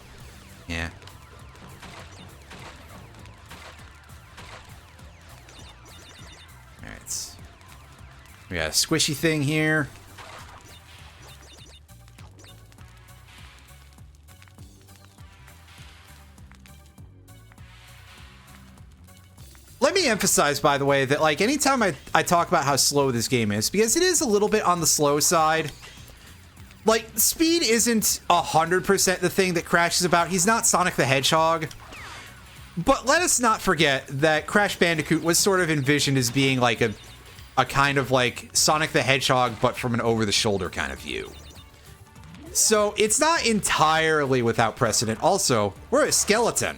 Alright. We got a squishy thing here. Let me emphasize, by the way, that, like, anytime I talk about how slow this game is, because it is a little bit on the slow side. Like, speed isn't 100% the thing that Crash is about. He's not Sonic the Hedgehog. But let us not forget that Crash Bandicoot was sort of envisioned as being, like, a kind of, like, Sonic the Hedgehog, but from an over-the-shoulder kind of view. So, it's not entirely without precedent. Also, we're a skeleton.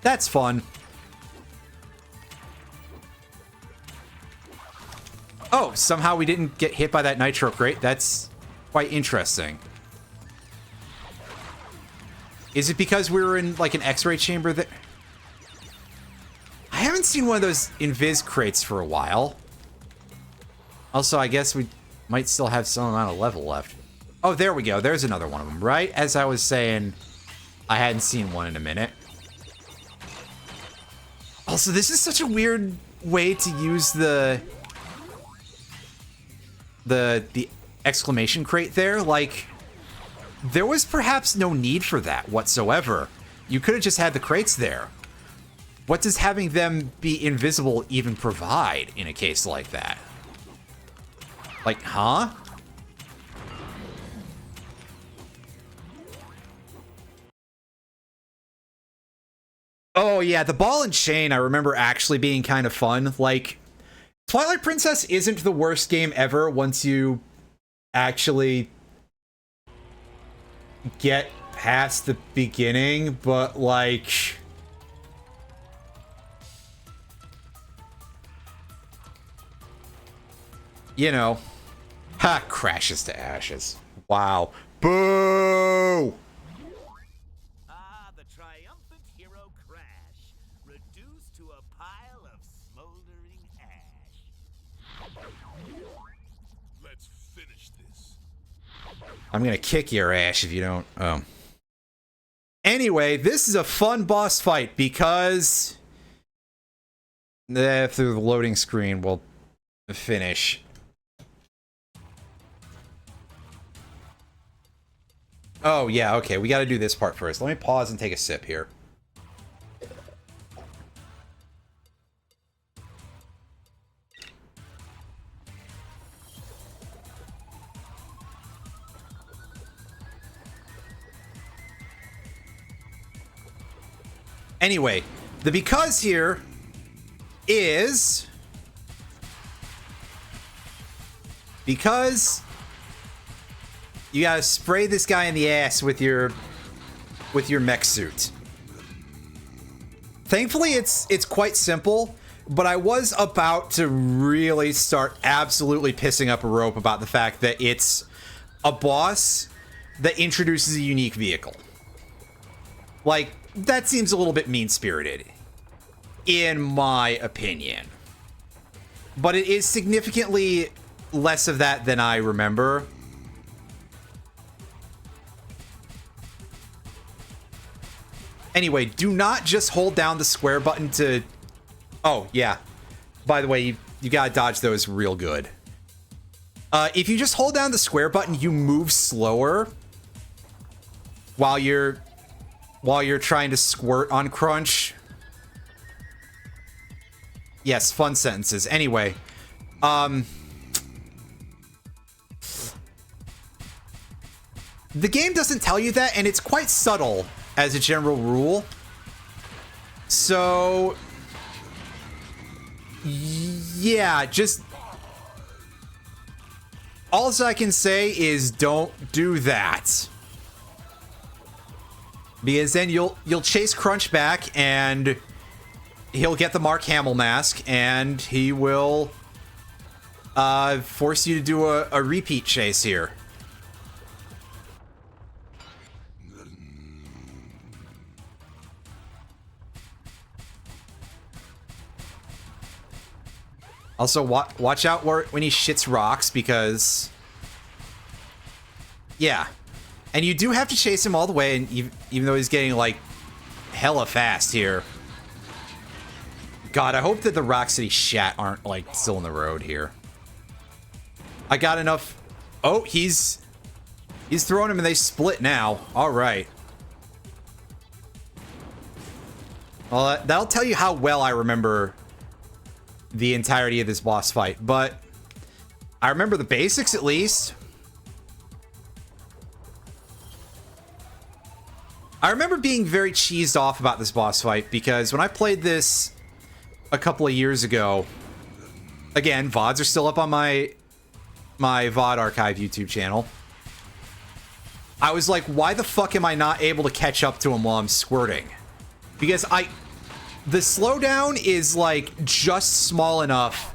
That's fun. Oh, somehow we didn't get hit by that nitro crate. That's quite interesting. Is it because we were in, like, an X-ray chamber that... I haven't seen one of those invis crates for a while. Also, I guess we might still have some amount of level left. Oh, there we go. There's another one of them. Right as I was saying, I hadn't seen one in a minute. Also, this is such a weird way to use the exclamation crate there. Like, there was perhaps no need for that whatsoever. You could have just had the crates there. What does having them be invisible even provide in a case like that? Like, huh? Oh, yeah, the ball and chain I remember actually being kind of fun. Like, Twilight Princess isn't the worst game ever once you actually get past the beginning, but, like... You know. Ha! Crashes to ashes. Wow. Boo! Ah, the triumphant hero Crash, reduced to a pile of smoldering ash. Let's finish this. I'm gonna kick your ass if you don't. Oh. Anyway, this is a fun boss fight because... through the loading screen, we'll finish. Oh, yeah, okay, we gotta do this part first. Let me pause and take a sip here. Anyway, the because here is... because... you gotta spray this guy in the ass with your mech suit. Thankfully, it's quite simple, but I was about to really start absolutely pissing up a rope about the fact that it's a boss that introduces a unique vehicle. Like, that seems a little bit mean-spirited, in my opinion. But it is significantly less of that than I remember. Anyway, do not just hold down the square button to... Oh, yeah. By the way, you gotta dodge those real good. If you just hold down the square button, you move slower while you're trying to squirt on Crunch. Yes, fun sentences. Anyway, the game doesn't tell you that, and it's quite subtle as a general rule. So, yeah, just... all I can say is don't do that. Because then you'll chase Crunch back, and he'll get the Mark Hamill mask, and he will force you to do a repeat chase here. Also, watch out when he shits rocks, because... yeah. And you do have to chase him all the way, and even though he's getting, like, hella fast here. God, I hope that the rocks that he shat aren't, like, still in the road here. I got enough... oh, he's throwing them and they split now. Alright. Well, that'll tell you how well I remember the entirety of this boss fight, but I remember the basics at least. I remember being very cheesed off about this boss fight because when I played this a couple of years ago, again, VODs are still up on my VOD archive YouTube channel. I was like, why the fuck am I not able to catch up to him while I'm squirting? Because the slowdown is like just small enough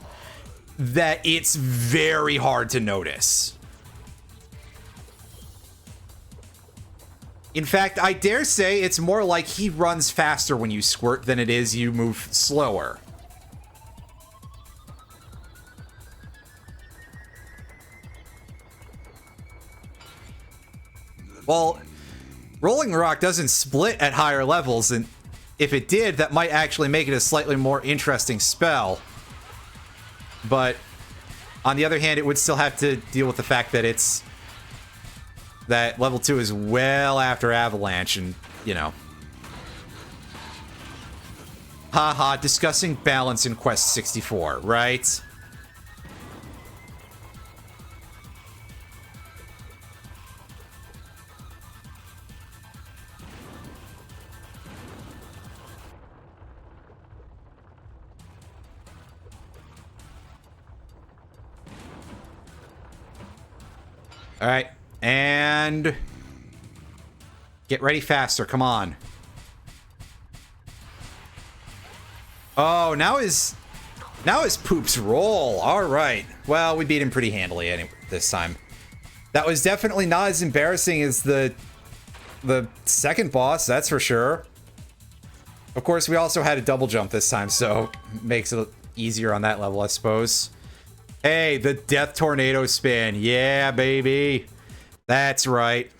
that it's very hard to notice. In fact, I dare say it's more like he runs faster when you squirt than it is you move slower. Well, Rolling Rock doesn't split at higher levels, and if it did, that might actually make it a slightly more interesting spell. But on the other hand, it would still have to deal with the fact that it's that level 2 is well after Avalanche, and you know. Haha, discussing balance in Quest 64, right? All right, and get ready faster. Come on. Oh, now his poops roll. All right. Well, we beat him pretty handily anyway this time. That was definitely not as embarrassing as the second boss, that's for sure. Of course, we also had a double jump this time, so makes it easier on that level, I suppose. Hey, the Death Tornado Spin. Yeah, baby. That's right.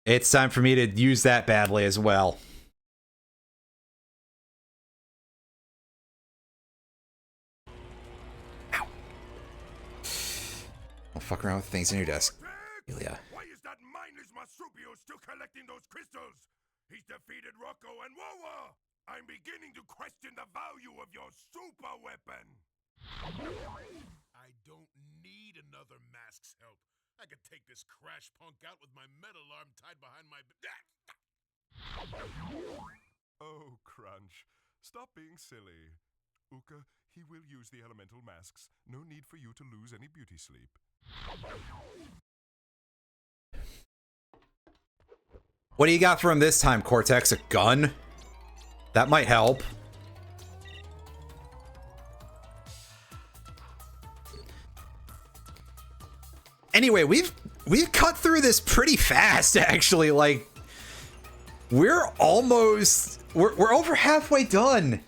It's time for me to use that badly as well. Ow. Don't fuck around with things on your desk. Ilya. Why is that mindless Marsupio still collecting those crystals? He's defeated Rocco and Wawa! I'm beginning to question the value of your super weapon! I don't need another mask's help. I could take this crash punk out with my metal arm tied behind my... Oh, Crunch. Stop being silly. Uka, he will use the elemental masks. No need for you to lose any beauty sleep. What do you got for him this time, Cortex? A gun? That might help. Anyway, we've cut through this pretty fast, actually. Like, we're over halfway done.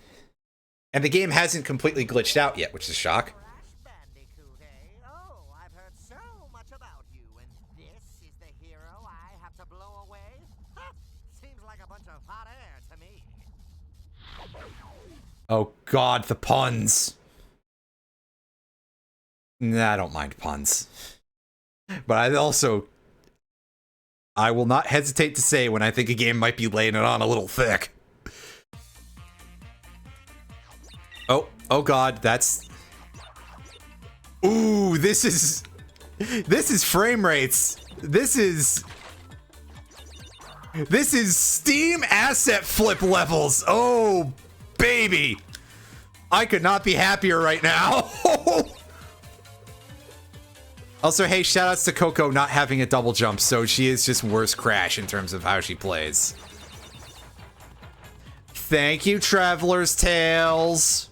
And the game hasn't completely glitched out yet, which is a shock. Bandicoot, eh? Oh, I've heard so much about you, and this is the hero I have to blow away? Ha! Seems like a bunch of hot air to me. Oh god, the puns. Nah, I don't mind puns. But I will not hesitate to say when I think a game might be laying it on a little thick. Oh god, that's... Ooh, this is frame rates. This is Steam asset flip levels. Oh, baby. I could not be happier right now. Also, hey, shoutouts to Coco not having a double jump, so she is just worse Crash in terms of how she plays. Thank you, Traveler's Tales.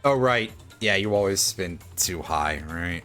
Oh, right. Yeah, you always spin too high, right?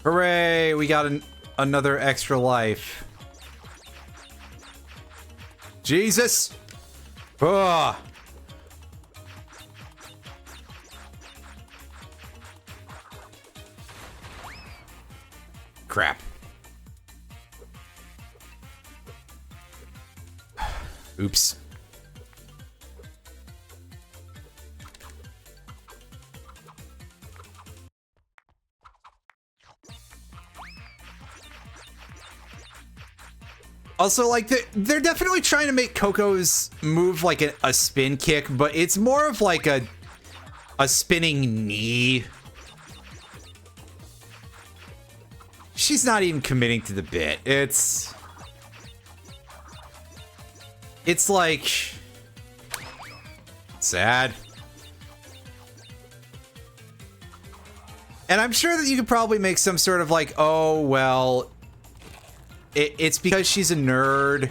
Hooray! We got another extra life. Jesus! Ah! Crap. Oops. Also, like, they're definitely trying to make Coco's move like a spin kick, but it's more of like a spinning knee. She's not even committing to the bit. It's like sad. And I'm sure that you could probably make some sort of like, oh, well, it's because she's a nerd.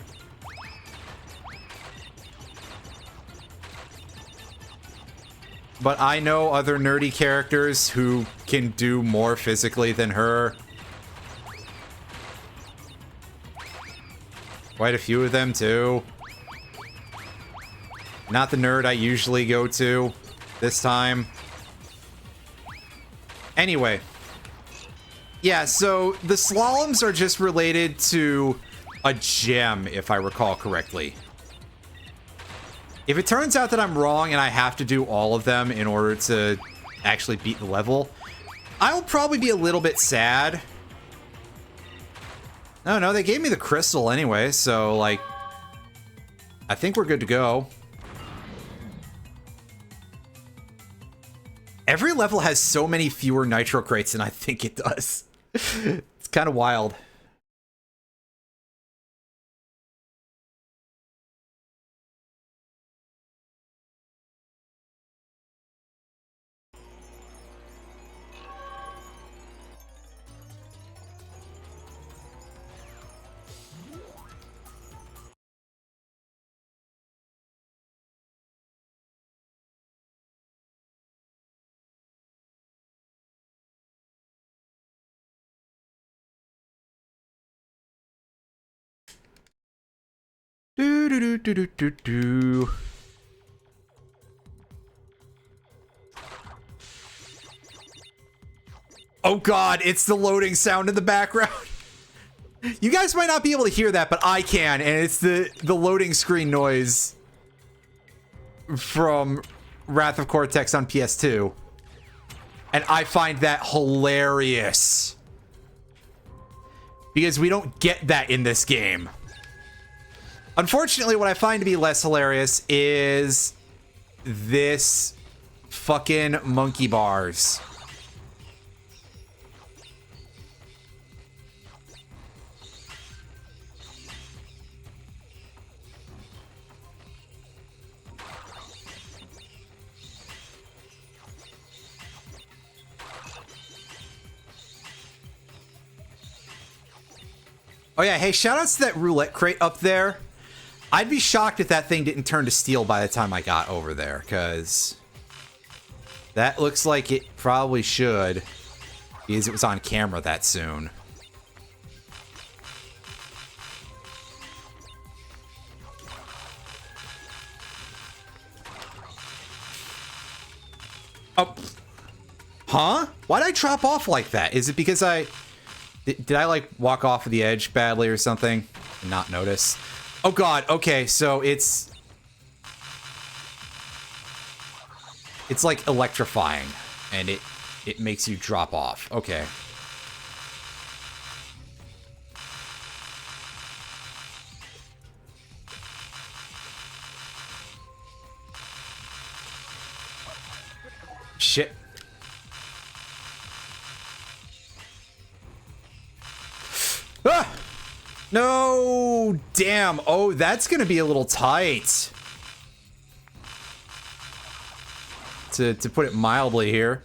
But I know other nerdy characters who can do more physically than her. Quite a few of them, too. Not the nerd I usually go to this time. Anyway. Yeah, so the slaloms are just related to a gem, if I recall correctly. If it turns out that I'm wrong and I have to do all of them in order to actually beat the level, I'll probably be a little bit sad. No, they gave me the crystal anyway, so, like, I think we're good to go. Every level has so many fewer nitro crates than I think it does. It's kind of wild. Do do do do do do do. Oh god, it's the loading sound in the background. You guys might not be able to hear that, but I can, and it's the loading screen noise from Wrath of Cortex on PS2. And I find that hilarious. Because we don't get that in this game. Unfortunately, what I find to be less hilarious is this fucking monkey bars. Oh yeah, hey, shoutouts to that roulette crate up there. I'd be shocked if that thing didn't turn to steel by the time I got over there, because that looks like it probably should, because it was on camera that soon. Oh. Huh? Why'd I drop off like that? Is it because did I like walk off of the edge badly or something and not notice? Oh god, okay, so it's like electrifying and it makes you drop off. Okay. Shit. Ah! No! Damn. Oh, that's gonna be a little tight. To put it mildly here.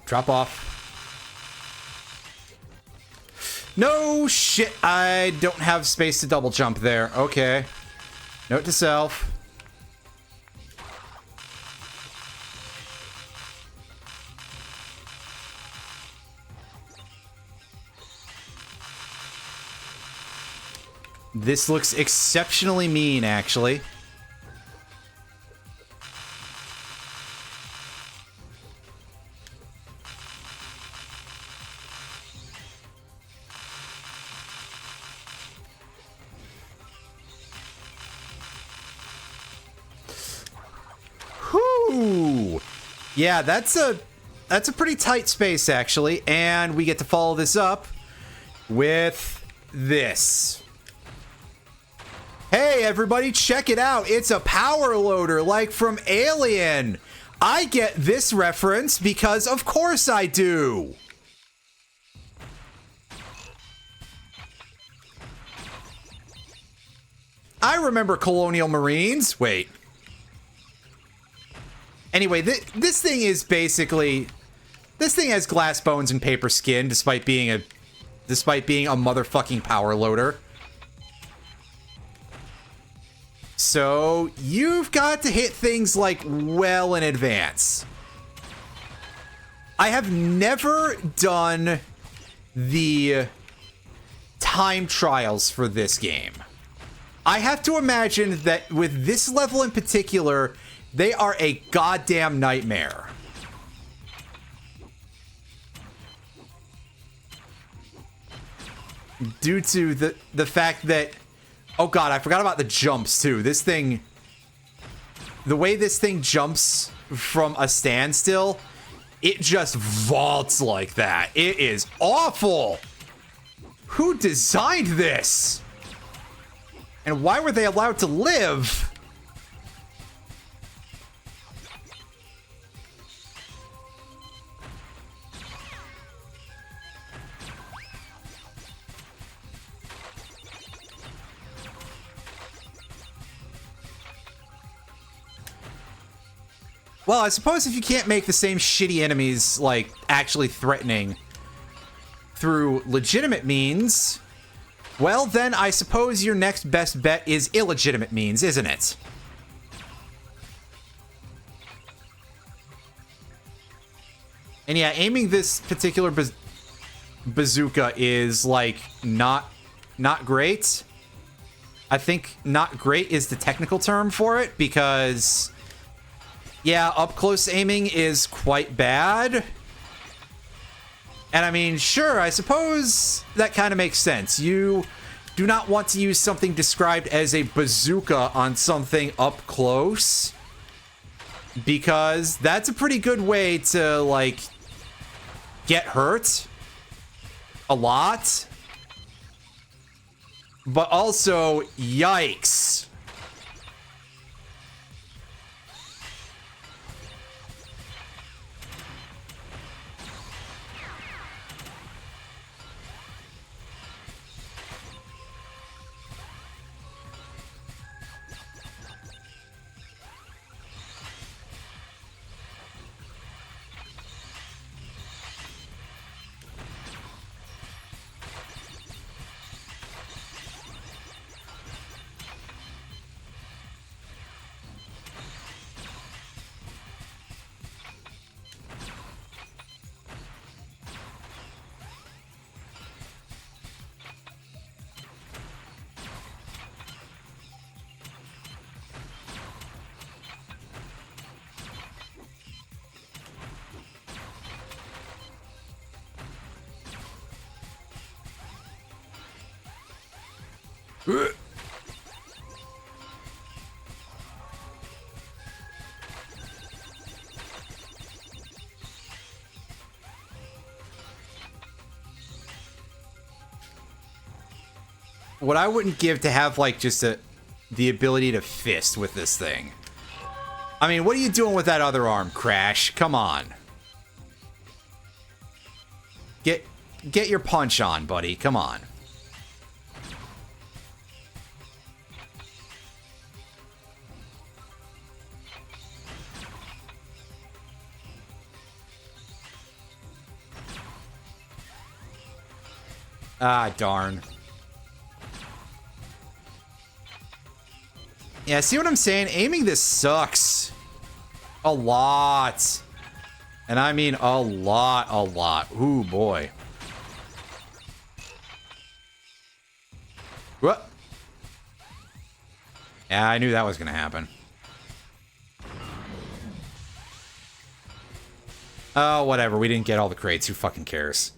Drop off. No shit, I don't have space to double jump there. Okay. Note to self. This looks exceptionally mean, actually. Whew. Yeah, that's a pretty tight space, actually, and we get to follow this up with this. Hey, everybody, check it out. It's a power loader, like from Alien. I get this reference because of course I do. I remember Colonial Marines. Wait. Anyway, this thing is basically... This thing has glass bones and paper skin, despite being a motherfucking power loader. So, you've got to hit things, like, well in advance. I have never done the time trials for this game. I have to imagine that with this level in particular, they are a goddamn nightmare. Due to the fact that... Oh god, I forgot about the jumps too. This thing... The way this thing jumps from a standstill, it just vaults like that. It is awful! Who designed this? And why were they allowed to live? Well, I suppose if you can't make the same shitty enemies, like, actually threatening through legitimate means, well, then I suppose your next best bet is illegitimate means, isn't it? And yeah, aiming this particular bazooka is, like, not great. I think not great is the technical term for it, because... Yeah, up-close aiming is quite bad. And I mean, sure, I suppose that kind of makes sense. You do not want to use something described as a bazooka on something up close, because that's a pretty good way to, like, get hurt a lot. But also, yikes. What I wouldn't give to have, like, just the ability to fist with this thing. I mean, what are you doing with that other arm, Crash? Come on. Get your punch on, buddy. Come on. Ah, darn. Yeah, see what I'm saying? Aiming this sucks. A lot. And I mean a lot, a lot. Ooh, boy. What? Yeah, I knew that was gonna happen. Oh, whatever. We didn't get all the crates. Who fucking cares?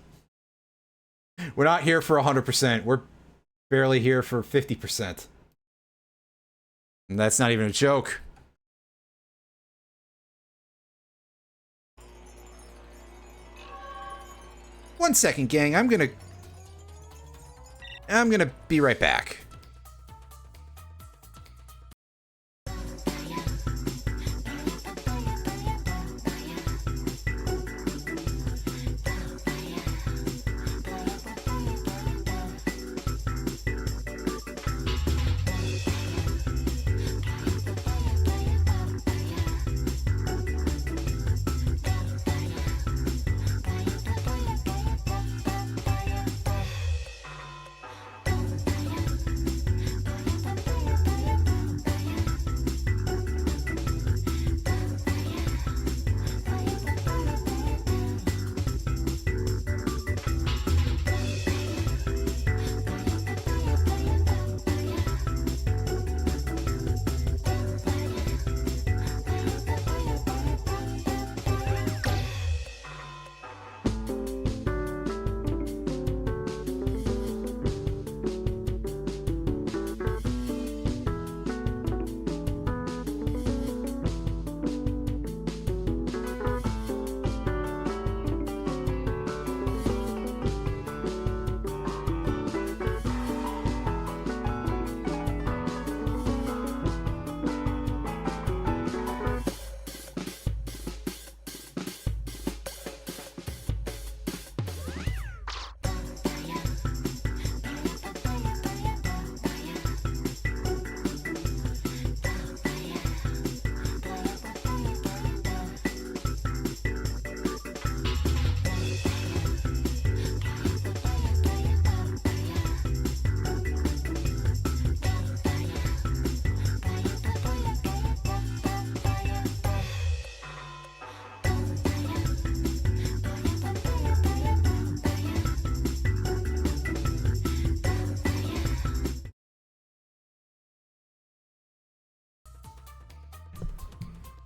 We're not here for 100%. We're barely here for 50%. And that's not even a joke. One second, gang. I'm gonna be right back.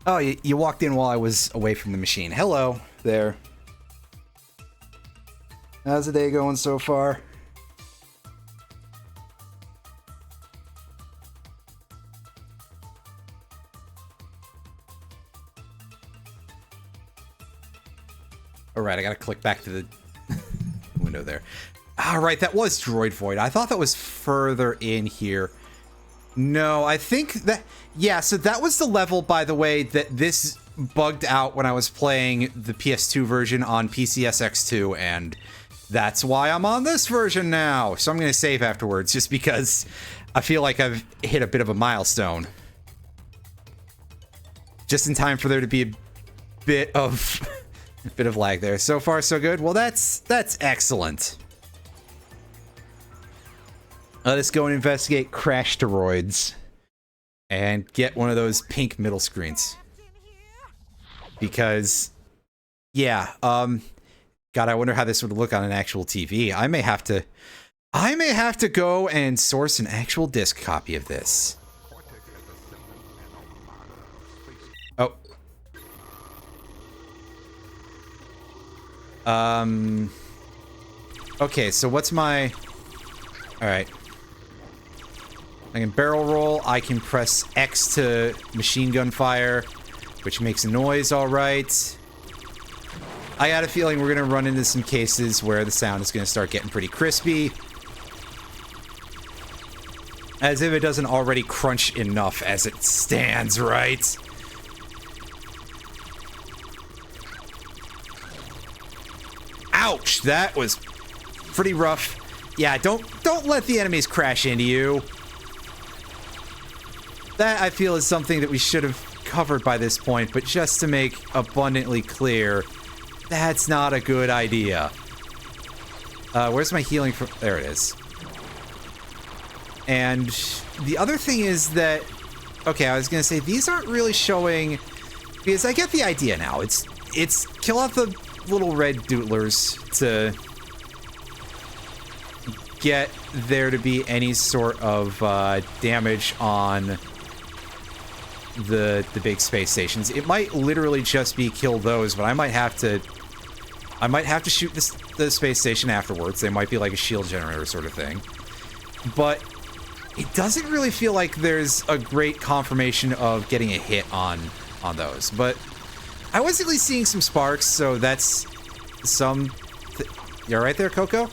Oh, you walked in while I was away from the machine. Hello there. How's the day going so far? Alright, I gotta click back to the window there. Alright, that was Droid Void. I thought that was further in here. No, I think that... Yeah, so that was the level, by the way, that this bugged out when I was playing the PS2 version on PCSX2, and that's why I'm on this version now. So I'm going to save afterwards, just because I feel like I've hit a bit of a milestone. Just in time for there to be a bit of... a bit of lag there. So far, so good. Well, that's excellent. Let's go and investigate crash steroids and get one of those pink middle screens. Because, yeah, God, I wonder how this would look on an actual TV. I may have to go and source an actual disc copy of this. Oh. Okay, so what's my... Alright. I can barrel roll, I can press X to machine gun fire, which makes a noise, alright. I got a feeling we're gonna run into some cases where the sound is gonna start getting pretty crispy. As if it doesn't already crunch enough as it stands, right? Ouch, that was pretty rough. Yeah, don't let the enemies crash into you. That, I feel, is something that we should have covered by this point, but just to make abundantly clear, that's not a good idea. Where's my healing from? There it is. And the other thing is that... Okay, I was gonna say, these aren't really showing... Because I get the idea now. It's kill off the little red doodlers to get there to be any sort of damage on the big space stations. It might literally just be kill those, but I might have to shoot the space station afterwards. They might be like a shield generator sort of thing. But it doesn't really feel like there's a great confirmation of getting a hit on those. But I was at least seeing some sparks, so that's some... You all right there, Coco?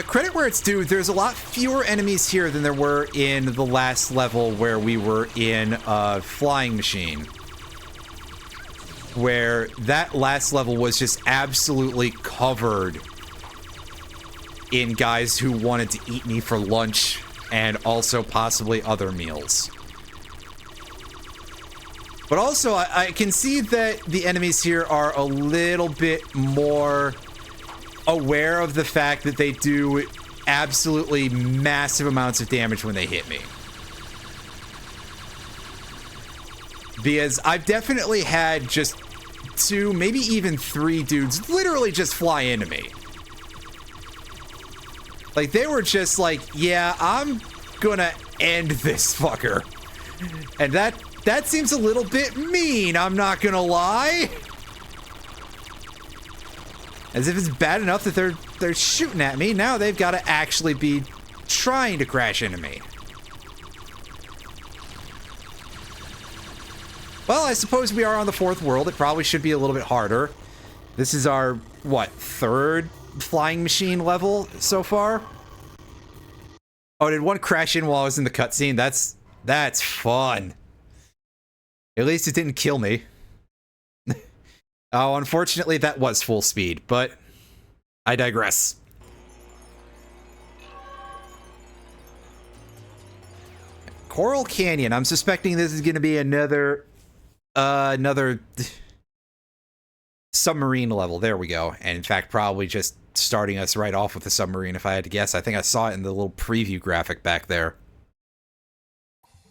Credit where it's due, there's a lot fewer enemies here than there were in the last level where we were in a flying machine. Where that last level was just absolutely covered in guys who wanted to eat me for lunch and also possibly other meals. But also, I can see that the enemies here are a little bit more aware of the fact that they do absolutely massive amounts of damage when they hit me. Because I've definitely had just 2, maybe even 3 dudes literally just fly into me. Like, they were just like, yeah, I'm gonna end this fucker. And that seems a little bit mean, I'm not gonna lie. As if it's bad enough that they're shooting at me, now they've got to actually be trying to crash into me. Well, I suppose we are on the 4th world. It probably should be a little bit harder. This is our, what, 3rd flying machine level so far? Oh, did one crash in while I was in the cutscene? That's fun. At least it didn't kill me. Oh, unfortunately, that was full speed, but I digress. Coral Canyon. I'm suspecting this is going to be another submarine level. There we go. And in fact, probably just starting us right off with the submarine, if I had to guess. I think I saw it in the little preview graphic back there.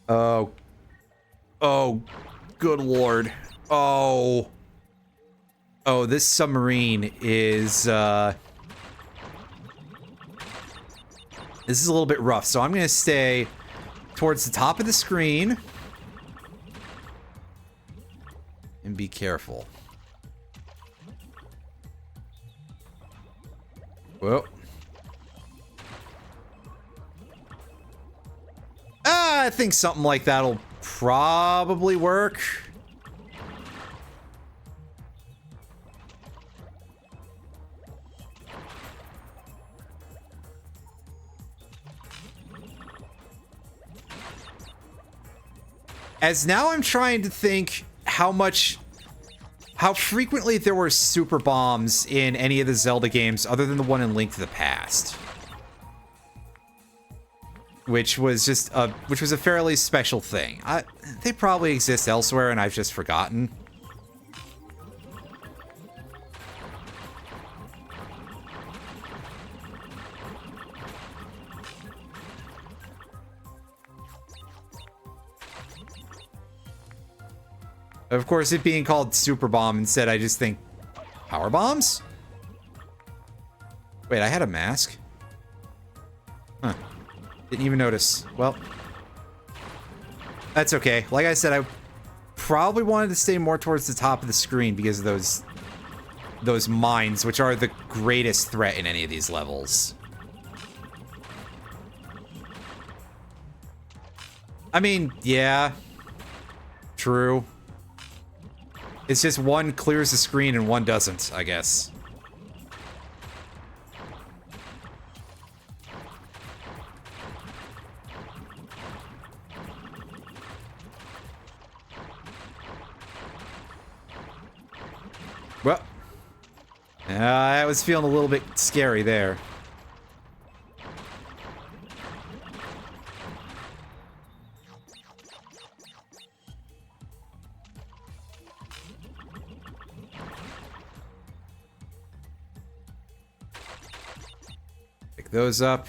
Oh, good lord. Oh, this submarine is, this is a little bit rough, so I'm going to stay towards the top of the screen and be careful. Whoa. I think something like that'll probably work. As now I'm trying to think how frequently there were super bombs in any of the Zelda games other than the one in Link to the Past. Which was a fairly special thing. They probably exist elsewhere and I've just forgotten. Of course, it being called Super Bomb instead, I just think, power bombs? Wait, I had a mask? Huh. Didn't even notice. Well, that's okay. Like I said, I probably wanted to stay more towards the top of the screen because of those mines, which are the greatest threat in any of these levels. I mean, yeah. True. It's just one clears the screen and one doesn't, I guess. Well, I was feeling a little bit scary there. Pick those up.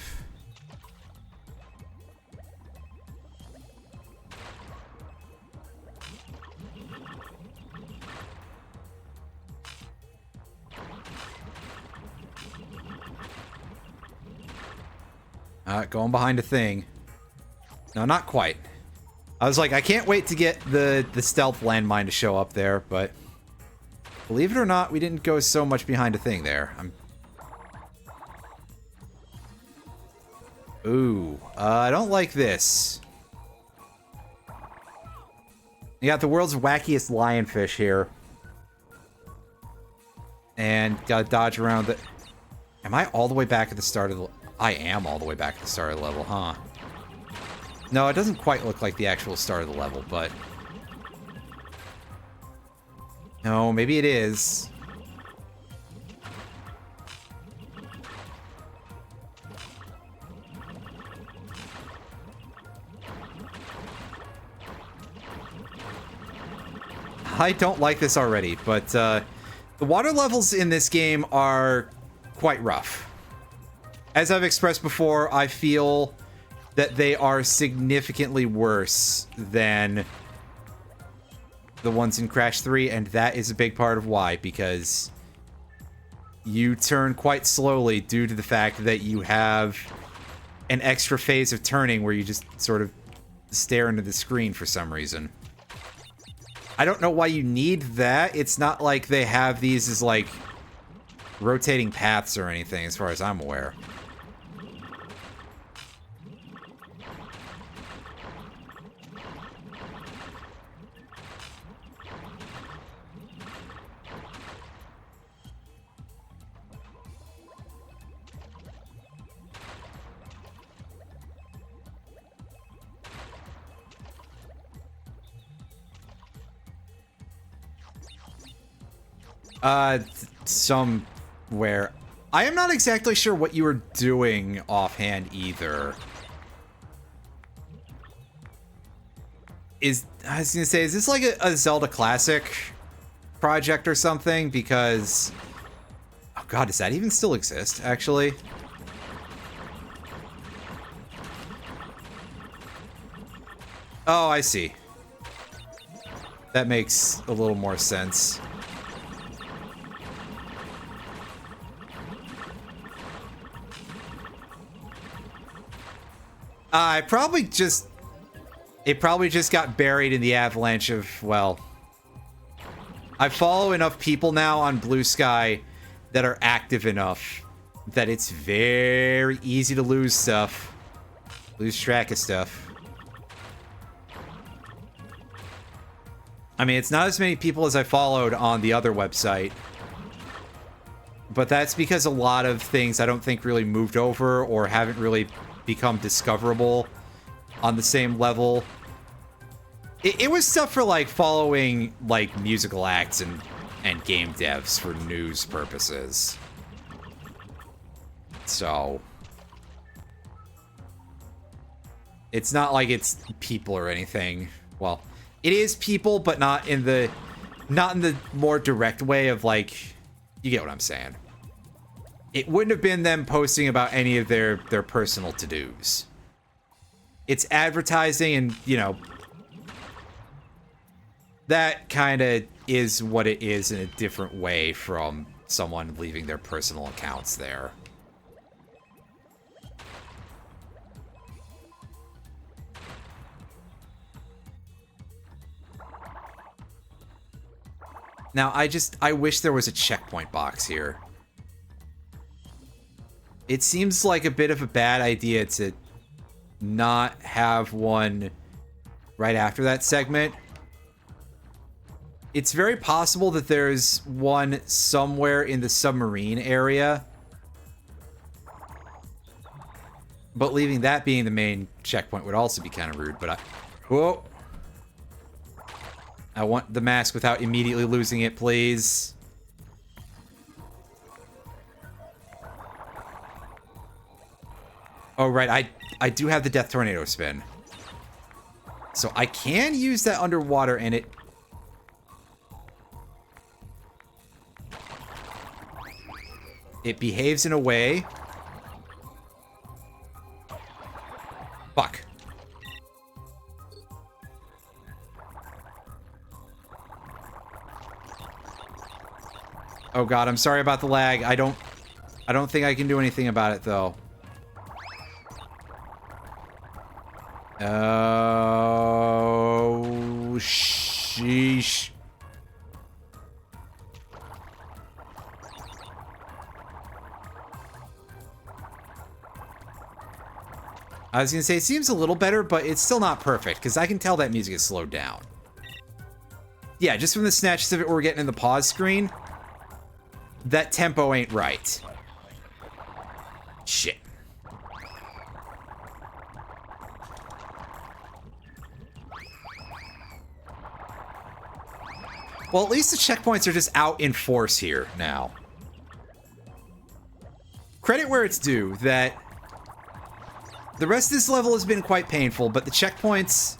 Going behind a thing. No, not quite. I was like, I can't wait to get the stealth landmine to show up there, but believe it or not, we didn't go so much behind a thing there. Ooh, I don't like this. You got the world's wackiest lionfish here. And gotta dodge around the... Am I all the way back at the start of the... I am all the way back at the start of the level, huh? No, it doesn't quite look like the actual start of the level, but... No, maybe it is. I don't like this already, but the water levels in this game are quite rough. As I've expressed before, I feel that they are significantly worse than the ones in Crash 3, and that is a big part of why, because you turn quite slowly due to the fact that you have an extra phase of turning where you just sort of stare into the screen for some reason. I don't know why you need that. It's not like they have these as, like, rotating paths or anything, as far as I'm aware. Somewhere. I am not exactly sure what you were doing offhand either. I was gonna say, is this like a Zelda Classic project or something? Because, oh god, does that even still exist, actually? Oh, I see. That makes a little more sense. It probably just got buried in the avalanche of, well, I follow enough people now on Blue Sky that are active enough that it's very easy to lose stuff. Lose track of stuff. I mean, it's not as many people as I followed on the other website. But that's because a lot of things I don't think really moved over or haven't really become discoverable on the same level. It was stuff for, like, following, like, musical acts and game devs for news purposes. So it's not like it's people or anything. Well, it is people, but not in the more direct way of, like, you get what I'm saying. It wouldn't have been them posting about any of their personal to-dos. It's advertising and, you know, that kind of is what it is in a different way from someone leaving their personal accounts there. Now, I wish there was a checkpoint box here. It seems like a bit of a bad idea to not have one right after that segment. It's very possible that there's one somewhere in the submarine area. But leaving that being the main checkpoint would also be kind of rude, but whoa. I want the mask without immediately losing it, please. Oh, right, I do have the Death Tornado spin. So I can use that underwater and it behaves in a way. Fuck. Oh god, I'm sorry about the lag. I don't think I can do anything about it though. Oh, sheesh. I was gonna say, it seems a little better, but it's still not perfect, because I can tell that music is slowed down. Yeah, just from the snatches of it we're getting in the pause screen, that tempo ain't right. Shit. Well, at least the checkpoints are just out in force here now. Credit where it's due that the rest of this level has been quite painful, but the checkpoints,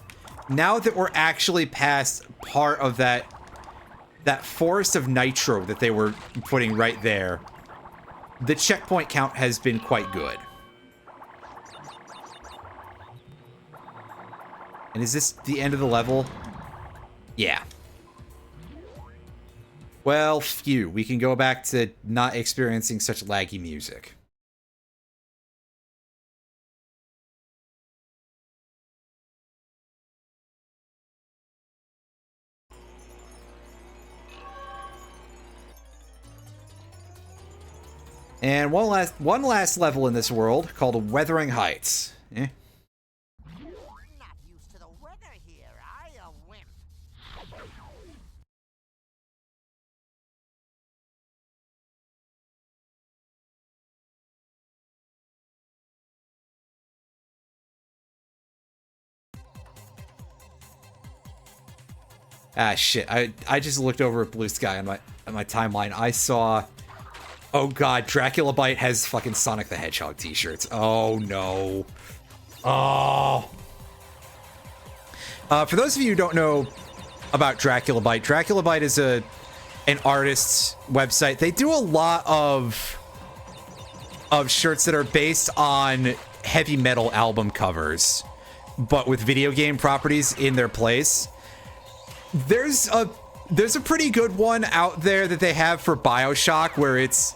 now that we're actually past part of that forest of nitro that they were putting right there, the checkpoint count has been quite good. And is this the end of the level? Yeah. Well, phew. We can go back to not experiencing such laggy music. And one last level in this world called Weathering Heights. Eh? Not used to the weather here, I a wimp. Ah, shit. I just looked over at Blue Sky on my timeline. I saw... Oh god, Dracula Bite has fucking Sonic the Hedgehog t-shirts. Oh no. Oh. For those of you who don't know about Dracula Bite is an artist's website. They do a lot of shirts that are based on heavy metal album covers, but with video game properties in their place. There's a pretty good one out there that they have for BioShock where it's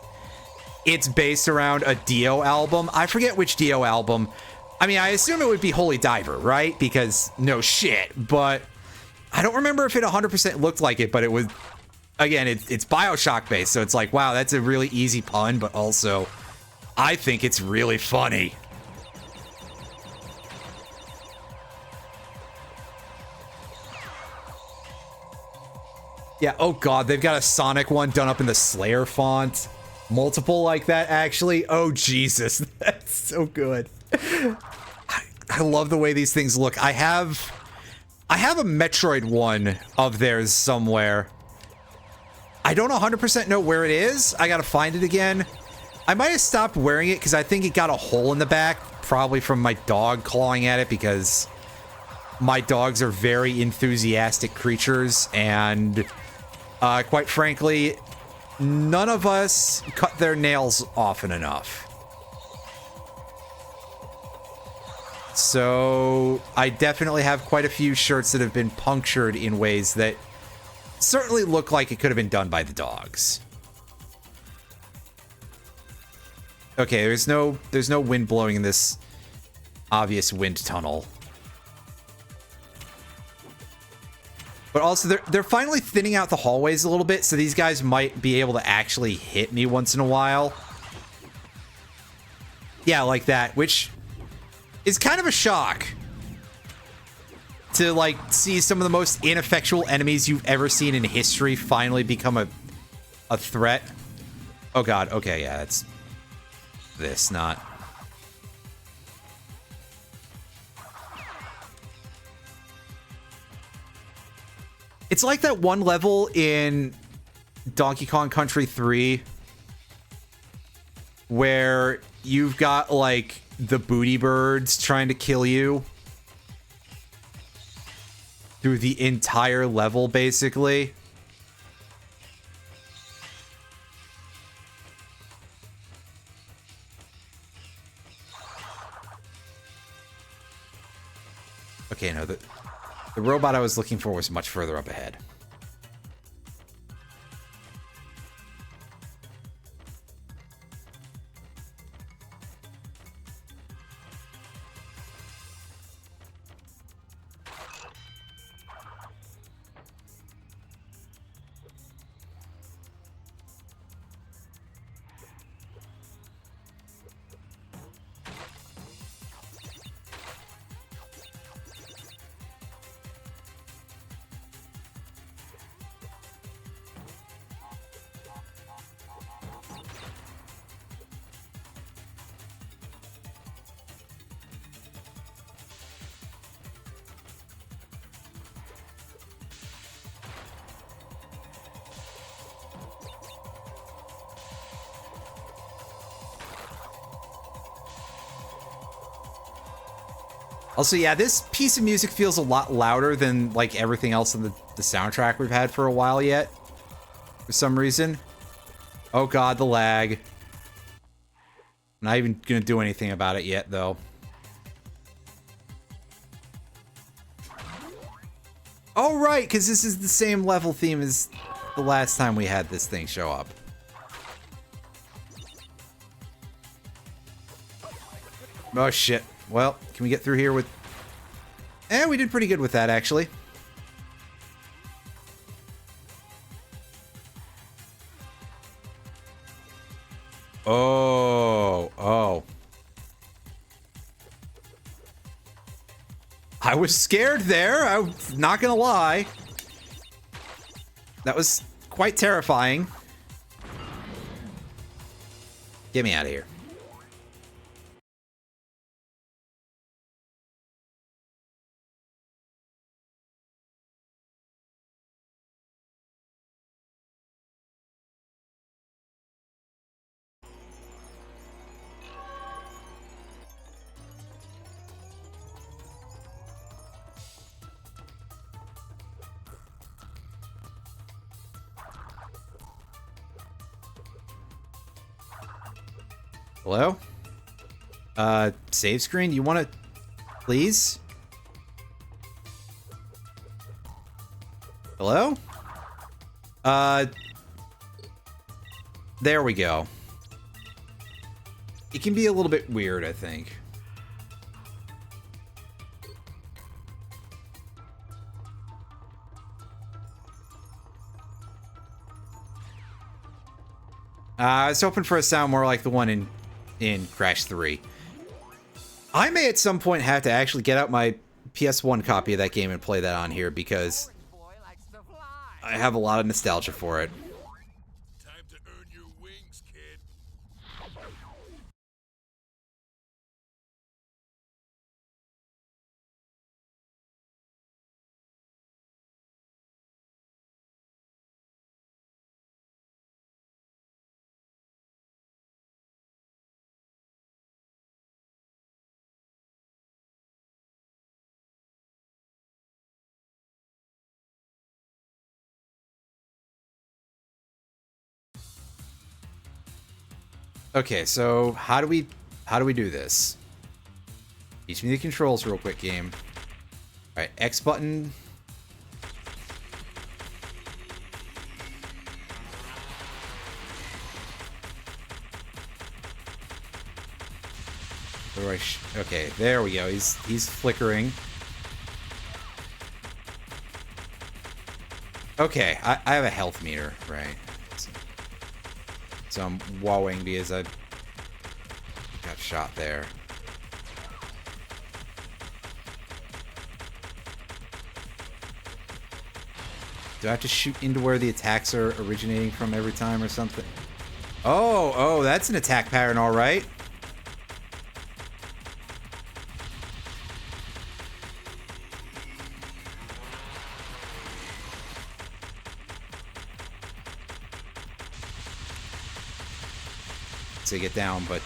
based around a Dio album. I forget which Dio album. I mean, I assume it would be Holy Diver, right? Because no shit, but I don't remember if it 100% looked like it, but it was, again, it's BioShock based, so it's like, wow, that's a really easy pun, but also I think it's really funny. Yeah, oh god, they've got a Sonic one done up in the Slayer font. Multiple like that, actually. Oh, Jesus. That's so good. I love the way these things look. I have a Metroid one of theirs somewhere. I don't 100% know where it is. I gotta find it again. I might have stopped wearing it because I think it got a hole in the back, probably from my dog clawing at it, because my dogs are very enthusiastic creatures, and quite frankly, none of us cut their nails often enough. So I definitely have quite a few shirts that have been punctured in ways that certainly look like it could have been done by the dogs. Okay, there's no wind blowing in this obvious wind tunnel. But also, they're finally thinning out the hallways a little bit, so these guys might be able to actually hit me once in a while. Yeah, like that, which is kind of a shock. To, like, see some of the most ineffectual enemies you've ever seen in history finally become a threat. Oh god, okay, yeah, that's this, not... It's like that one level in Donkey Kong Country 3 where you've got, like, the booty birds trying to kill you through the entire level, basically. Okay, no, the robot I was looking for was much further up ahead. Also, yeah, this piece of music feels a lot louder than, like, everything else in the soundtrack we've had for a while yet. For some reason. Oh god, the lag. Not even gonna do anything about it yet, though. Oh, right, because this is the same level theme as the last time we had this thing show up. Oh, shit. Well, can we get through here with... we did pretty good with that, actually. Oh. I was scared there. I'm not gonna lie. That was quite terrifying. Get me out of here. Hello? Save screen? You want to... Please? Hello? There we go. It can be a little bit weird, I think. I was hoping for a sound more like the one in Crash 3. I may at some point have to actually get out my PS1 copy of that game and play that on here because I have a lot of nostalgia for it. Time to earn your wings, kid. Okay, so how do we do this? Teach me the controls real quick, game. All right, X button. Where do I okay, there we go. He's flickering. Okay, I have a health meter, right? So I'm wowing because I got shot there. Do I have to shoot into where the attacks are originating from every time or something? Oh, that's an attack pattern, all right. To get down, but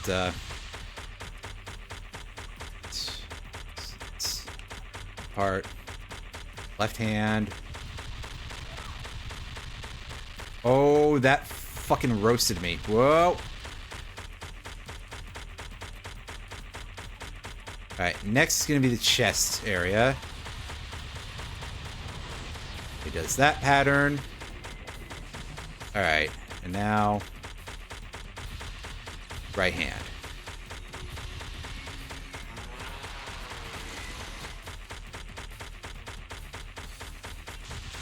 part left hand. Oh, that fucking roasted me. Whoa. All right, next is gonna be the chest area. He does that pattern. All right, and now right hand.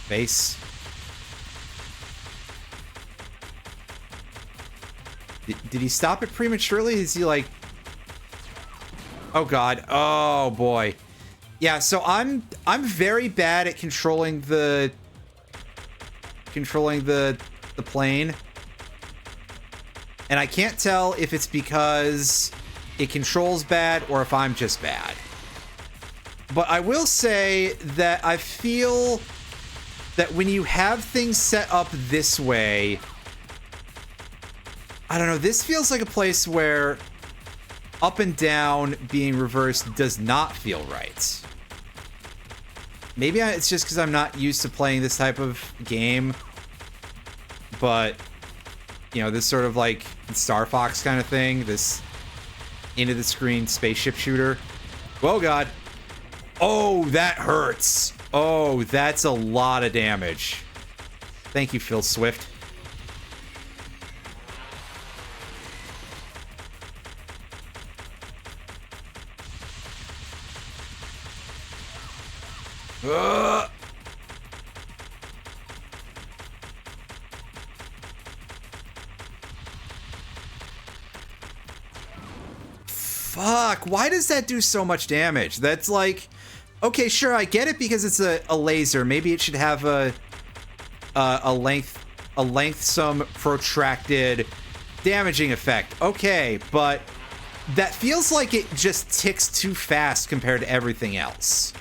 Face. Did he stop it prematurely? Is he like... Oh god. Oh boy. Yeah, so I'm very bad at controlling the plane. And I can't tell if it's because it controls bad or if I'm just bad. But I will say that I feel that when you have things set up this way, I don't know, this feels like a place where up and down being reversed does not feel right. Maybe it's just because I'm not used to playing this type of game. But, you know, this sort of like Star Fox kind of thing. This into the screen spaceship shooter. Oh, God. Oh, that hurts. Oh, that's a lot of damage. Thank you, Phil Swift. Fuck, why does that do so much damage? That's like, okay, sure, I get it because it's a laser. Maybe it should have a lengthsome, protracted damaging effect. Okay, but that feels like it just ticks too fast compared to everything else.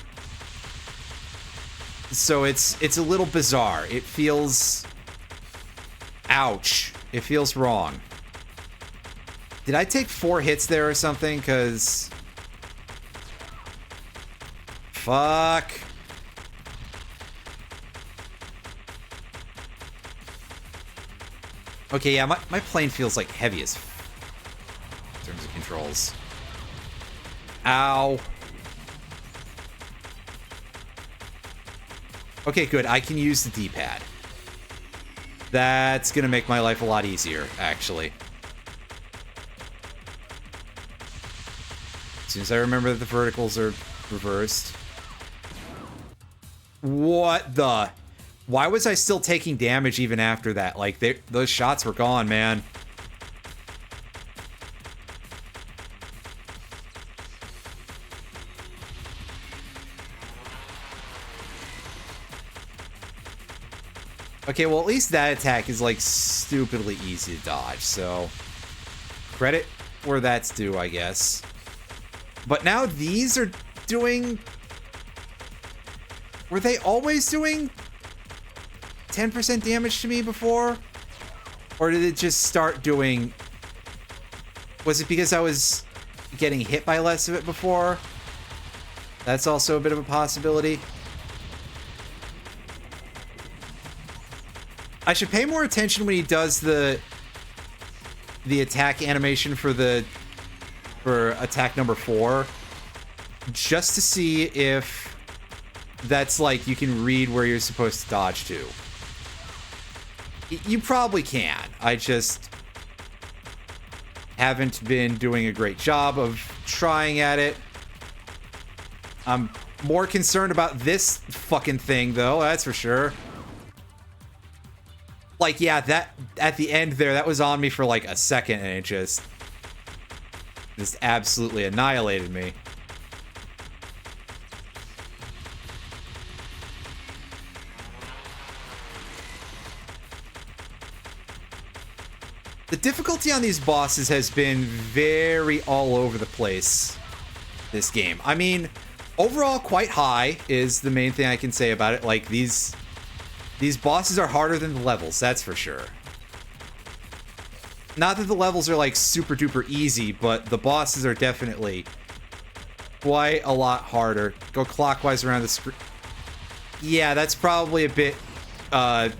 So it's a little bizarre. It feels... Ouch. It feels wrong. Did I take 4 hits there or something? Because... Fuck. Okay, yeah, my plane feels like heavy as... in terms of controls. Ow. Okay, good. I can use the D-pad. That's gonna make my life a lot easier, actually. As soon as I remember that the verticals are reversed. What the... Why was I still taking damage even after that? Like, those shots were gone, man. Okay, well, at least that attack is, like, stupidly easy to dodge, so... Credit where that's due, I guess. But now these are doing... Were they always doing 10% damage to me before? Or did it just start doing... Was it because I was getting hit by less of it before? That's also a bit of a possibility. I should pay more attention when he does the attack animation for attack number 4, just to see if that's like you can read where you're supposed to dodge to. You probably can. I just haven't been doing a great job of trying at it. I'm more concerned about this fucking thing, though, that's for sure. Like, yeah, that at the end there, that was on me for like a second, and it just absolutely annihilated me. The difficulty on these bosses has been very all over the place this game. I mean, overall quite high is the main thing I can say about it. Like, these bosses are harder than the levels, that's for sure. Not that the levels are like super duper easy, but the bosses are definitely quite a lot harder. Go clockwise around the screen. Yeah, that's probably a bit, it's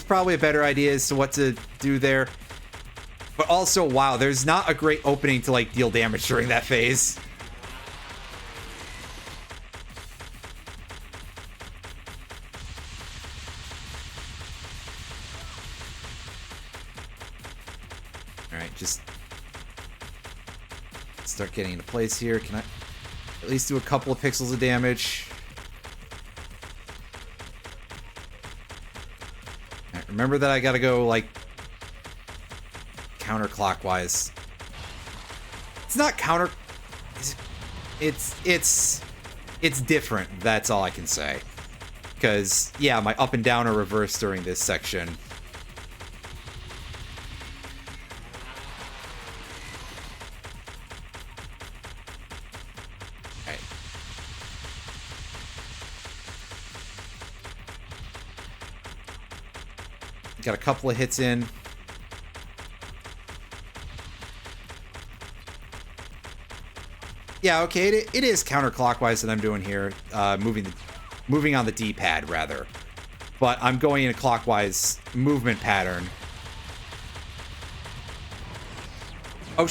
probably a better idea as to what to do there. But also, wow, there's not a great opening to like deal damage during that phase. Just start getting into place here. Can I at least do a couple of pixels of damage? All right, remember that I gotta go like counterclockwise. It's not counter. It's different. That's all I can say. Because yeah, my up and down are reversed during this section. Got a couple of hits in. Yeah, okay, it is counterclockwise that I'm doing here. Moving on the D-pad, rather. But I'm going in a clockwise movement pattern. Oh,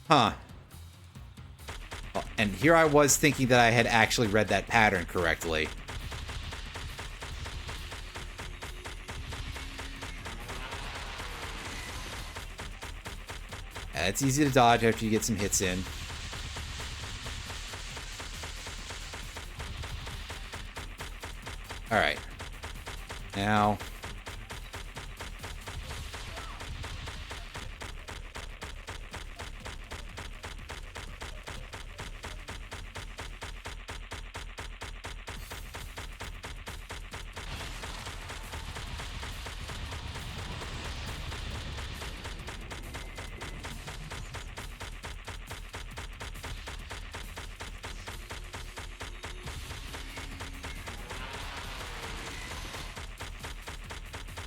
Huh. Oh, and here I was thinking that I had actually read that pattern correctly. It's easy to dodge after you get some hits in. Alright. Now...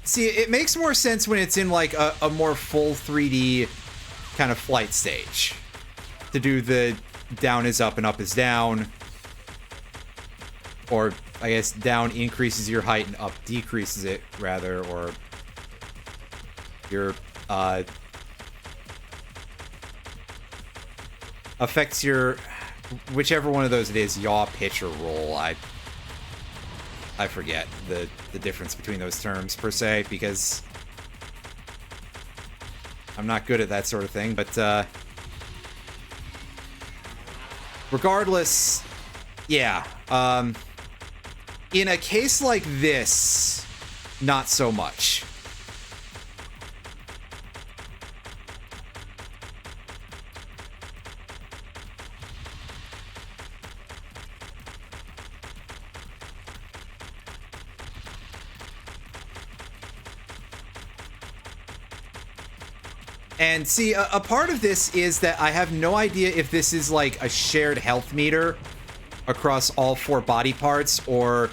See, it makes more sense when it's in, like, a more full 3D kind of flight stage. To do the down is up and up is down. Or, I guess, down increases your height and up decreases it, rather. Or your, affects your... Whichever one of those it is, yaw, pitch, or roll. I forget the difference between those terms, per se, because I'm not good at that sort of thing, but, regardless, yeah, in a case like this, not so much. And see, a part of this is that I have no idea if this is like a shared health meter across all 4 body parts, or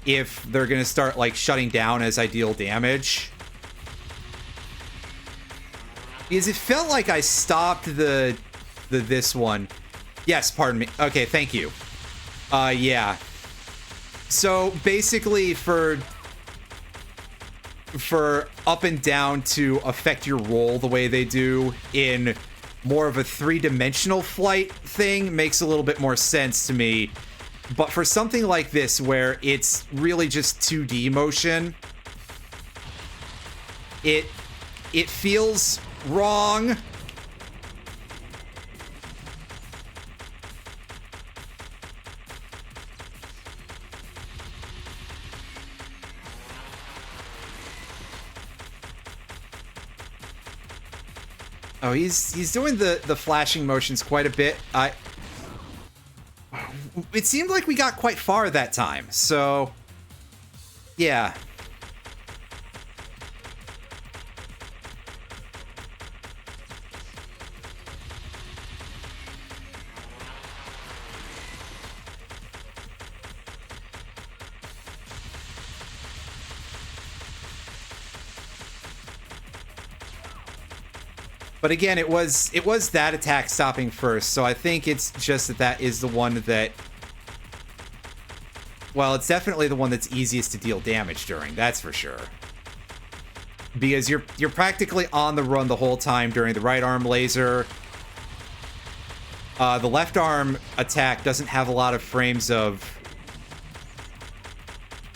if they're gonna start like shutting down as I deal damage. Because it felt like I stopped this one. Yes, pardon me. Okay, thank you. Yeah. So basically for up and down to affect your roll the way they do in more of a 3-dimensional flight thing makes a little bit more sense to me. But for something like this where it's really just 2D motion, it feels wrong. Oh, he's doing the flashing motions quite a bit. It seemed like we got quite far that time, so yeah. But again, it was that attack stopping first, so I think it's just that is the one that... Well, it's definitely the one that's easiest to deal damage during, that's for sure. Because you're practically on the run the whole time during the right arm laser. The left arm attack doesn't have a lot of frames of...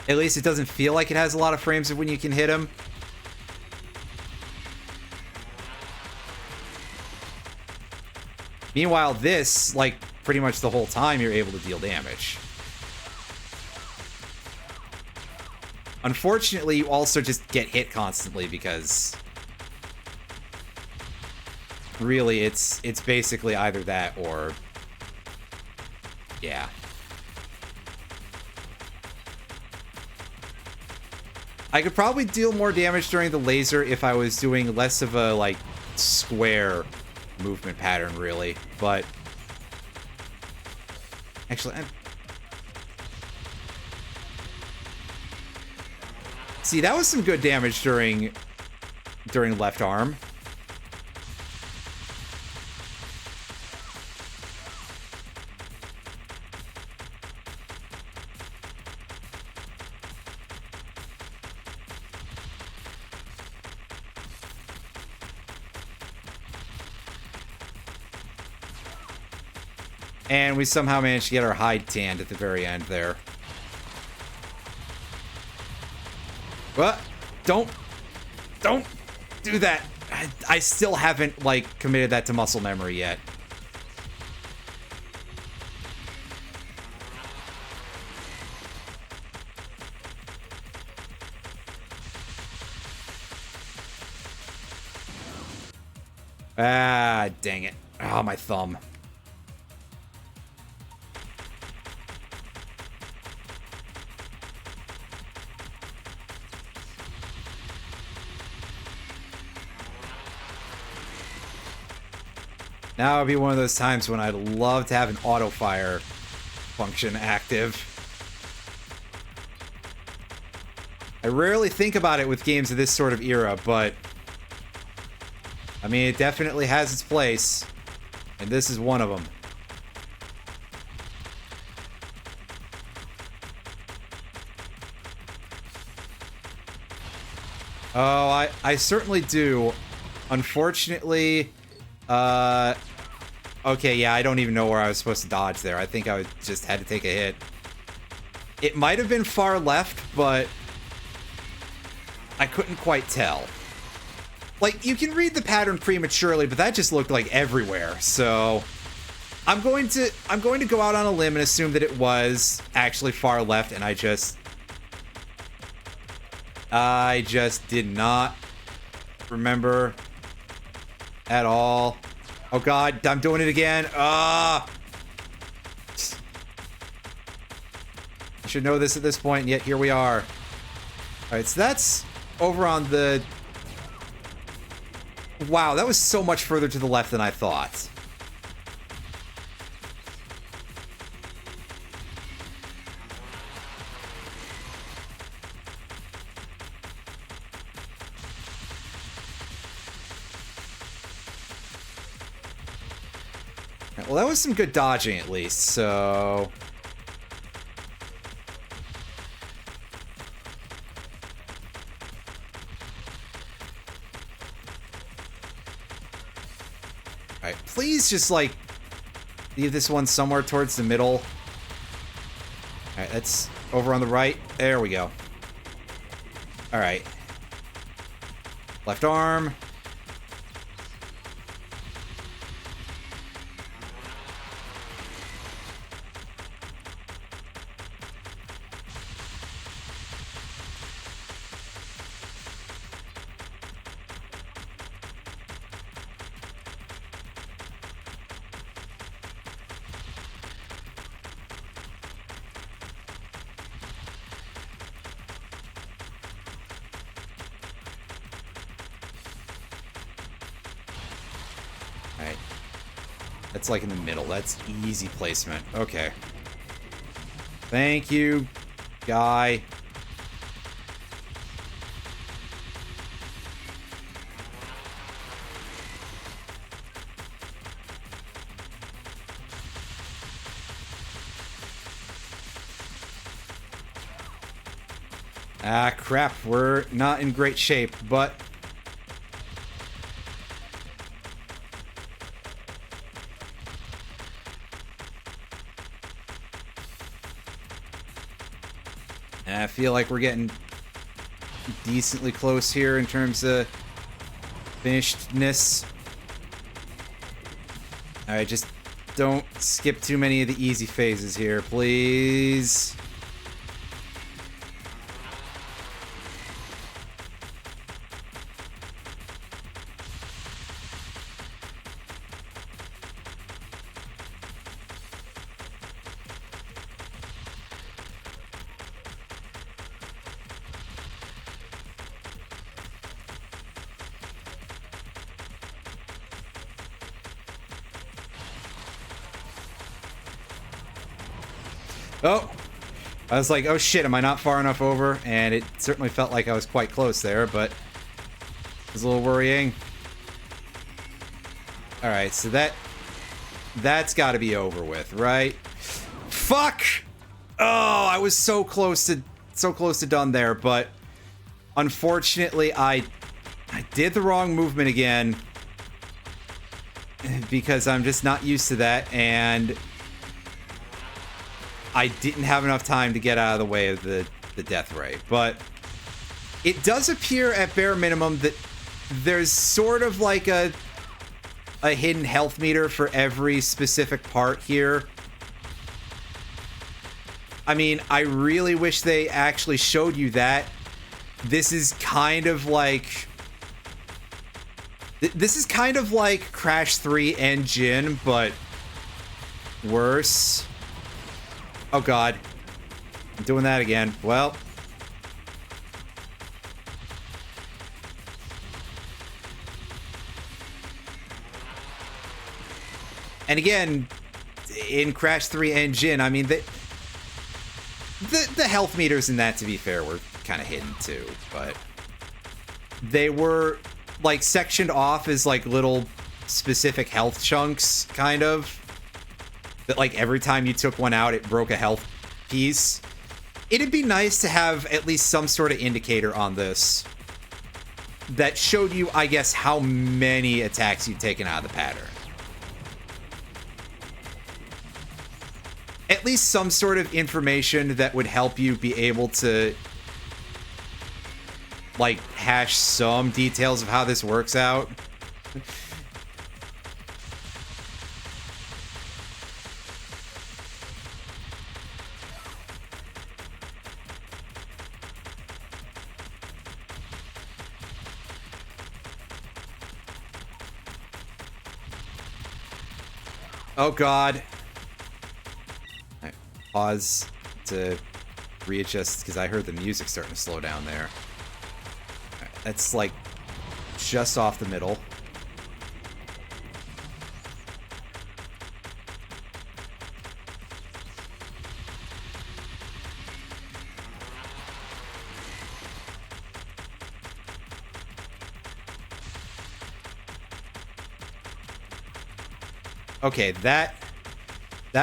At least it doesn't feel like it has a lot of frames of when you can hit him. Meanwhile, this, like, pretty much the whole time you're able to deal damage. Unfortunately, you also just get hit constantly because... Really, it's basically either that or... Yeah. I could probably deal more damage during the laser if I was doing less of a, like, square movement pattern, really, but actually see, that was some good damage during left arm. And we somehow managed to get our hide tanned at the very end there. What? Don't do that. I still haven't, like, committed that to muscle memory yet. Ah, dang it. Oh, my thumb. Now would be one of those times when I'd love to have an auto fire function active. I rarely think about it with games of this sort of era, but I mean, it definitely has its place, and this is one of them. Oh, I certainly do. Unfortunately, okay, yeah, I don't even know where I was supposed to dodge there. I think I just had to take a hit. It might have been far left, but I couldn't quite tell. Like, you can read the pattern prematurely, but that just looked like everywhere. So I'm going to go out on a limb and assume that it was actually far left, and I just did not remember at all. Oh god, I'm doing it again. I should know this at this point, and yet here we are. Alright, so that's over on the... Wow, that was so much further to the left than I thought. Well, that was some good dodging, at least, so... Alright, please just, like, leave this one somewhere towards the middle. Alright, that's over on the right. There we go. Alright. Left arm. That's like in the middle. That's easy placement. Okay. Thank you, guy. Ah, crap. We're not in great shape, but... I feel like we're getting decently close here in terms of finishedness. Alright, just don't skip too many of the easy phases here, please. Oh, I was like, oh shit, am I not far enough over? And it certainly felt like I was quite close there, but it was a little worrying. Alright, so that's got to be over with, right? Fuck! Oh, I was so close to done there, but unfortunately I did the wrong movement again because I'm just not used to that, and I didn't have enough time to get out of the way of the death ray. But it does appear at bare minimum that there's sort of like a hidden health meter for every specific part here. I mean, I really wish they actually showed you that. This is kind of like... This is kind of like Crash 3 and Jin, but worse. Oh god. I'm doing that again. Well. And again, in Crash 3 and Jin, I mean, the health meters in that, to be fair, were kind of hidden too, but they were like sectioned off as like little specific health chunks, kind of, that like every time you took one out, it broke a health piece. It'd be nice to have at least some sort of indicator on this that showed you, I guess, how many attacks you've taken out of the pattern. At least some sort of information that would help you be able to like hash some details of how this works out. Oh god. Right, pause to readjust because I heard the music starting to slow down there. That's like just off the middle. Okay, that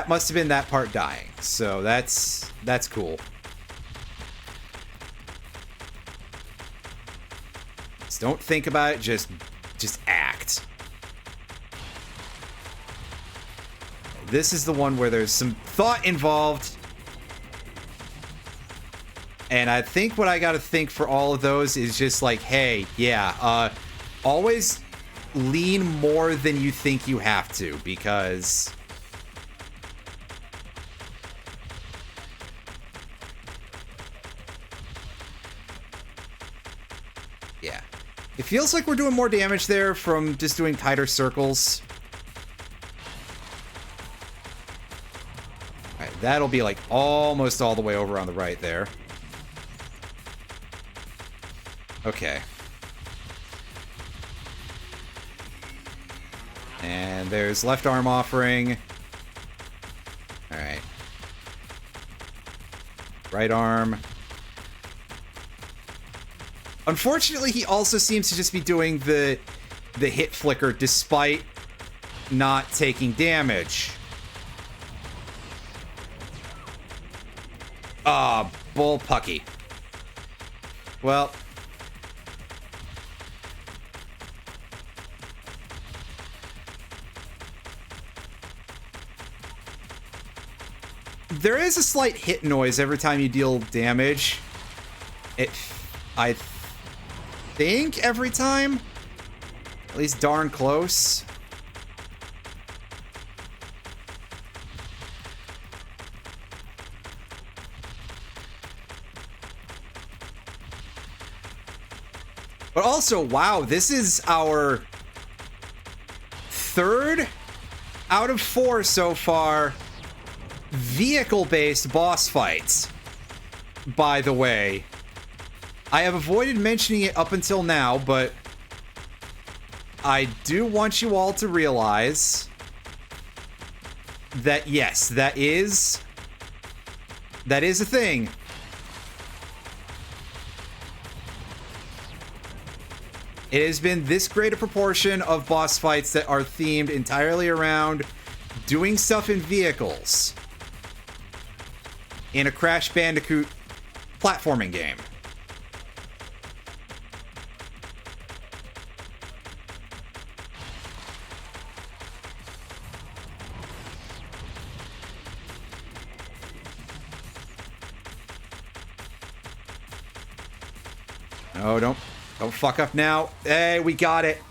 must have been that part dying. So that's cool. Don't think about it, just act. This is the one where there's some thought involved. And I think what I gotta think for all of those is just like, hey, yeah, always lean more than you think you have to, because yeah. It feels like we're doing more damage there from just doing tighter circles. Alright, that'll be like almost all the way over on the right there. Okay. And there's left arm offering. Alright. Right arm. Unfortunately, he also seems to just be doing the hit flicker despite not taking damage. Ah, bull pucky. Well. There is a slight hit noise every time you deal damage. I think every time, at least darn close. But also, wow, this is our 3rd out of 4 so far vehicle-based boss fights, by the way. I have avoided mentioning it up until now, but I do want you all to realize that, yes, that is a thing. It has been this great a proportion of boss fights that are themed entirely around doing stuff in vehicles in a Crash Bandicoot platforming game. No, don't fuck up now. Hey, we got it.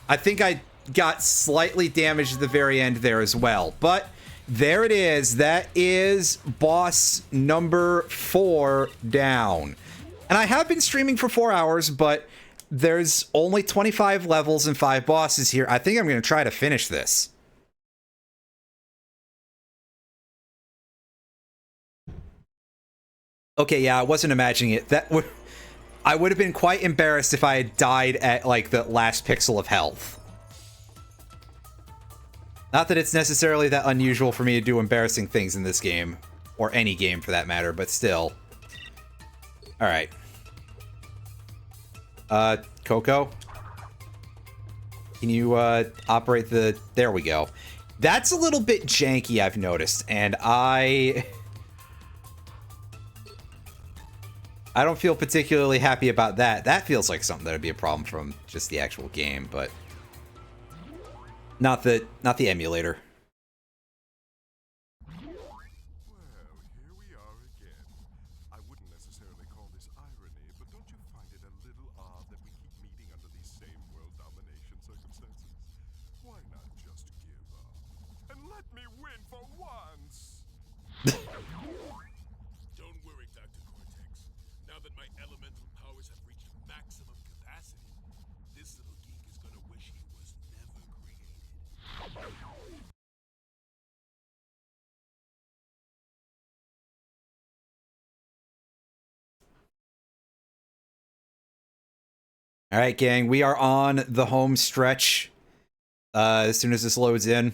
I think I got slightly damaged at the very end there as well. But there it is. That is boss number 4 down. And I have been streaming for 4 hours, but there's only 25 levels and 5 bosses here. I think I'm going to try to finish this. Okay, yeah, I wasn't imagining it. I would have been quite embarrassed if I had died at, like, the last pixel of health. Not that it's necessarily that unusual for me to do embarrassing things in this game. Or any game, for that matter, but still. Alright. Coco? Can you, operate the... There we go. That's a little bit janky, I've noticed, and I don't feel particularly happy about that. That feels like something that would be a problem from just the actual game, but not the emulator. Well, here we are again. I wouldn't necessarily call this irony, but don't you find it a little odd that we keep meeting under these same world domination circumstances? Why not just give up and let me win for once? Don't worry, Dr. Cortex. Now that my elemental powers have reached maximum capacity, this little geek is gonna wish he was never created. All right, gang, we are on the home stretch. As soon as this loads in.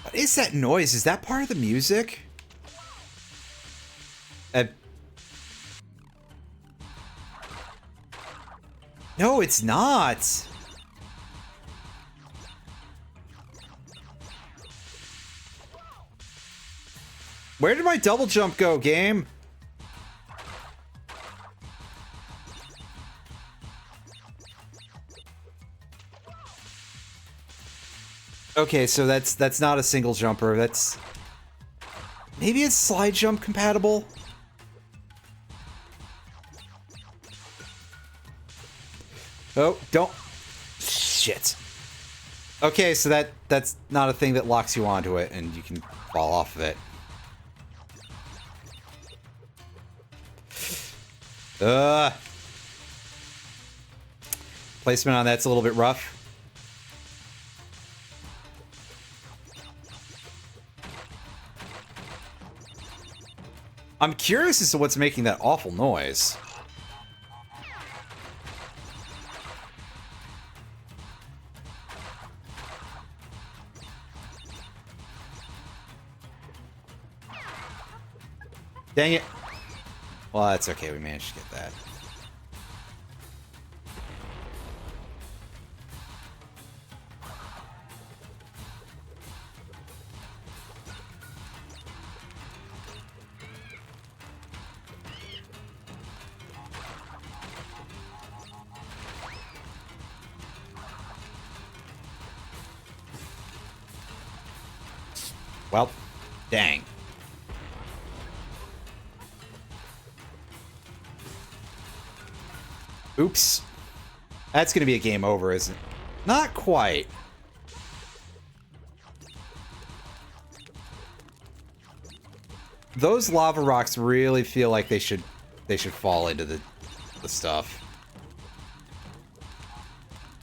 What is that noise? Is that part of the music? No, it's not. Where did my double jump go, game? Okay, so that's not a single jumper. That's... Maybe it's slide jump compatible? Oh, don't... Shit. Okay, so that's not a thing that locks you onto it and you can fall off of it. Placement on that's a little bit rough. I'm curious as to what's making that awful noise. Dang it. Well, that's okay. We managed to get that. Well, dang. Oops. That's gonna be a game over, isn't it? Not quite. Those lava rocks really feel like they should fall into the stuff.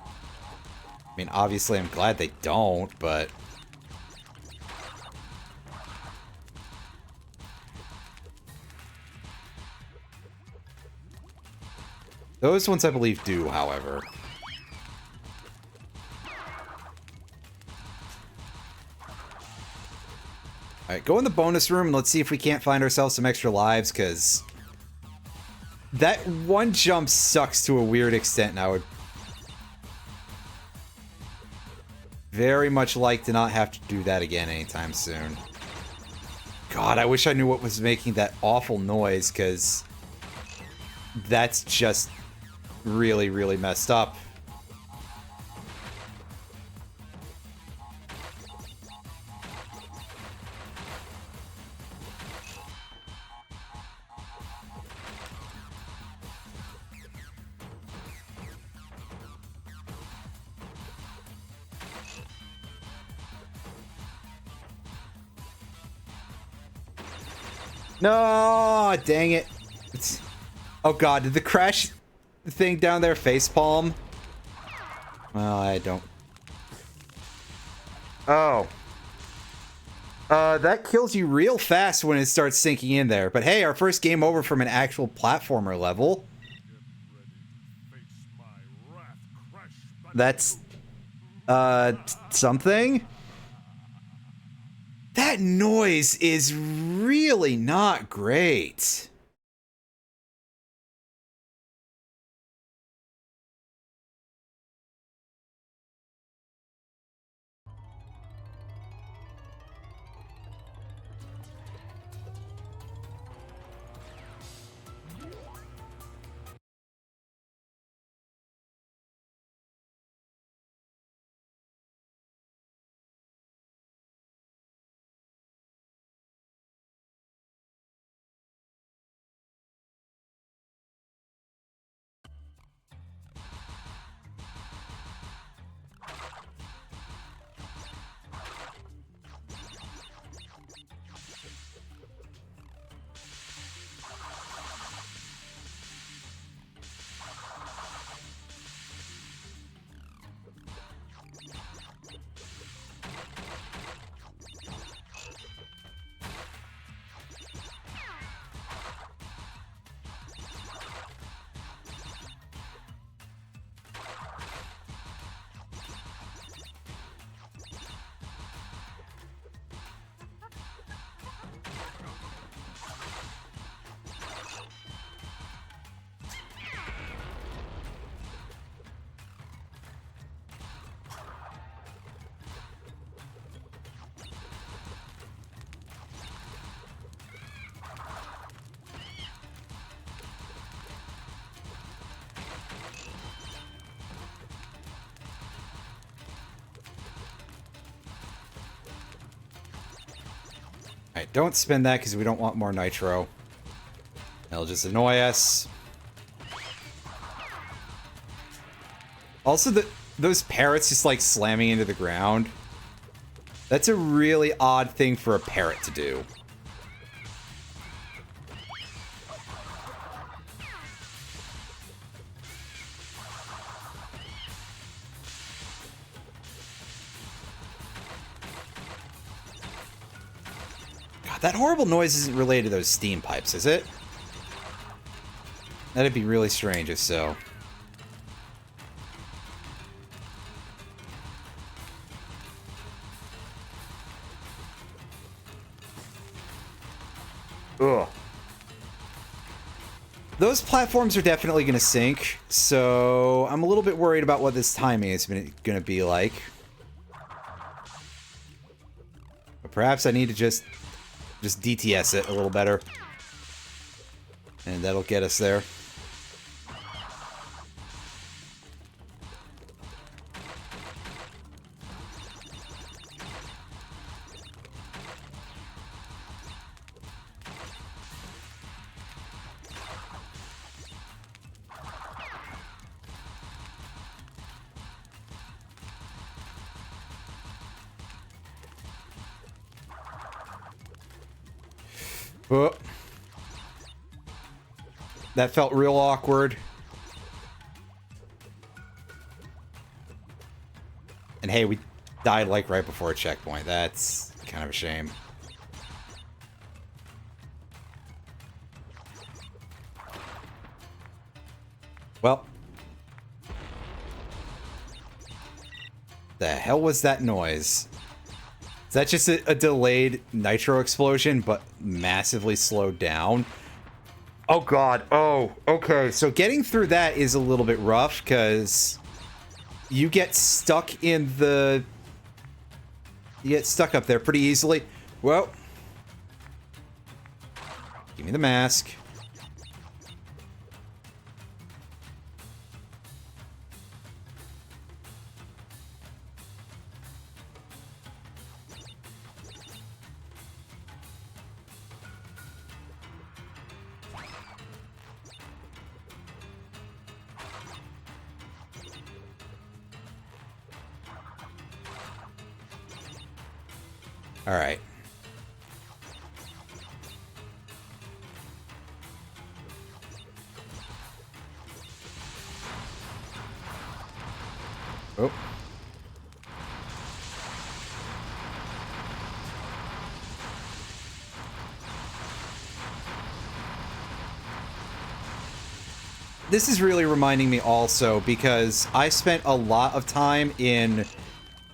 I mean, obviously I'm glad they don't, but... Those ones, I believe, do, however. Alright, go in the bonus room and let's see if we can't find ourselves some extra lives, because... that one jump sucks to a weird extent, and I would... very much like to not have to do that again anytime soon. God, I wish I knew what was making that awful noise, because... that's just... really, really messed up. No, dang it. Oh god, did the crash thing down there facepalm? Well, I don't. Oh. That kills you real fast when it starts sinking in there. But hey, our first game over from an actual platformer level. Face my wrath, Crash That's, something? That noise is really not great. Alright, don't spin that because we don't want more nitro. It'll just annoy us. Also, those parrots just like slamming into the ground. That's a really odd thing for a parrot to do. God, that horrible noise isn't related to those steam pipes, is it? That'd be really strange if so. Ugh. Those platforms are definitely going to sink, so I'm a little bit worried about what this timing is going to be like. But perhaps I need to just DTS it a little better. And that'll get us there. Oh. That felt real awkward. And hey, we died like right before a checkpoint. That's kind of a shame. Well. The hell was that noise? Is that just a delayed nitro explosion, but massively slowed down? Oh god, oh, okay. So getting through that is a little bit rough, because you get stuck in the... You get stuck up there pretty easily. Well. Give me the mask. All right. Oh. This is really reminding me also because I spent a lot of time in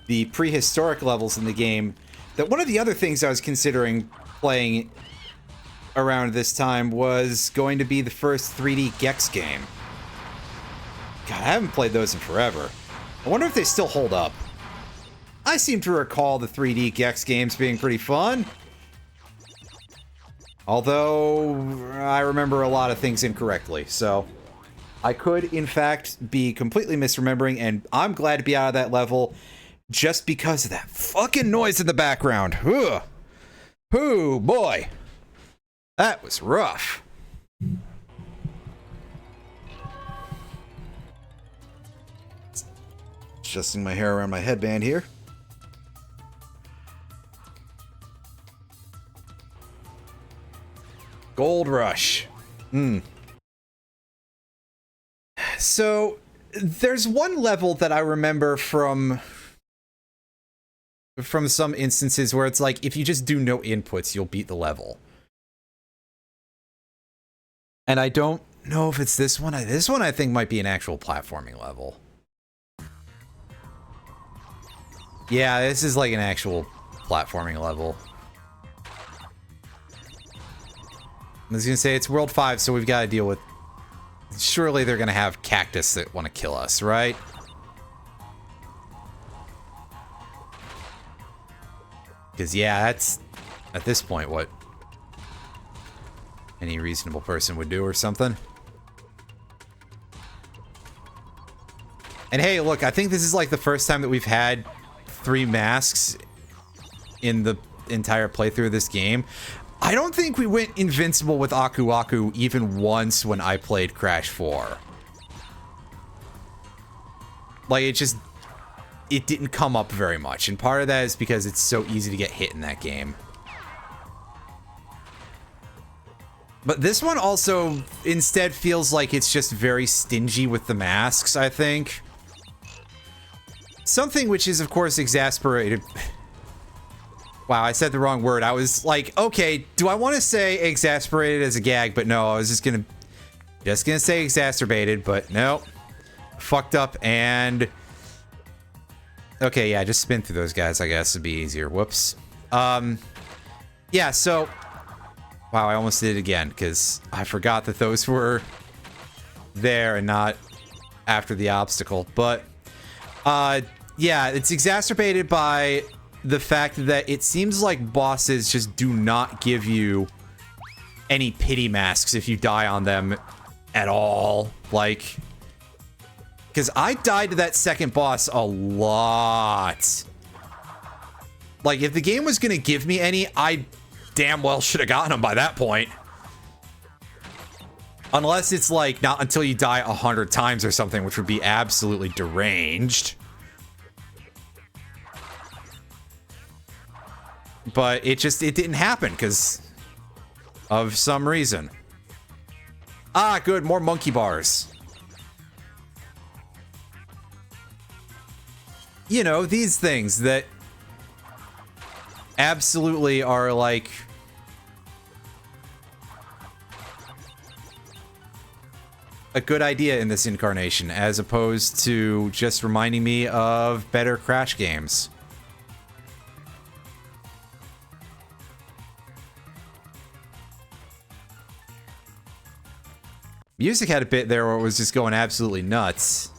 the prehistoric levels in the game. That one of the other things I was considering playing around this time was going to be the first 3D Gex game. God, I haven't played those in forever. I wonder if they still hold up. I seem to recall the 3D Gex games being pretty fun. Although, I remember a lot of things incorrectly, so I could, in fact, be completely misremembering, and I'm glad to be out of that level just because of that fucking noise in the background. Ugh. Ooh, boy. That was rough. Adjusting my hair around my headband here. Gold Rush. So, there's one level that I remember from some instances where it's like, if you just do no inputs, you'll beat the level. And I don't know if it's this one. This one I think might be an actual platforming level. Yeah, this is like an actual platforming level. I was gonna say it's World 5, so we've got to deal with... Surely they're gonna have cactus that want to kill us, right? Because, yeah, that's, at this point, what any reasonable person would do or something. And hey, look, I think this is like the first time that we've had 3 masks in the entire playthrough of this game. I don't think we went invincible with Aku Aku even once when I played Crash 4. Like, it didn't come up very much, and part of that is because it's so easy to get hit in that game. But this one also instead feels like it's just very stingy with the masks, I think. Something which is, of course, exasperated. Wow, I said the wrong word. I was like, okay, do I want to say exasperated as a gag? But no, I was just gonna say exacerbated, but no. Fucked up and... Okay, yeah, just spin through those guys, I guess, it'd be easier. Whoops. Yeah, so... Wow, I almost did it again, because I forgot that those were there and not after the obstacle. But, yeah, it's exacerbated by the fact that it seems like bosses just do not give you any pity masks if you die on them at all. Like, because I died to that second boss a lot. Like, if the game was going to give me any, I damn well should have gotten them by that point. Unless it's like, not until you die 100 times or something, which would be absolutely deranged. But it didn't happen because of some reason. Ah, good, more monkey bars. You know, these things that absolutely are like a good idea in this incarnation, as opposed to just reminding me of better Crash games. Music had a bit there where it was just going absolutely nuts.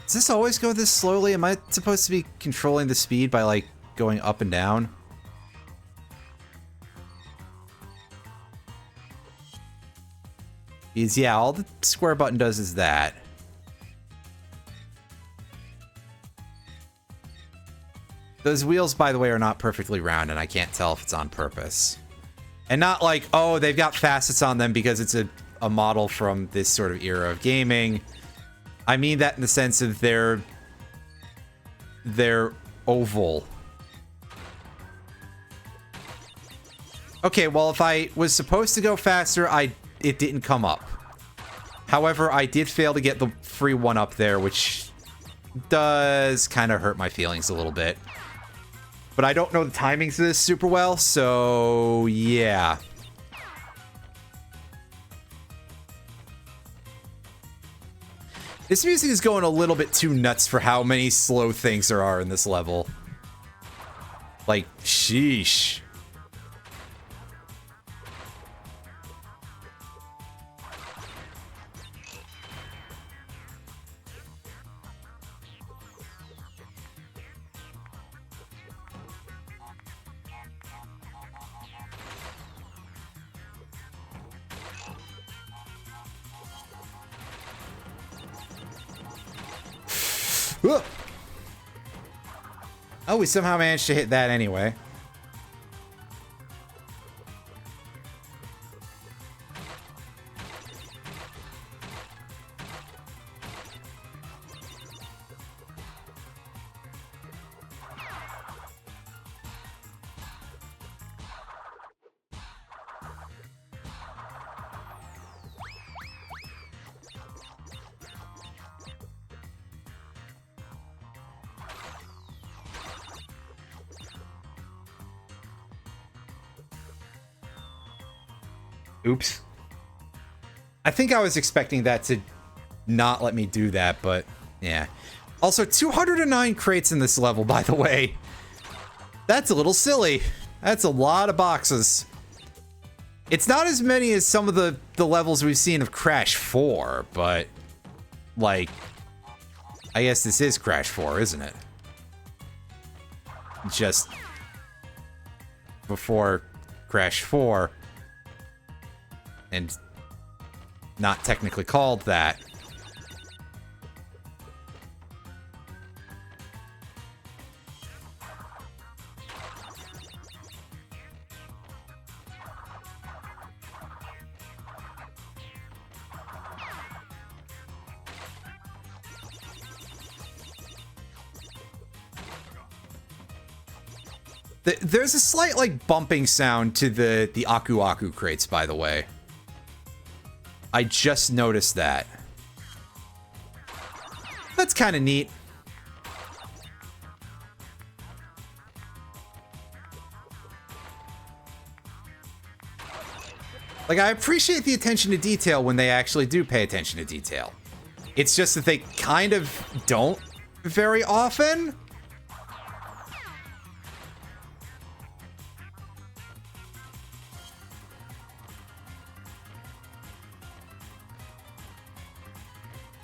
Does this always go this slowly? Am I supposed to be controlling the speed by, like, going up and down? Because, yeah, all the square button does is that. Those wheels, by the way, are not perfectly round, and I can't tell if it's on purpose. And not like, oh, they've got facets on them because it's a model from this sort of era of gaming. I mean that in the sense of they're oval. Okay, well, if I was supposed to go faster, it didn't come up. However, I did fail to get the free one up there, which does kind of hurt my feelings a little bit. But I don't know the timings of this super well, so yeah. This music is going a little bit too nuts for how many slow things there are in this level. Like, sheesh. Oh, we somehow managed to hit that anyway. Oops. I think I was expecting that to not let me do that, but yeah. Also, 209 crates in this level, by the way. That's a little silly. That's a lot of boxes. It's not as many as some of the levels we've seen of Crash 4, but, like, I guess this is Crash 4, isn't it? Just before Crash 4. And not technically called that. There's a slight, like, bumping sound to the Aku Aku crates, by the way. I just noticed that. That's kind of neat. Like, I appreciate the attention to detail when they actually do pay attention to detail. It's just that they kind of don't very often.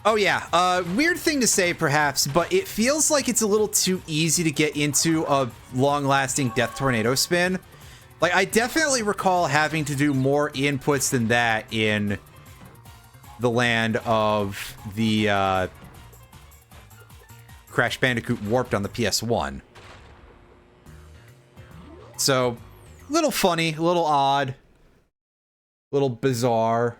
Oh yeah, weird thing to say perhaps, but it feels like it's a little too easy to get into a long-lasting Death Tornado spin. Like, I definitely recall having to do more inputs than that in the land of the Crash Bandicoot Warped on the PS1. So, a little funny, a little odd, a little bizarre.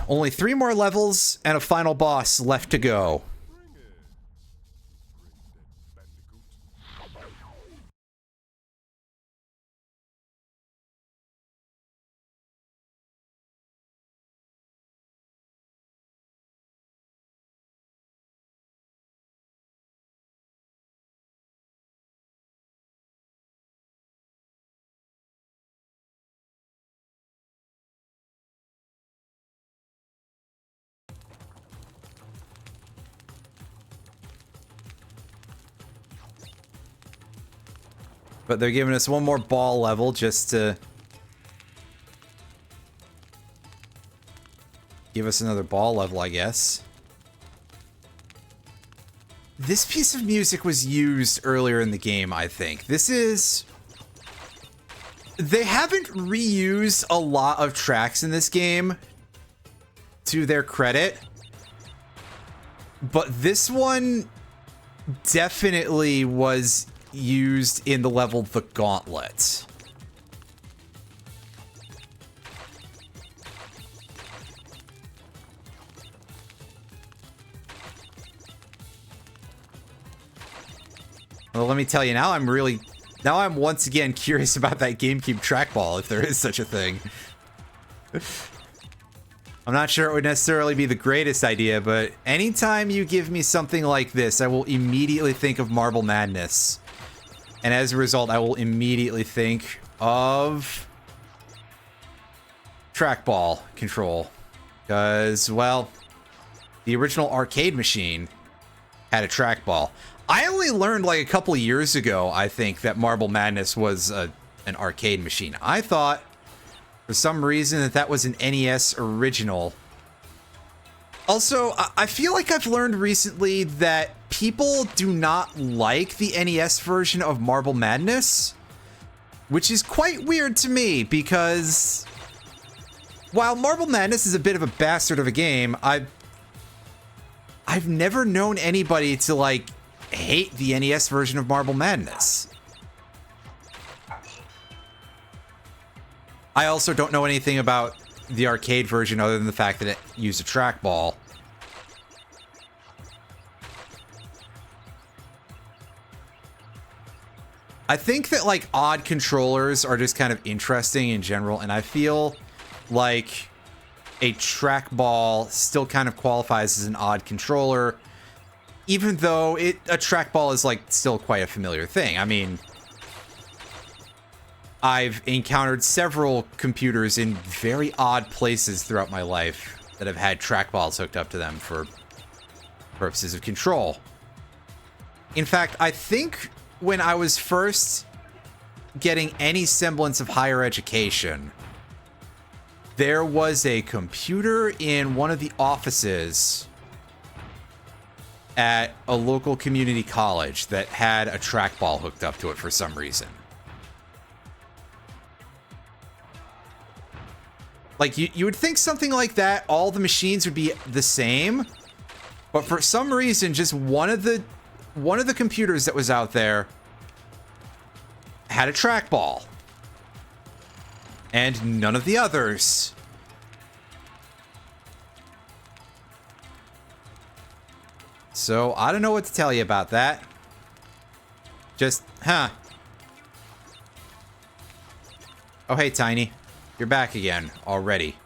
Only 3 more levels and a final boss left to go. But they're giving us one more ball level just to give us another ball level, I guess. This piece of music was used earlier in the game, I think. This is... They haven't reused a lot of tracks in this game, to their credit. But this one definitely was used in the level The Gauntlet. Well, let me tell you, now I'm once again curious about that GameCube trackball, if there is such a thing. I'm not sure it would necessarily be the greatest idea, but anytime you give me something like this, I will immediately think of Marble Madness. And as a result, I will immediately think of trackball control. Because, well, the original arcade machine had a trackball. I only learned like a couple of years ago, I think, that Marble Madness was an arcade machine. I thought, for some reason, that was an NES original. Also, I feel like I've learned recently that people do not like the NES version of Marble Madness, which is quite weird to me, because while Marble Madness is a bit of a bastard of a game, I've never known anybody to, like, hate the NES version of Marble Madness. I also don't know anything about the arcade version other than the fact that it used a trackball. I think that, like, odd controllers are just kind of interesting in general, and I feel like a trackball still kind of qualifies as an odd controller, even though a trackball is, like, still quite a familiar thing. I mean, I've encountered several computers in very odd places throughout my life that have had trackballs hooked up to them for purposes of control. In fact, I think when I was first getting any semblance of higher education, there was a computer in one of the offices at a local community college that had a trackball hooked up to it for some reason. Like, you would think something like that, all the machines would be the same, but for some reason, just one of the computers that was out there had a trackball, and none of the others. So, I don't know what to tell you about that. Just, huh. Oh, hey, Tiny. You're back again already.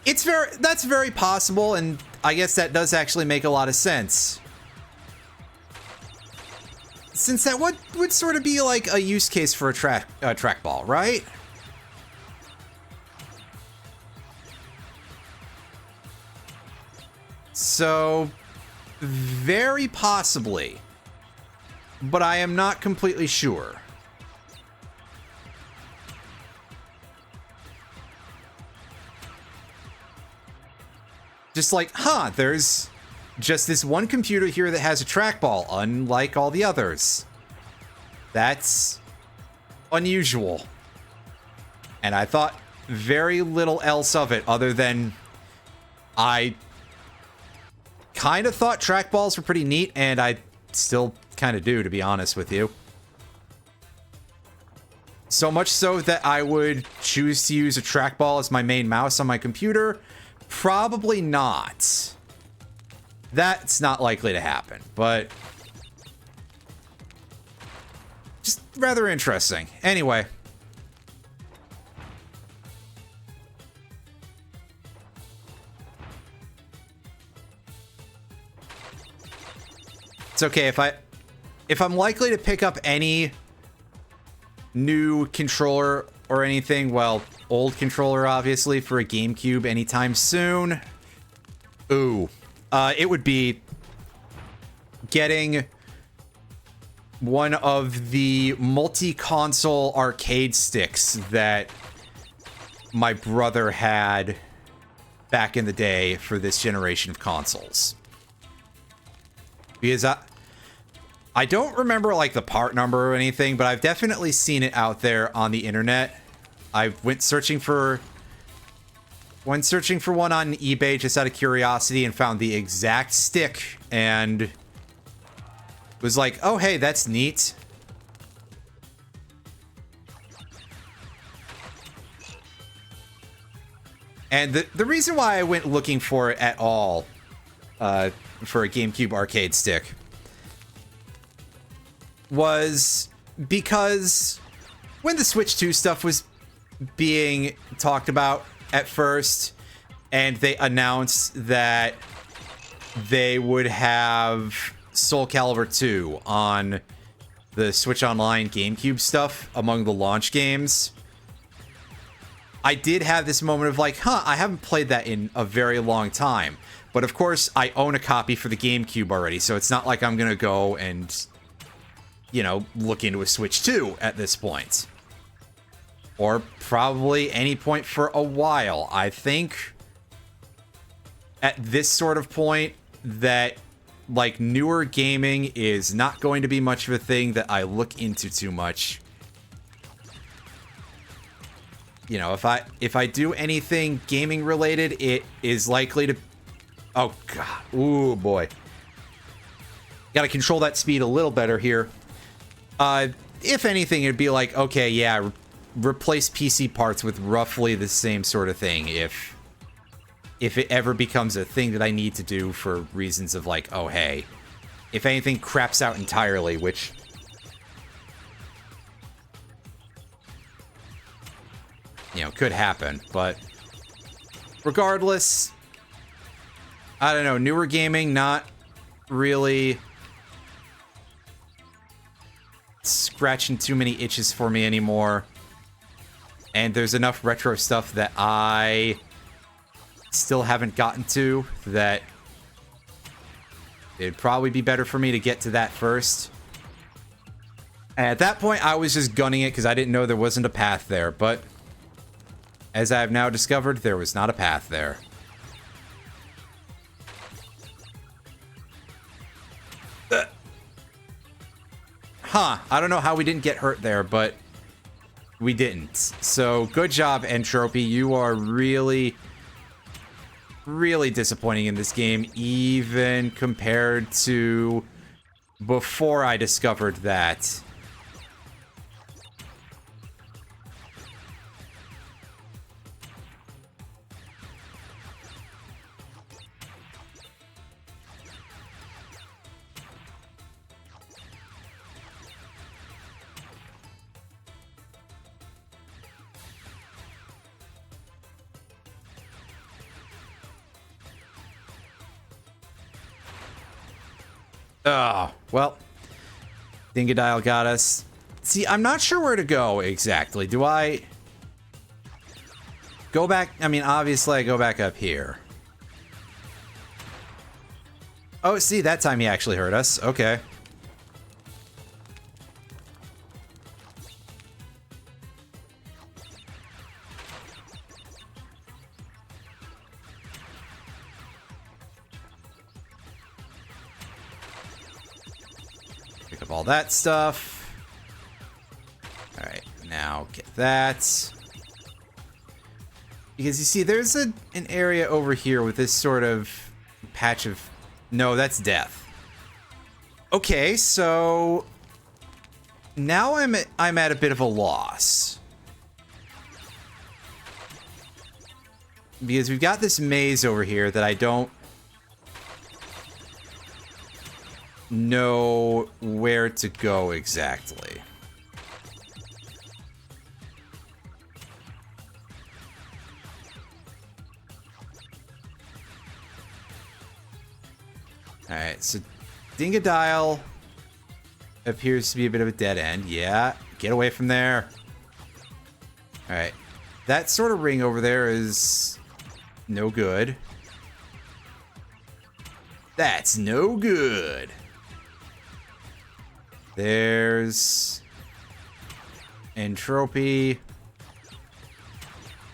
That's very possible, and I guess that does actually make a lot of sense. Since that would sort of be like a use case for a trackball, right? So, very possibly, but I am not completely sure. Just like, huh, there's just this one computer here that has a trackball, unlike all the others. That's unusual. And I thought very little else of it, other than I kind of thought trackballs were pretty neat, and I still kind of do, to be honest with you. So much so that I would choose to use a trackball as my main mouse on my computer. Probably not. That's not likely to happen, but just rather interesting. Anyway. It's okay if I'm likely to pick up any new controller or anything, well, old controller obviously for a GameCube anytime soon. Ooh. It would be getting one of the multi-console arcade sticks that my brother had back in the day for this generation of consoles. Because I don't remember, like, the part number or anything, but I've definitely seen it out there on the internet. I went searching for When searching for one on eBay just out of curiosity and found the exact stick and was like, oh, hey, that's neat. And the reason why I went looking for it at all, for a GameCube arcade stick, was because when the Switch 2 stuff was being talked about at first, and they announced that they would have Soul Calibur 2 on the Switch Online GameCube stuff among the launch games, I did have this moment of like, huh, I haven't played that in a very long time. But of course, I own a copy for the GameCube already, so it's not like I'm gonna go and, you know, look into a Switch 2 at this point. Or probably any point for a while. I think at this sort of point that, like, newer gaming is not going to be much of a thing that I look into too much. You know, if I do anything gaming related, it is likely to... Oh, God. Ooh, boy. Gotta control that speed a little better here. If anything, it'd be like, okay, yeah, replace PC parts with roughly the same sort of thing if it ever becomes a thing that I need to do for reasons of like, oh, hey, if anything craps out entirely, which... you know, could happen, but regardless, I don't know, newer gaming, not really scratching too many itches for me anymore. And there's enough retro stuff that I still haven't gotten to that it'd probably be better for me to get to that first. And at that point, I was just gunning it because I didn't know there wasn't a path there, but as I have now discovered, there was not a path there. Huh, I don't know how we didn't get hurt there, but we didn't. So, good job, Entropy. You are really, really disappointing in this game, even compared to before I discovered that. Oh, well, Dingodile got us. See, I'm not sure where to go exactly. Do I go back? I mean, obviously I go back up here. Oh, see, that time he actually hurt us. Okay. All that stuff. All right, now get that. Because you see, there's an area over here with this sort of patch of... No, that's death. Okay, so now I'm at a bit of a loss. Because we've got this maze over here that I don't know where to go exactly. Alright, so Dingodile appears to be a bit of a dead end. Yeah, get away from there. Alright, that sort of ring over there is no good. That's no good. There's Entropy.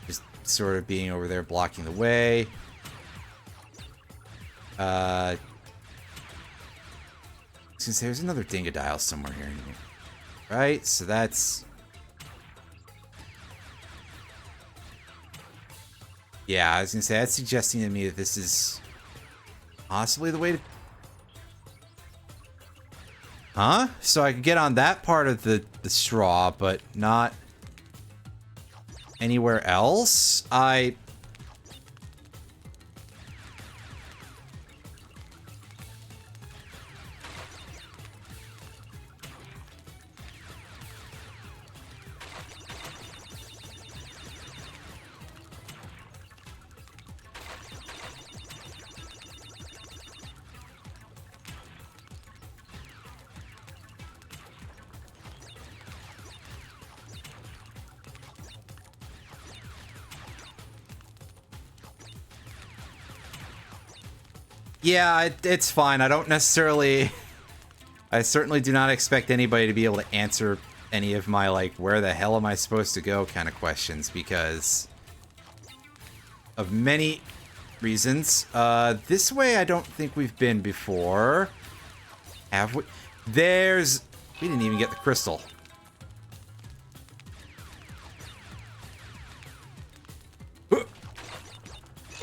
Just sort of being over there blocking the way. Since there's another Dingodile somewhere here. Right, so that's... Yeah, I was gonna say, that's suggesting to me that this is possibly the way to... Huh? So I could get on that part of the straw, but not anywhere else? Yeah, it's fine. I don't necessarily... I certainly do not expect anybody to be able to answer any of my, like, where the hell am I supposed to go kind of questions, because of many reasons. This way I don't think we've been before. Have we? There's... We didn't even get the crystal.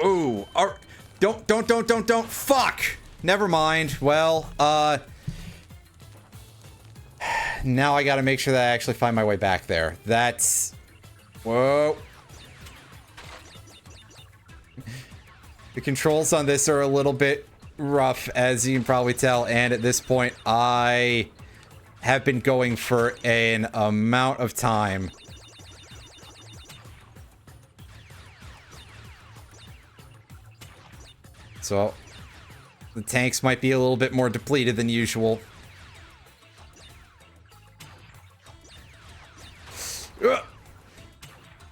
Ooh, don't, fuck! Never mind. Well, now I gotta make sure that I actually find my way back there. That's... Whoa. The controls on this are a little bit rough, as you can probably tell, and at this point, I have been going for an amount of time. So, the tanks might be a little bit more depleted than usual.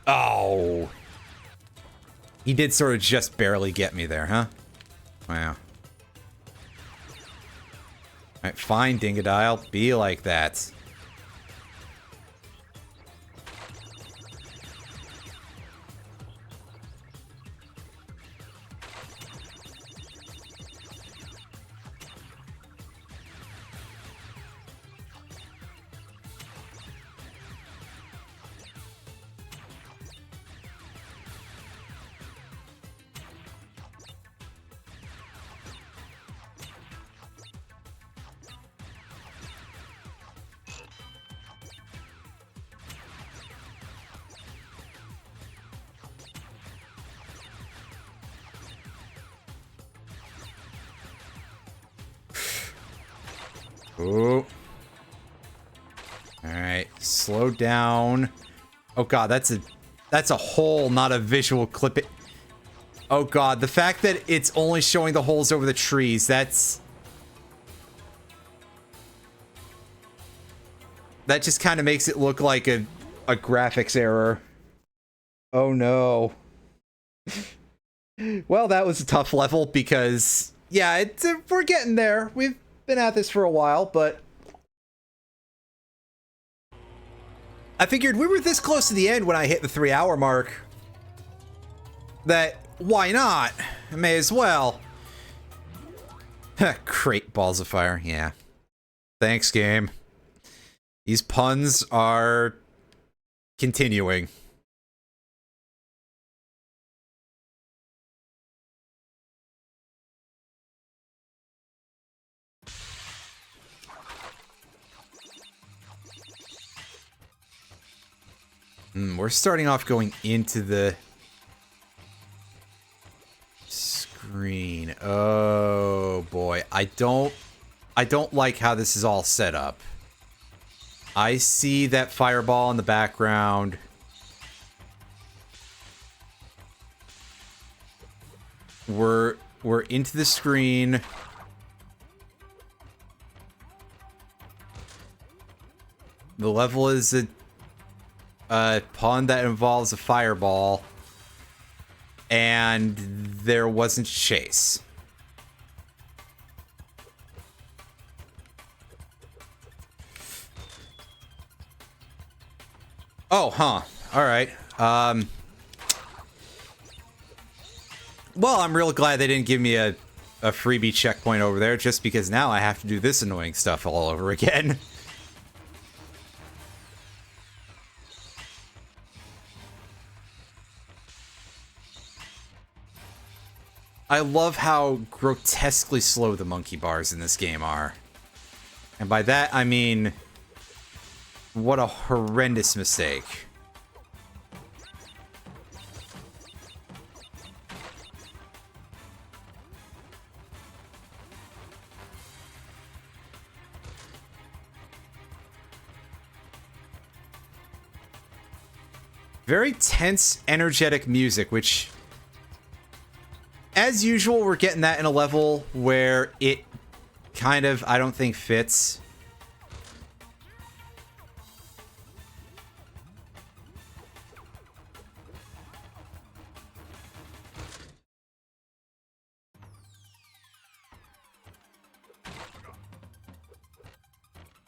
Oh. He did sort of just barely get me there, huh? Wow. Alright, fine, Dingodile. Be like that. Ooh. Alright, slow down. Oh god, that's a hole, not a visual clip. Oh god, the fact that it's only showing the holes over the trees, that's... That just kind of makes it look like a graphics error. Oh no. Well, that was a tough level because, yeah, we're getting there. We've been at this for a while, but I figured we were this close to the end when I hit the 3-hour mark that why not? I may as well. Great balls of fire, yeah. Thanks, game. These puns are continuing. We're starting off going into the screen. Oh boy, I don't like how this is all set up. I see that fireball in the background. We're into the screen. The level is a pond that involves a fireball, and there wasn't chase. Oh, huh. All right. Well, I'm real glad they didn't give me a freebie checkpoint over there, just because now I have to do this annoying stuff all over again. I love how grotesquely slow the monkey bars in this game are. And by that, I mean, what a horrendous mistake. Very tense, energetic music, which, as usual, we're getting that in a level where it kind of, I don't think, fits.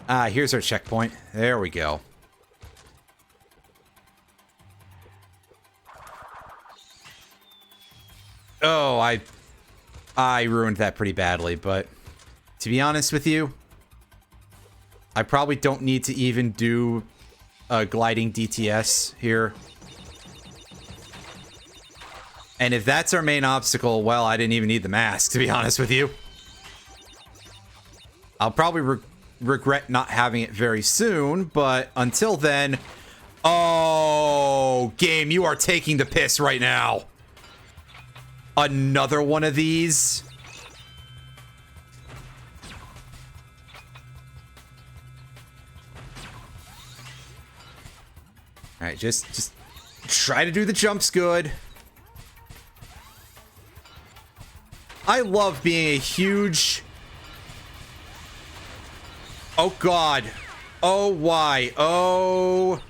Ah, here's our checkpoint. There we go. Oh, I ruined that pretty badly, but to be honest with you, I probably don't need to even do a gliding DTS here. And if that's our main obstacle, well, I didn't even need the mask, to be honest with you. I'll probably regret not having it very soon, but until then... Oh, game, you are taking the piss right now. Another one of these? Alright, just try to do the jumps good. I love being a huge... Oh god. Oh why? Oh,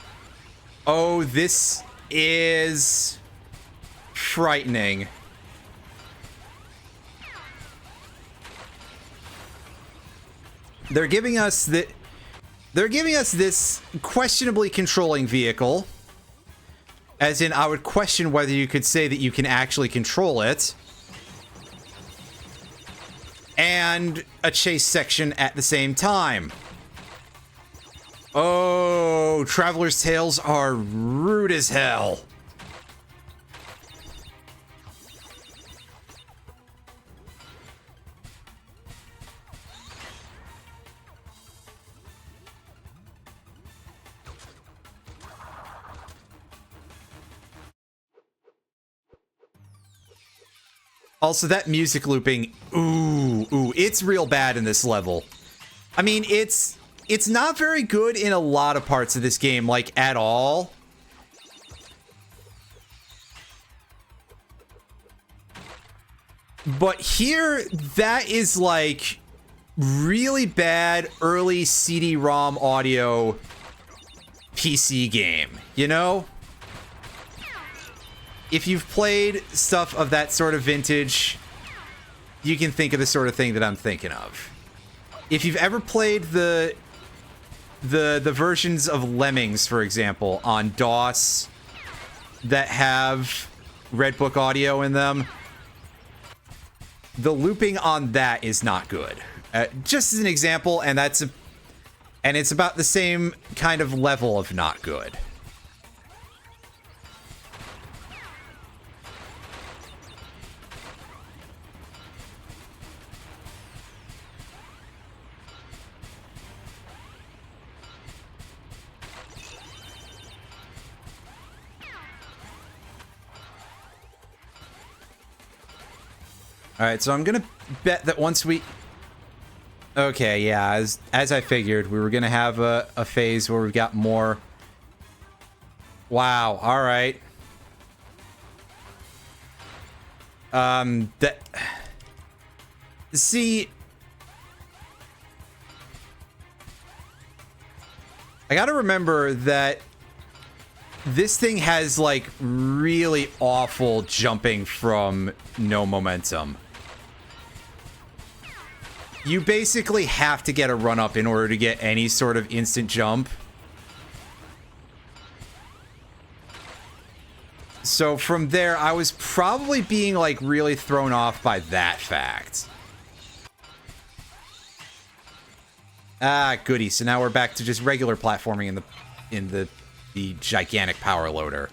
this is frightening. They're giving us this questionably controlling vehicle. As in, I would question whether you could say that you can actually control it. And a chase section at the same time. Oh, Traveler's Tales are rude as hell. Also, that music looping, ooh, it's real bad in this level. I mean, it's not very good in a lot of parts of this game, like, at all. But here, that is, like, really bad early CD-ROM audio PC game, you know? If you've played stuff of that sort of vintage, you can think of the sort of thing that I'm thinking of. If you've ever played the versions of Lemmings, for example, on DOS that have Red Book audio in them, the looping on that is not good. Just as an example, and it's about the same kind of level of not good. Alright, so I'm gonna bet that once we... Okay, yeah, as I figured, we were gonna have a phase where we've got more... Wow, alright. See... I gotta remember that this thing has, like, really awful jumping from no momentum. You basically have to get a run-up in order to get any sort of instant jump. So from there, I was probably being, like, really thrown off by that fact. Ah, goody. So now we're back to just regular platforming in the gigantic power loader.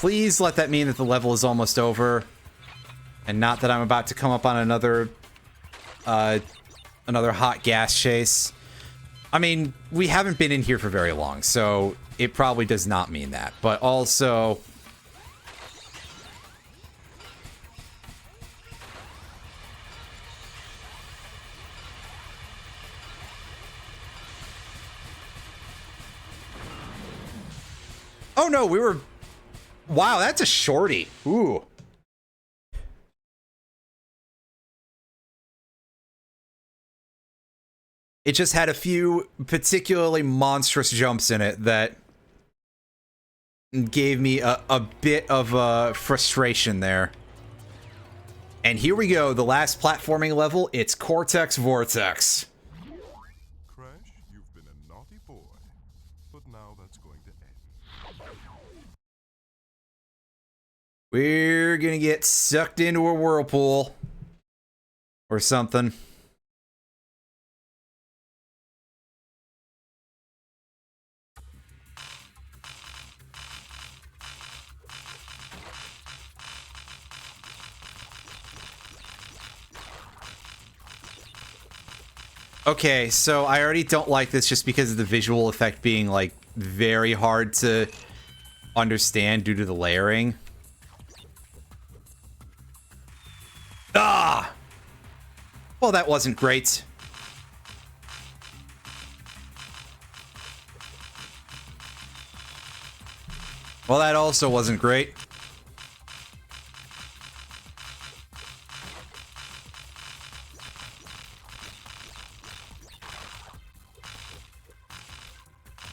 Please let that mean that the level is almost over. And not that I'm about to come up on another hot gas chase. I mean, we haven't been in here for very long, so it probably does not mean that. But also... Oh no, we were... Wow, that's a shorty. Ooh. It just had a few particularly monstrous jumps in it that gave me a bit of frustration there. And here we go, the last platforming level, it's Cortex Vortex. Crash, you've been a naughty boy, but now that's going to end. We're gonna get sucked into a whirlpool. Or something. Okay, so I already don't like this just because of the visual effect being, like, very hard to understand due to the layering. Ah! Well, that wasn't great. Well, that also wasn't great.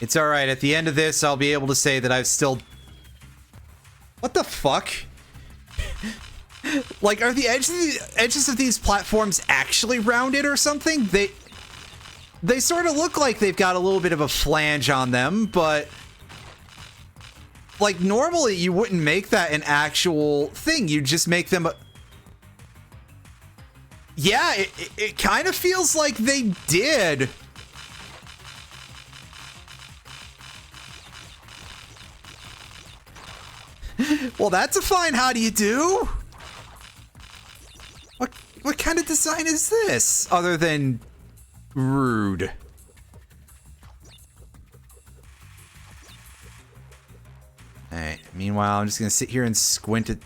It's alright, at the end of this, I'll be able to say that I've still... What the fuck? Like, are the edges of these platforms actually rounded or something? They sort of look like they've got a little bit of a flange on them, but... Like, normally you wouldn't make that an actual thing. You'd just make them... Yeah, it kind of feels like they did. Well, that's a fine how do you do? What kind of design is this? Other than rude. Alright, meanwhile, I'm just gonna sit here and squint at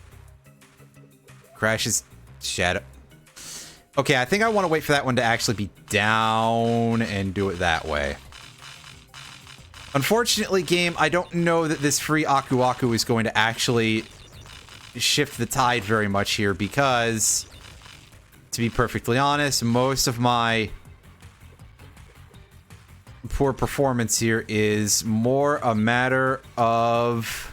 Crash's shadow. Okay, I think I want to wait for that one to actually be down and do it that way. Unfortunately, game, I don't know that this free Aku Aku is going to actually shift the tide very much here because, to be perfectly honest, most of my poor performance here is more a matter of...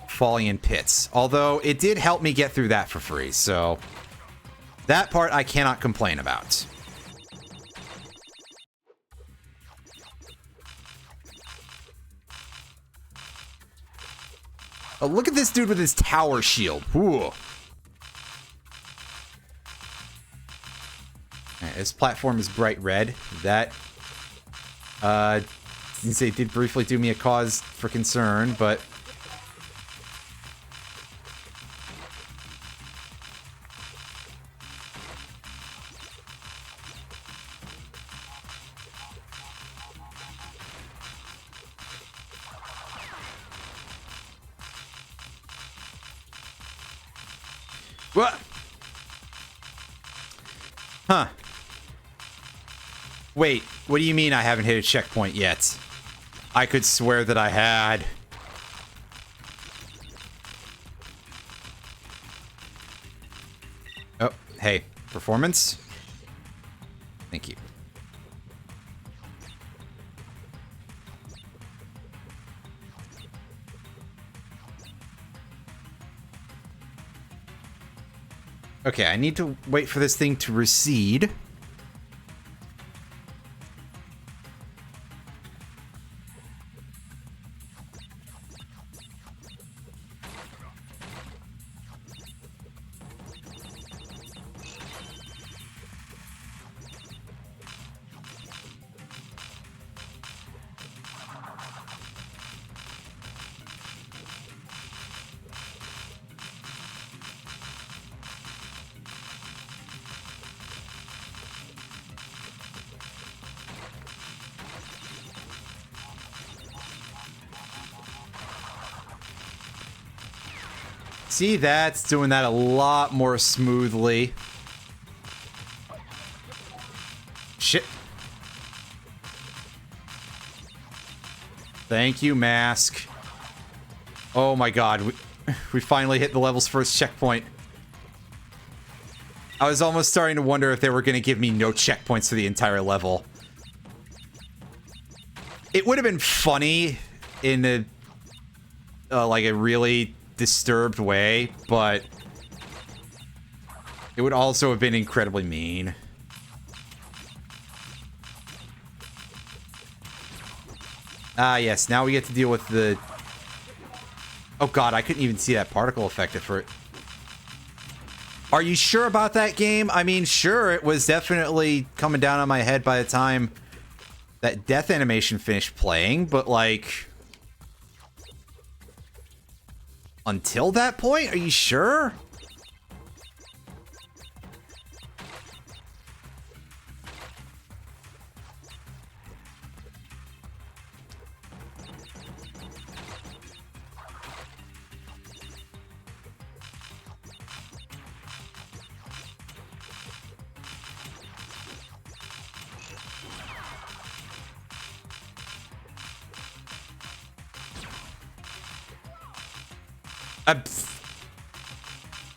falling in pits. Although, it did help me get through that for free, so... That part I cannot complain about. Oh, look at this dude with his tower shield. Ooh. Alright, this platform is bright red. That, they did briefly do me a cause for concern, but... What? Huh. Wait, what do you mean I haven't hit a checkpoint yet? I could swear that I had. Oh, hey, performance? Thank you. Okay, I need to wait for this thing to recede. See, that's doing that a lot more smoothly. Shit. Thank you, mask. Oh my god, we finally hit the level's first checkpoint. I was almost starting to wonder if they were going to give me no checkpoints for the entire level. It would have been funny in a like a really disturbed way, but it would also have been incredibly mean. Ah, yes, now we get to deal with the... Oh god, I couldn't even see that particle effect for it. Are you sure about that game? I mean, sure, it was definitely coming down on my head by the time that death animation finished playing, but like... Until that point? Are you sure?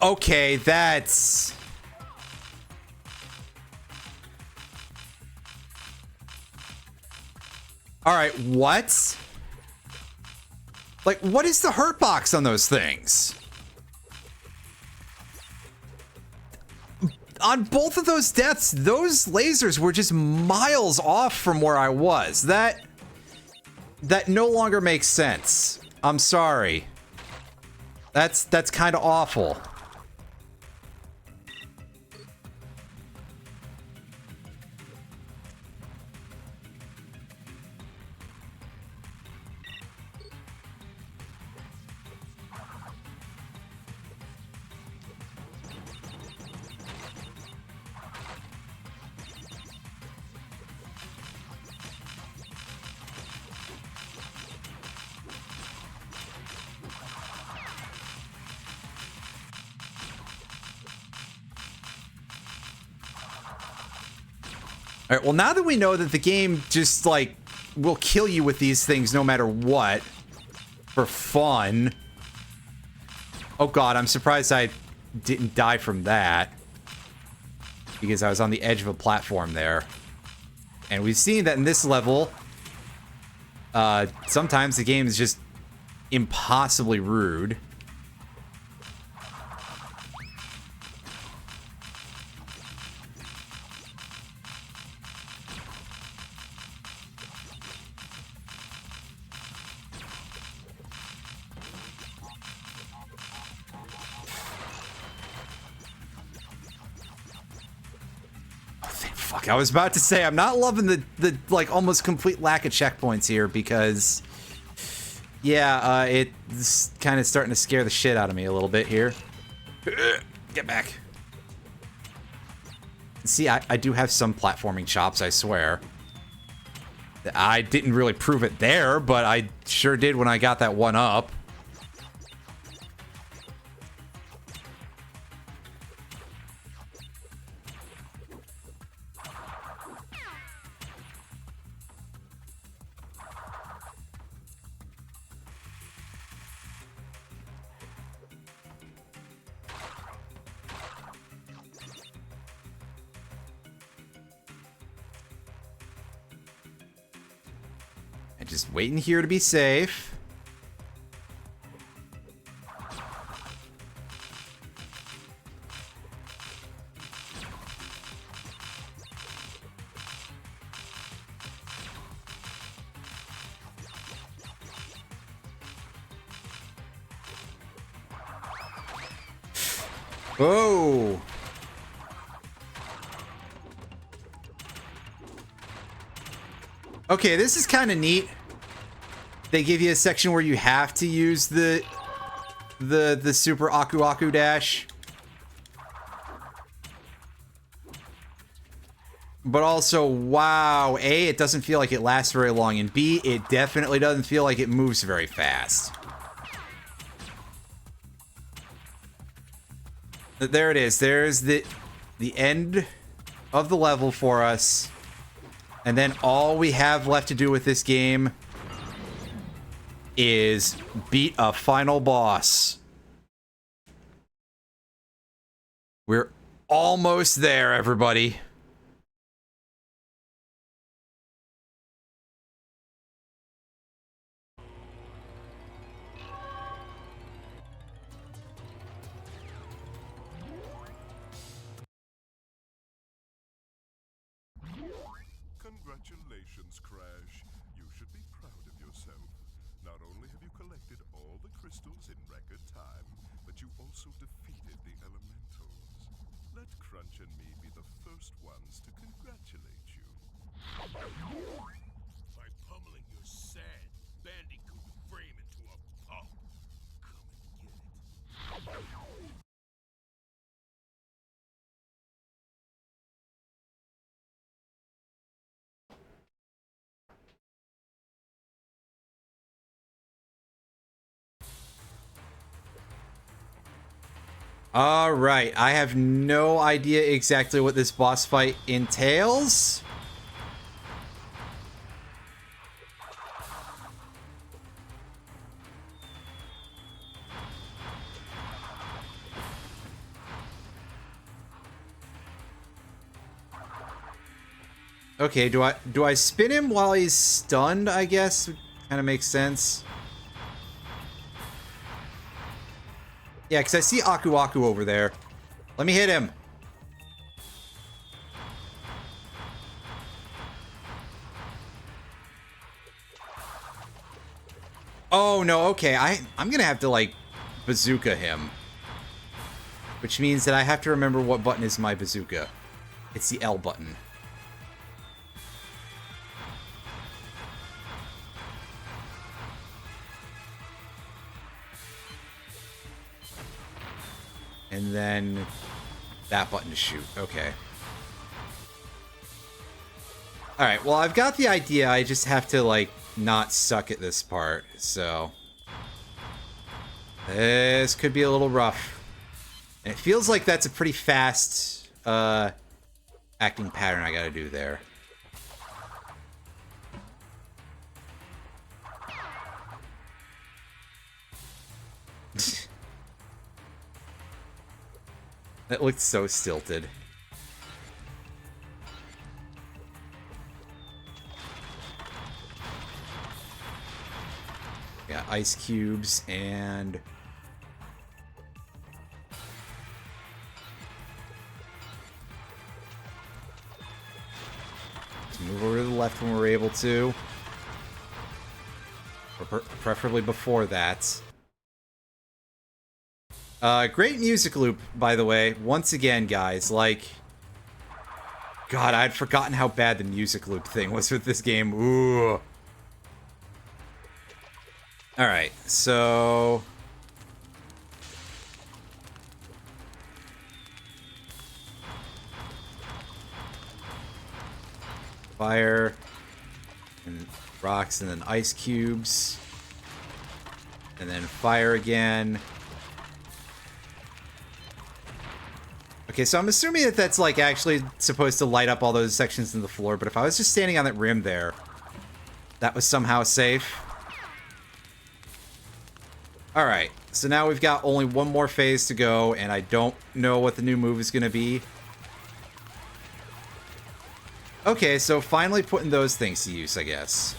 Okay, that's... Alright, what? Like, what is the hurt box on those things? On both of those deaths, those lasers were just miles off from where I was. That no longer makes sense. I'm sorry. That's kind of awful. All right, well, now that we know that the game just, like, will kill you with these things no matter what, for fun. Oh god, I'm surprised I didn't die from that. Because I was on the edge of a platform there. And we've seen that in this level, sometimes the game is just impossibly rude. I was about to say, I'm not loving the like, almost complete lack of checkpoints here because... Yeah, it's kind of starting to scare the shit out of me a little bit here. Get back. See, I do have some platforming chops, I swear. I didn't really prove it there, but I sure did when I got that one up. Just waiting here to be safe. Oh. Okay, this is kind of neat. They give you a section where you have to use the super Aku Aku dash. But also, wow, A, it doesn't feel like it lasts very long, and B, it definitely doesn't feel like it moves very fast. There it is. There's the end of the level for us. And then all we have left to do with this game is beat a final boss. We're almost there, everybody. Congratulations, Crash. You should be proud of yourself. Not only have you collected all the crystals in record time, but you also defeated the elementals. Let Crunch and me be the first ones to congratulate you. By pummeling your sad Bandicoot frame into a pulp. Come and get it. All right, I have no idea exactly what this boss fight entails. Okay, do I spin him while he's stunned, I guess? Kind of makes sense. Yeah, because I see Aku Aku over there. Let me hit him. Oh, no, okay. I'm going to have to, like, bazooka him. Which means that I have to remember what button is my bazooka. It's the L button. And then that button to shoot. Okay. Alright, well, I've got the idea. I just have to, like, not suck at this part. So this could be a little rough. And it feels like that's a pretty fast acting pattern I gotta do there. That looked so stilted. Yeah, ice cubes and... Let's move over to the left when we're able to. Or preferably before that. Great music loop, by the way. Once again, guys, like... God, I'd forgotten how bad the music loop thing was with this game. Ooh. Alright, so... Fire. And rocks, and then ice cubes. And then fire again. Okay, so I'm assuming that that's, like, actually supposed to light up all those sections in the floor, but if I was just standing on that rim there, that was somehow safe. Alright, so now we've got only one more phase to go, and I don't know what the new move is going to be. Okay, so finally putting those things to use, I guess.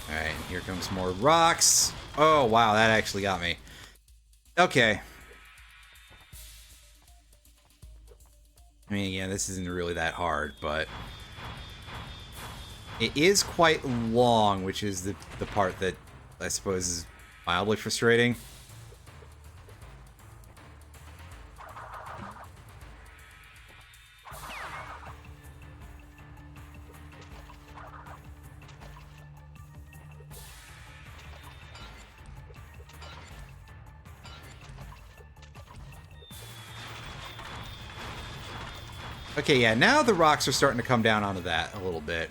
Alright, here comes more rocks. Oh, wow, that actually got me. Okay. I mean, again, this isn't really that hard, but... It is quite long, which is the part that I suppose is mildly frustrating. Okay, yeah, now the rocks are starting to come down onto that a little bit.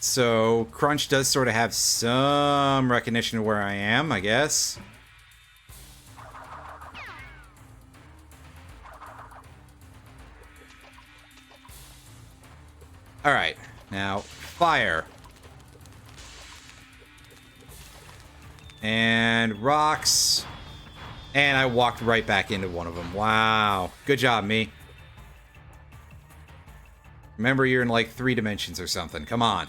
So, Crunch does sort of have some recognition of where I am, I guess. Alright, now, fire. And rocks. And I walked right back into one of them. Wow. Good job, me. Remember, you're in like 3 dimensions or something. Come on.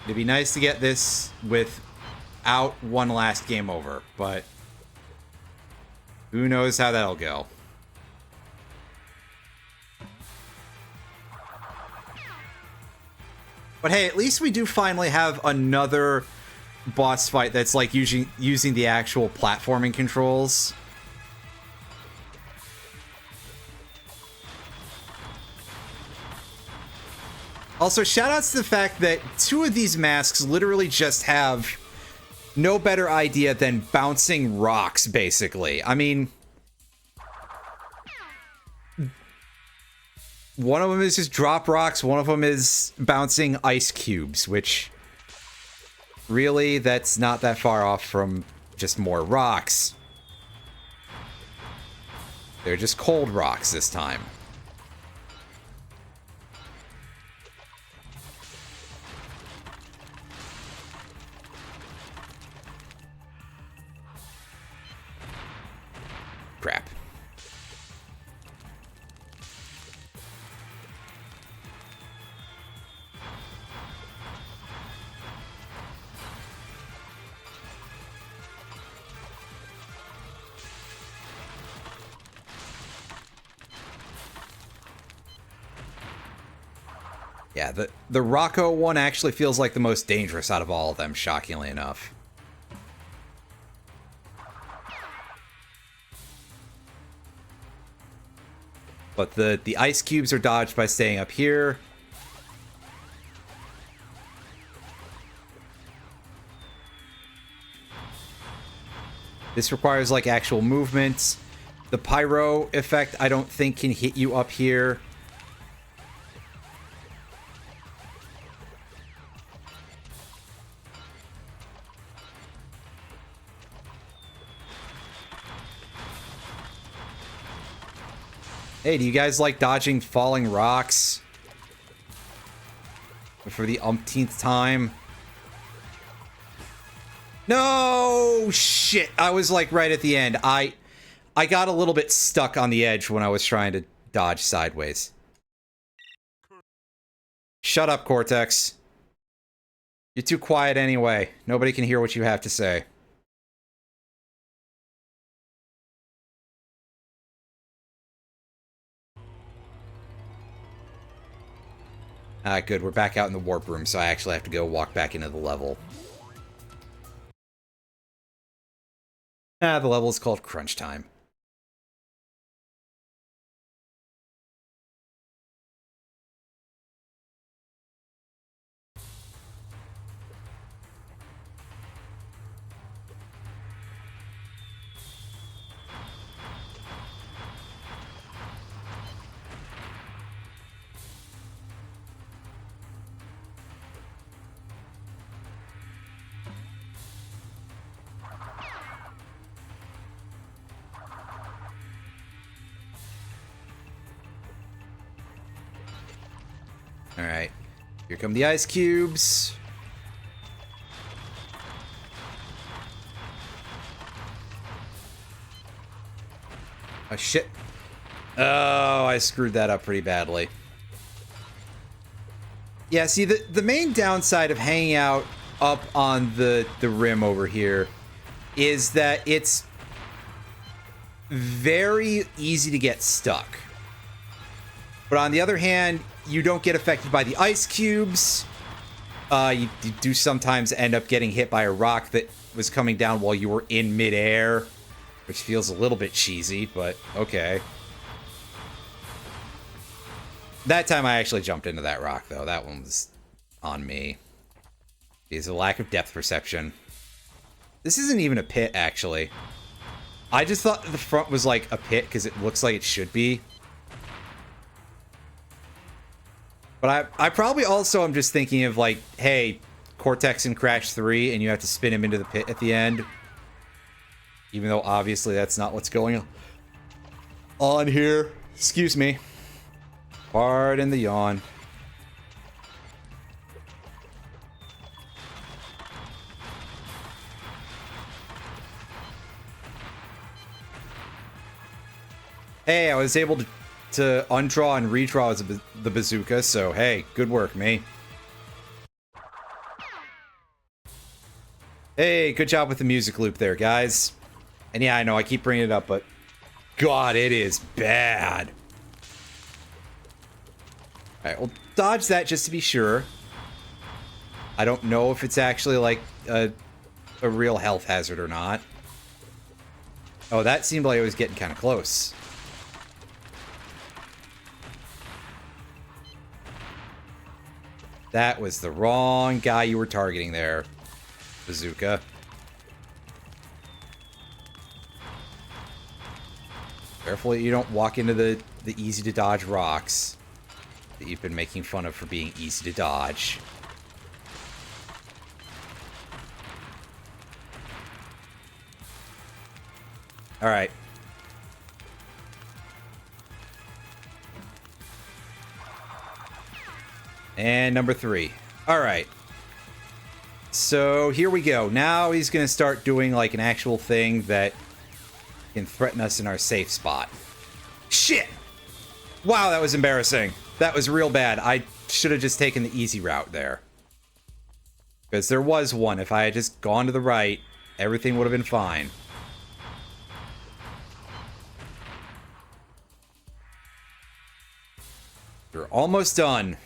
It'd be nice to get this without one last game over, but who knows how that'll go. But hey, at least we do finally have another boss fight that's like using the actual platforming controls. Also, shoutouts to the fact that 2 of these masks literally just have no better idea than bouncing rocks, basically. I mean, one of them is just drop rocks, one of them is bouncing ice cubes, which really, that's not that far off from just more rocks. They're just cold rocks this time. Crap. Yeah, the Rocco one actually feels like the most dangerous out of all of them, shockingly enough. But the ice cubes are dodged by staying up here. This requires like actual movement. The pyro effect I don't think can hit you up here. Hey, do you guys like dodging falling rocks? For the umpteenth time? No! Shit! I was like right at the end. I got a little bit stuck on the edge when I was trying to dodge sideways. Shut up, Cortex. You're too quiet anyway. Nobody can hear what you have to say. Good, we're back out in the warp room, so I actually have to go walk back into the level. The level is called Crunch Time. Alright. Here come the ice cubes. Oh, shit. Oh, I screwed that up pretty badly. Yeah, see, the main downside of hanging out up on the rim over here is that it's very easy to get stuck. But on the other hand, you don't get affected by the ice cubes. You do sometimes end up getting hit by a rock that was coming down while you were in midair, which feels a little bit cheesy, but okay. That time I actually jumped into that rock, though. That one was on me. It's a lack of depth perception. This isn't even a pit, actually. I just thought the front was like a pit because it looks like it should be. But I probably also am just thinking of like, hey, Cortex in Crash 3 and you have to spin him into the pit at the end. Even though obviously that's not what's going on here. Excuse me. Pardon the yawn. Hey, I was able to undraw and redraw as the bazooka, so hey, good work, me. Hey, good job with the music loop there, guys. And yeah, I know I keep bringing it up, but God, it is bad. Alright, we'll dodge that just to be sure. I don't know if it's actually like a real health hazard or not. Oh, that seemed like it was getting kind of close. That was the wrong guy you were targeting there, bazooka. Careful you don't walk into the easy to dodge rocks that you've been making fun of for being easy to dodge. Alright. And number 3. Alright. So here we go. Now he's going to start doing like an actual thing that can threaten us in our safe spot. Shit! Wow, that was embarrassing. That was real bad. I should have just taken the easy route there. Because there was one. If I had just gone to the right, everything would have been fine. We're almost done.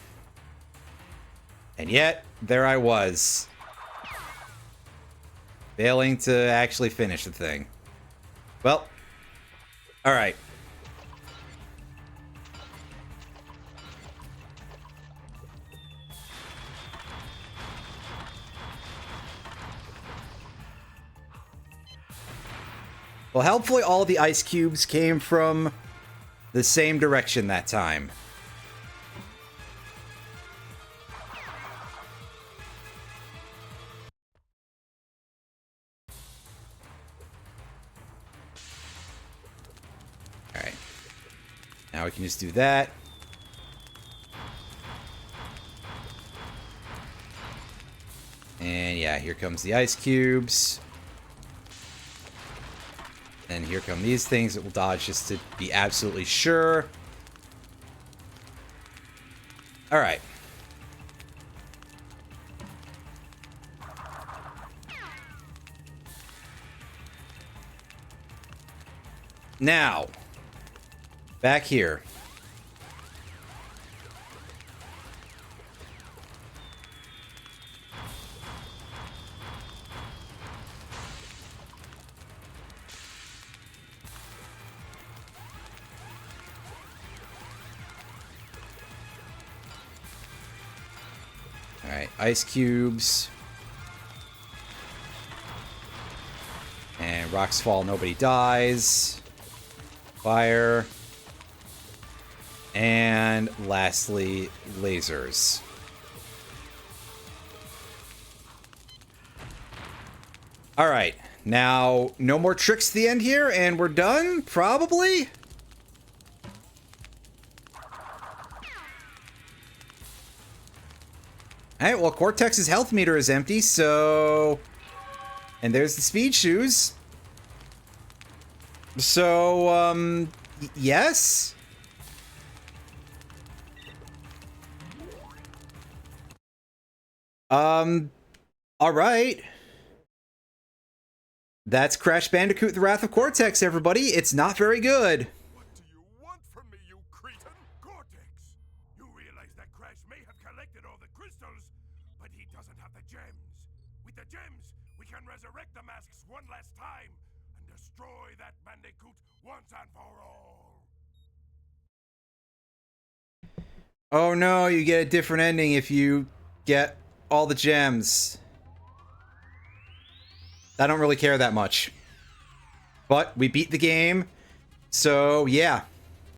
And yet, there I was. Failing to actually finish the thing. Well, alright. Well, helpfully all the ice cubes came from the same direction that time. Alright. Now we can just do that. And yeah, here comes the ice cubes. And here come these things that will dodge just to be absolutely sure. Alright. Now, back here. Alright, ice cubes. And rocks fall, nobody dies. Fire. And lastly, lasers. Alright, now no more tricks at the end here, and we're done, probably? Alright, well, Cortex's health meter is empty, so... And there's the speed shoes. So, yes? Alright. That's Crash Bandicoot: The Wrath of Cortex, everybody. It's not very good. What do you want from me, you cretin? Cortex! You realize that Crash may have collected all the crystals, but he doesn't have the gems. With the gems, we can resurrect the masks one last time and destroy that Bandicoot once and for all. Oh no, you get a different ending if you get all the gems. I don't really care that much. But we beat the game, so yeah.